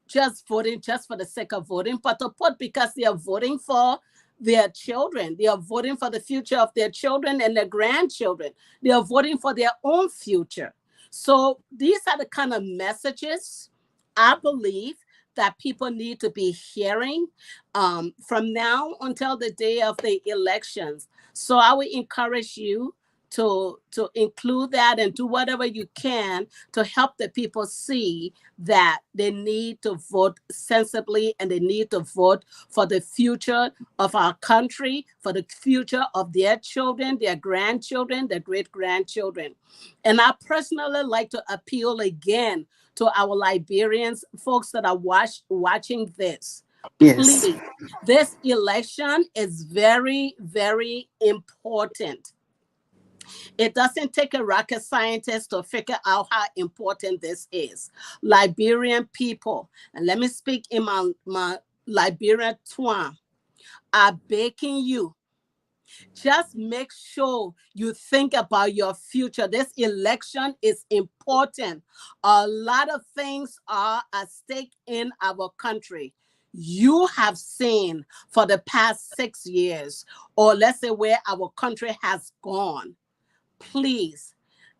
just voting just for the sake of voting, but to vote because they are voting for their children. They are voting for the future of their children and their grandchildren. They are voting for their own future. So these are the kind of messages I believe that people need to be hearing from now until the day of the elections. So I would encourage you to include that and do whatever you can to help the people see that they need to vote sensibly, and they need to vote for the future of our country, for the future of their children, their grandchildren, their great-grandchildren. And I personally like to appeal again to our Liberians, folks that are watching this. Yes. Please, this election is very, very important. It doesn't take a rocket scientist to figure out how important this is. Liberian people, and let me speak in my Liberian twang. I'm begging you, just make sure you think about your future. This election is important. A lot of things are at stake in our country. You have seen for the past 6 years, or let's say where our country has gone. Please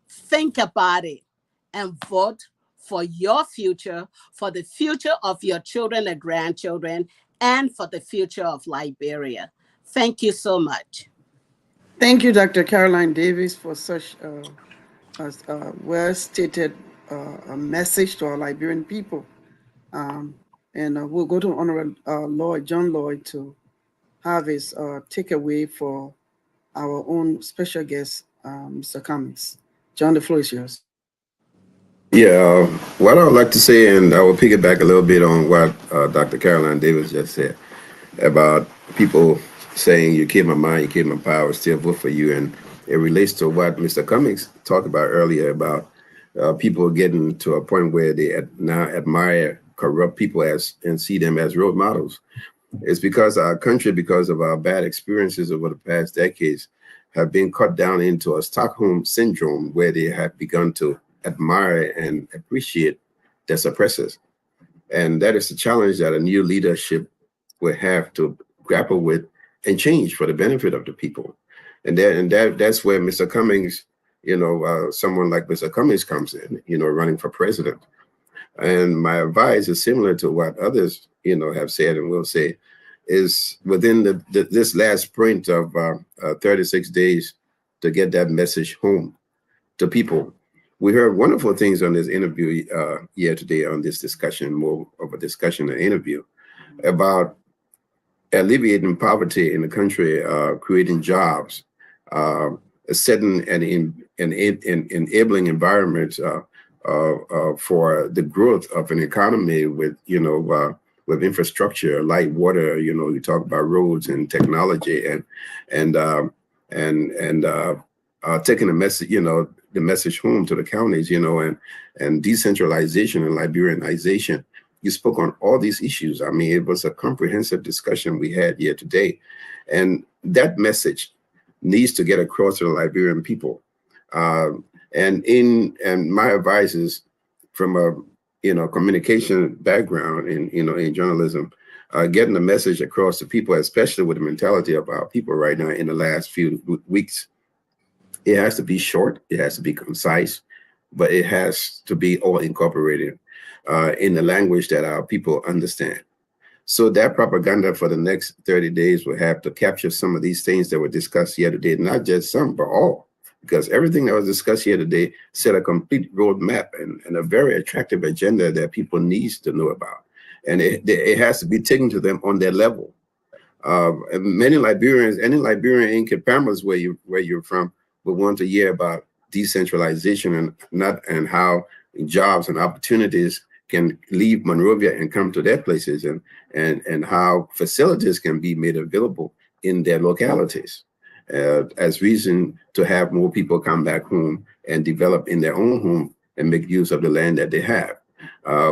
think about it and vote for your future, for the future of your children and grandchildren, and for the future of Liberia. Thank you so much. Thank you, Dr. Caroline Davis, for such a well-stated message to our Liberian people. Um, and we'll go to Honorable John Lloyd, to have his takeaway for our own special guest, Mr. Cummings. John, the floor is yours. Yeah, what I would like to say, and I will piggyback a little bit on what Dr. Caroline Davis just said about people saying you keep my mind, you keep my power, still vote for you. And it relates to what Mr. Cummings talked about earlier about people getting to a point where they now admire corrupt people as and see them as role models. It's because our country, because of our bad experiences over the past decades, have been cut down into a Stockholm syndrome where they have begun to admire and appreciate their suppressors. And that is the challenge that a new leadership will have to grapple with and change for the benefit of the people. That's where Mr. Cummings, someone like Mr. Cummings comes in, running for president. And my advice is similar to what others, have said and will say, is within this last sprint of 36 days to get that message home to people. We heard wonderful things on this interview here today on this discussion, more of a discussion and interview about alleviating poverty in the country, creating jobs, setting an enabling environment for the growth of an economy with infrastructure, light, water. You talk about roads and technology and taking the message home to the counties, and decentralization and Liberianization. You spoke on all these issues. I mean, it was a comprehensive discussion we had here today. And that message needs to get across to the Liberian people. And my advice is from a communication background in journalism, getting the message across to people, especially with the mentality of our people right now in the last few weeks. It has to be short, it has to be concise, but it has to be all incorporated in the language that our people understand. So that propaganda for the next 30 days will have to capture some of these things that were discussed here today, not just some, but all, because everything that was discussed here today set a complete roadmap and a very attractive agenda that people need to know about. And it has to be taken to them on their level. And many Liberians, any Liberian in Capamas where you're from, will want to hear about decentralization and how jobs and opportunities can leave Monrovia and come to their places, and how facilities can be made available in their localities as reason to have more people come back home and develop in their own home and make use of the land that they have.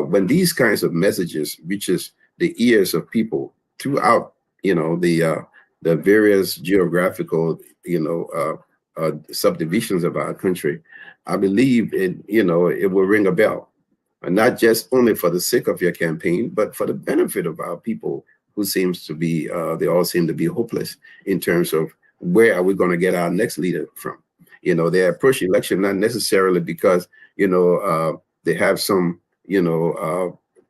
When these kinds of messages reaches the ears of people throughout, the various geographical, subdivisions of our country, I believe it will ring a bell. And not just only for the sake of your campaign, but for the benefit of our people who seems to be, they all seem to be hopeless in terms of where are we going to get our next leader from? They approach election not necessarily because, they have some,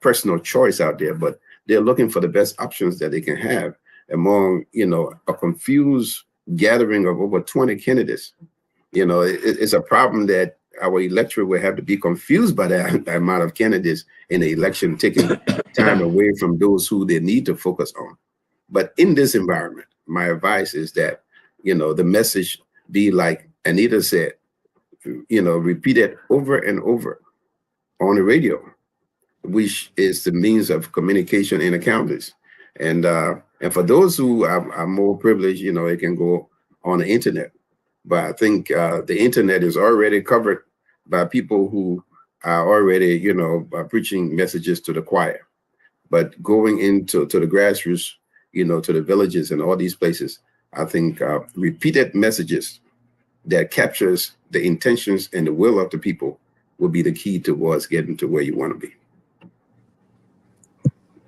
personal choice out there, but they're looking for the best options that they can have among, a confused gathering of over 20 candidates. It's a problem that our electorate will have to be confused by that amount of candidates in the election, taking time away from those who they need to focus on. But in this environment, my advice is that, the message be like Anita said, repeat it over and over on the radio, which is the means of communication in the counties. And for those who are more privileged, it can go on the internet. But I think the internet is already covered by people who are already, preaching messages to the choir. But going into the grassroots, to the villages and all these places. I think repeated messages that captures the intentions and the will of the people will be the key towards getting to where you want to be.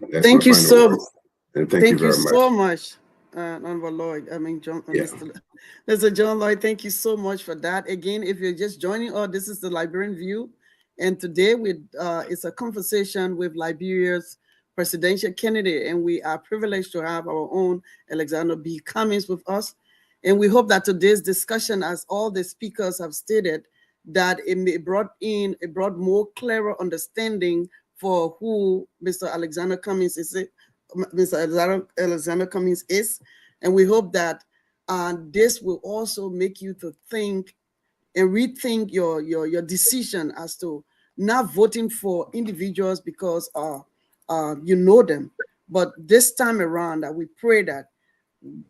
That's my Thank you final so word. And thank you thank you very much. so much, Honorable Lloyd. I mean, John, Yeah. Mr. John Lloyd. Thank you so much for that. Again, if you're just joining us, this is the Liberian View, and today it's a conversation with Liberia's presidential candidate, and we are privileged to have our own Alexander B. Cummings with us. And we hope that today's discussion, as all the speakers have stated, that it brought more clearer understanding for who Mr. Alexander Cummings is, Alexander Cummings is, and we hope that this will also make you to think and rethink your decision as to not voting for individuals because you know them, but this time around that we pray that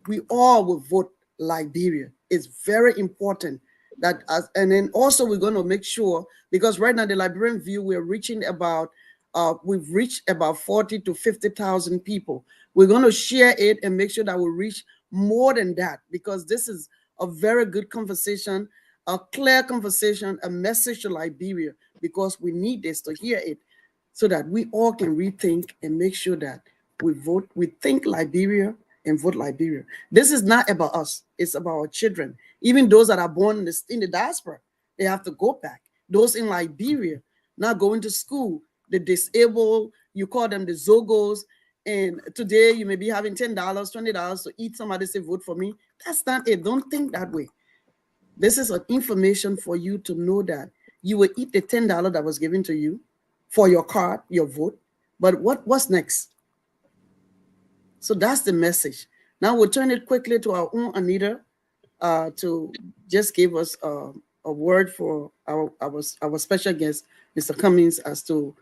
we all will vote Liberia. It's very important that and then also we're going to make sure, because right now the Liberian View, we've reached about 40 to 50,000 people. We're going to share it and make sure that we reach more than that, because this is a very good conversation, a clear conversation, a message to Liberia, because we need this to hear it so that we all can rethink and make sure that we think Liberia and vote Liberia. This is not about us. It's about our children. Even those that are born in the diaspora, they have to go back. Those in Liberia not going to school, the disabled, you call them the Zogos, and today you may be having $10, $20 to eat. Somebody say, vote for me. That's not it. Don't think that way. This is an information for you to know that you will eat the $10 that was given to you for your card, your vote. But what's next? So that's the message. Now we'll turn it quickly to our own Anita to just give us a word for our special guest, Mr. Cummings, as to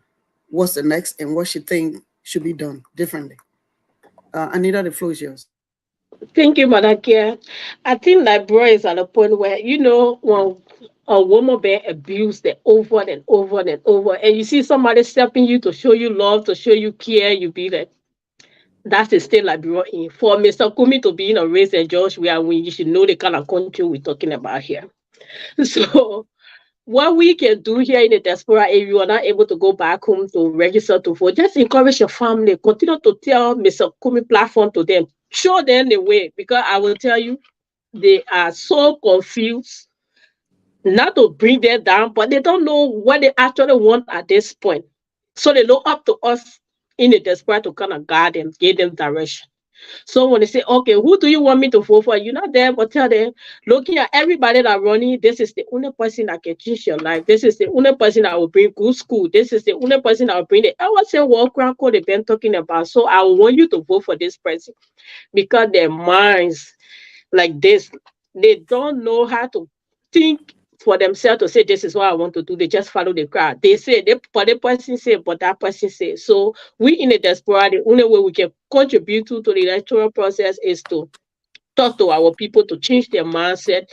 what's the next and what she think should be done differently. Anita, the floor is yours. Thank you, Madam Chair. I think Liberia is at a point where, when a woman being abused over and over and over, and you see somebody stepping you to show you love, to show you care, you be like, that's the state Liberia in. For Mr. Kumi to be in a race and George, you should know the kind of country we're talking about here. So, what we can do here in the diaspora, if you are not able to go back home to register to vote, just encourage your family. Continue to tell Mr. Kumi platform to them. Show them the way, because I will tell you, they are so confused. Not to bring them down, but they don't know what they actually want at this point. So they look up to us in the diaspora to kind of guide them, give them direction. So when they say, okay, who do you want me to vote for? You're not there, but tell them, looking at everybody that running, this is the only person that can change your life. This is the only person that will bring good school. This is the only person that will bring the LSA World Crown Code they've been talking about. So I want you to vote for this person, because their minds like this, they don't know how to think for themselves to say, this is what I want to do. They just follow the crowd. They say, but the person say, but that person say. So we in the diaspora, the only way we can contribute to the electoral process is to talk to our people to change their mindset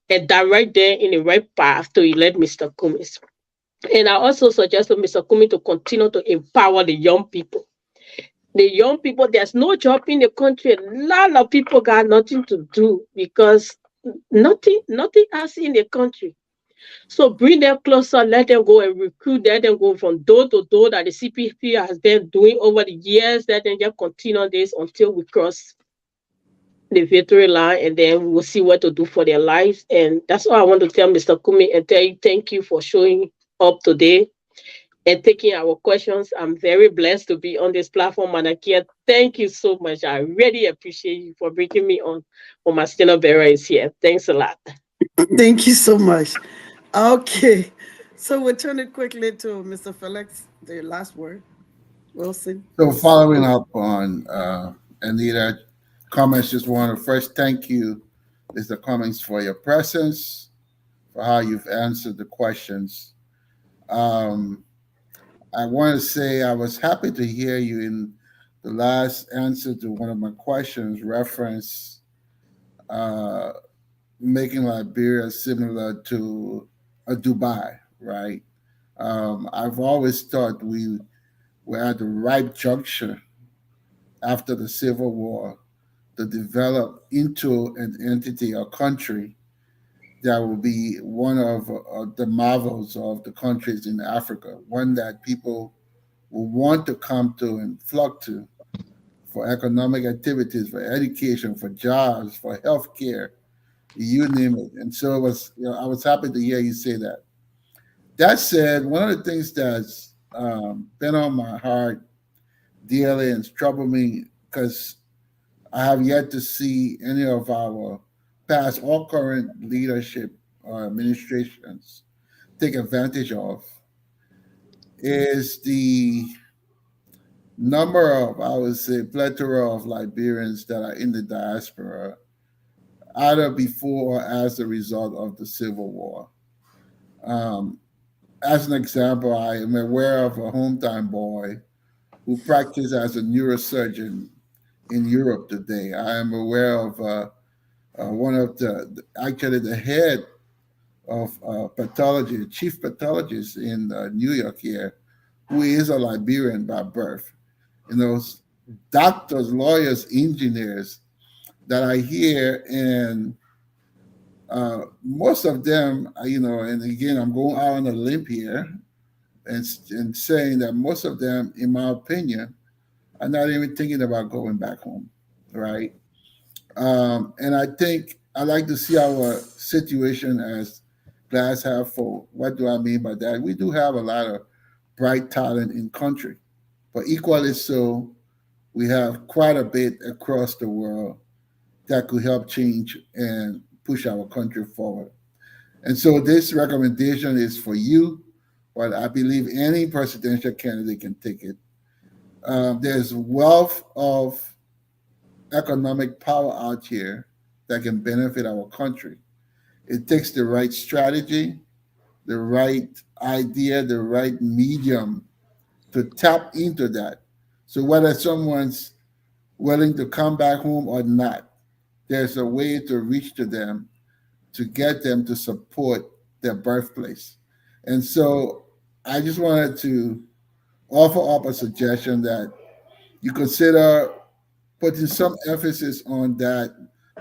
and direct them in the right path to elect Mr. Cummings. And I also suggest to Mr. Cummings to continue to empower the young people. The young people, there's no job in the country. A lot of people got nothing to do because nothing else in the country. So bring them closer, let them go and recruit, let them go from door to door that the CPP has been doing over the years. Let them just continue this until we cross the victory line, and then we'll see what to do for their lives. And that's all I want to tell Mr. Kumi, and tell you thank you for showing up today and taking our questions. I'm very blessed to be on this platform, Manakia. Thank you so much. I really appreciate you for bringing me on when my Steno Bearer is here. Thanks a lot. Thank you so much. Okay, so we'll turn it quickly to Mr. Felix, the last word. Wilson. So following up on Anita comments, just want to first thank you, Mr. Cummings, for your presence, for how you've answered the questions. I want to say I was happy to hear you in the last answer to one of my questions reference uh, making Liberia similar to a Dubai, right? I've always thought we were at the right juncture after the Civil War to develop into an entity or country that will be one of the marvels of the countries in Africa, one that people will want to come to and flock to for economic activities, for education, for jobs, for healthcare, you name it. And so it was, I was happy to hear you say that. That said, one of the things that's been on my heart dearly and troubled me because I have yet to see any of our past or current leadership or administrations take advantage of is the number of, I would say, plethora of Liberians that are in the diaspora, either before or as a result of the Civil War. Um, as an example, I am aware of a hometown boy who practiced as a neurosurgeon in Europe today. I am aware of one of actually the head of pathology, chief pathologist in New York here, who is a Liberian by birth. Doctors, lawyers, engineers that I hear, and most of them, and again, I'm going out on a limb here and saying that most of them, in my opinion, are not even thinking about going back home, right? And I think I like to see our situation as glass half full. What do I mean by that? We do have a lot of bright talent in country, but equally so, we have quite a bit across the world that could help change and push our country forward. And so this recommendation is for you, but I believe any presidential candidate can take it. There's wealth of economic power out here that can benefit our country. It takes the right strategy, the right idea, the right medium to tap into that. So whether someone's willing to come back home or not, there's a way to reach to them to get them to support their birthplace. And so I just wanted to offer up a suggestion that you consider putting some emphasis on that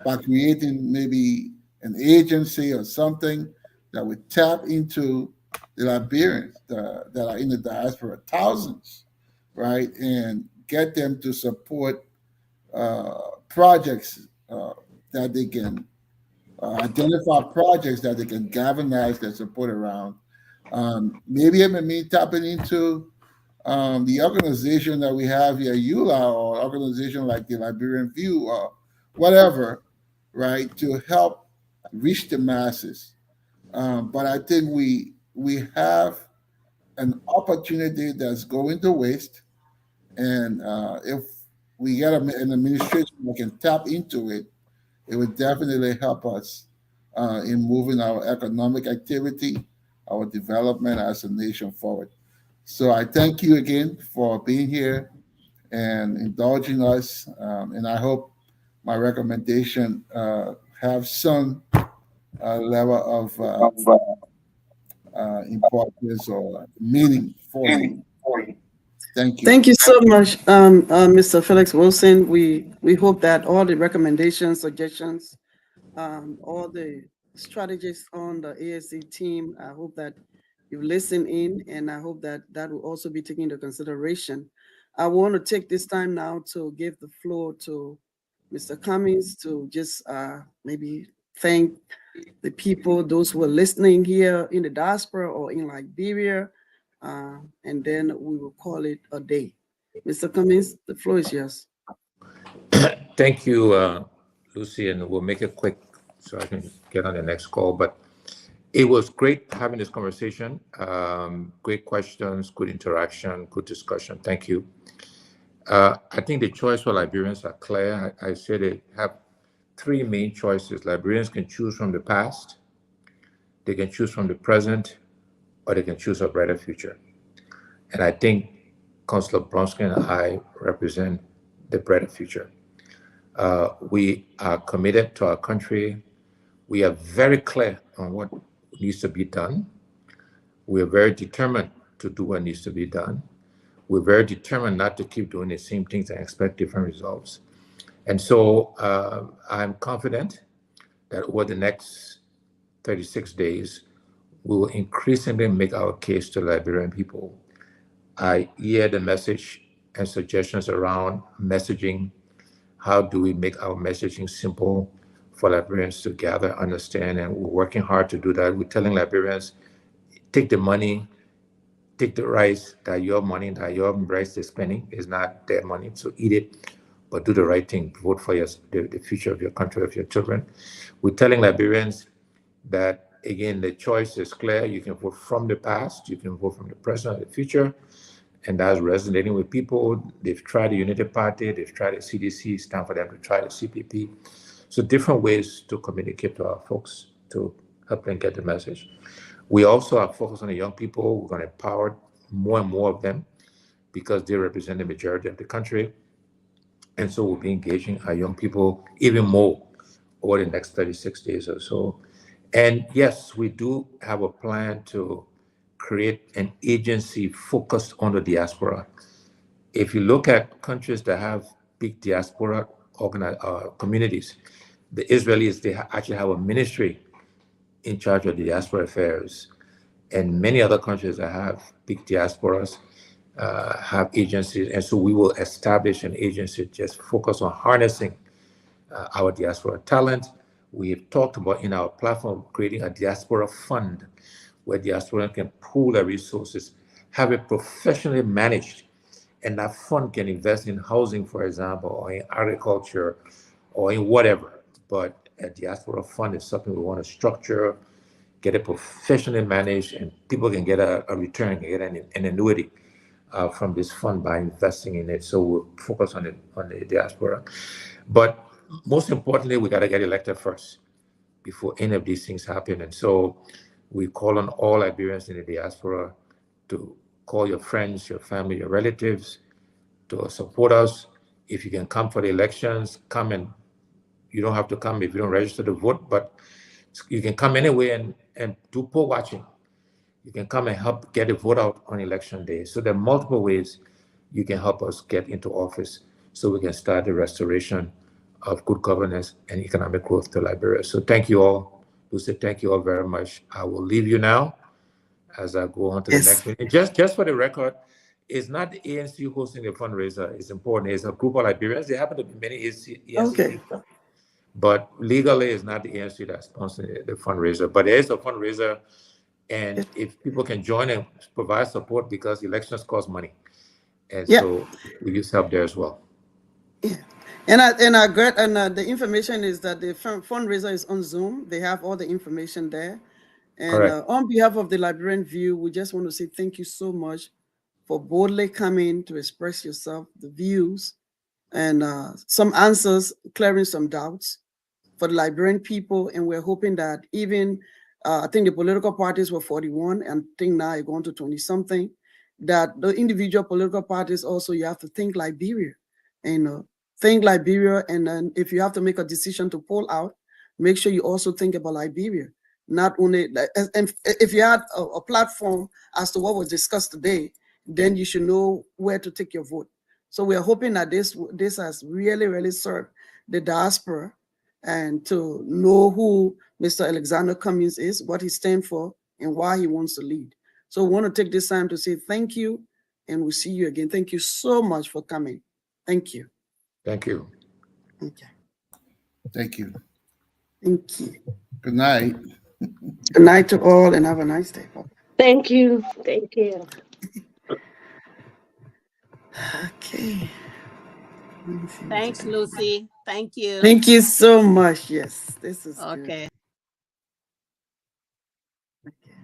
by creating maybe an agency or something that would tap into the Liberians that are in the diaspora, thousands, right, and get them to support projects that they can identify projects that they can galvanize their support around. Maybe it may mean tapping into the organization that we have here, EULA, or organization like the Liberian View, or whatever, right, to help reach the masses. But I think we have an opportunity that's going to waste, and if we get an administration that can tap into it, it would definitely help us in moving our economic activity, our development as a nation forward. So I thank you again for being here and indulging us, and I hope my recommendation have some level of importance or meaning for you. Thank you. Thank you so much, Mr. Felix Wilson. We hope that all the recommendations, suggestions, all the strategists on the ASC team, I hope that you listen in, and I hope that that will also be taken into consideration. I want to take this time now to give the floor to Mr. Cummings to just maybe thank the people, those who are listening here in the diaspora or in Liberia, and then we will call it a day. Mr. Cummings, the floor is yours. Thank you, Lucy, and we'll make it quick so I can get on the next call. But it was great having this conversation. Great questions, good interaction, good discussion. Thank you. I think the choice for Liberians are clear. I said they have three main choices. Liberians can choose from the past, they can choose from the present, or they can choose a brighter future. And I think Councillor Bronsky and I represent the brighter future. We are committed to our country. We are very clear on what needs to be done. We are very determined to do what needs to be done. we're very determined not to keep doing the same things and expect different results. And so I'm confident that over the next 36 days, we will increasingly make our case to Liberian people. I hear the message and suggestions around messaging. How do we make our messaging simple for Liberians to gather, understand? And we're working hard to do that. We're telling Liberians, take the money, take the rice, that your money, that your rice they're spending is not their money, so eat it, but do the right thing. Vote for the future of your country, of your children. We're telling Liberians that, again, the choice is clear. You can vote from the past, you can vote from the present or the future, and that's resonating with people. They've tried the Unity Party, they've tried the CDC, it's time for them to try the CPP. So different ways to communicate to our folks to help them get the message. We also are focused on the young people. We're going to empower more and more of them because they represent the majority of the country. And so we'll be engaging our young people even more over the next 36 days or so. And yes, we do have a plan to create an agency focused on the diaspora. If you look at countries that have big diaspora communities, the Israelis, they actually have a ministry in charge of the diaspora affairs. And many other countries that have big diasporas have agencies. And so we will establish an agency just focused on harnessing our diaspora talent. We have talked about in our platform creating a diaspora fund where diaspora can pool their resources, have it professionally managed, and that fund can invest in housing, for example, or in agriculture, or in whatever. But a diaspora fund is something we want to structure, get it professionally managed, and people can get a return, get an annuity from this fund by investing in it. So we'll focus on the diaspora. But most importantly, we got to get elected first before any of these things happen. And so we call on all Liberians in the diaspora to call your friends, your family, your relatives to support us. If you can come for the elections, come, and you don't have to come if you don't register to vote, but you can come anyway and do poll watching. You can come and help get a vote out on election day. So there are multiple ways you can help us get into office so we can start the restoration of good governance and economic growth to Liberia. So thank you all. Lucy, thank you all very much. I will leave you now as I go on to the next meeting. Just for the record, it's not the ANC hosting the fundraiser. It's important. It's a group of Liberians. There happen to be many ANC people. But legally, it's not the ANC that's sponsoring the fundraiser. But there is a fundraiser, and if people can join and provide support, because elections cost money, and so we use help there as well. Yeah. And the information is that the fundraiser is on Zoom. They have all the information there. And on behalf of the Liberian View, we just want to say thank you so much for boldly coming to express yourself, the views, and some answers, clearing some doubts for the Liberian people. And we're hoping that even, I think the political parties were 41, and I think now you're going to 20-something, that the individual political parties also, you have to think Liberia, think Liberia. And then if you have to make a decision to pull out, make sure you also think about Liberia. Not only, and if you had a platform as to what was discussed today, then you should know where to take your vote. So we are hoping that this has really, really served the diaspora, and to know who Mr. Alexander Cummings is, what he stands for, and why he wants to lead. So we want to take this time to say thank you, and we'll see you again. Thank you so much for coming. Thank you. Thank you. Okay. Thank you. Thank you. Good night. Good night to all, and have a nice day. Thank you. Thank you. Okay. Thanks, Lucy. Thank you. Thank you so much. Yes, this is okay. Good. Okay.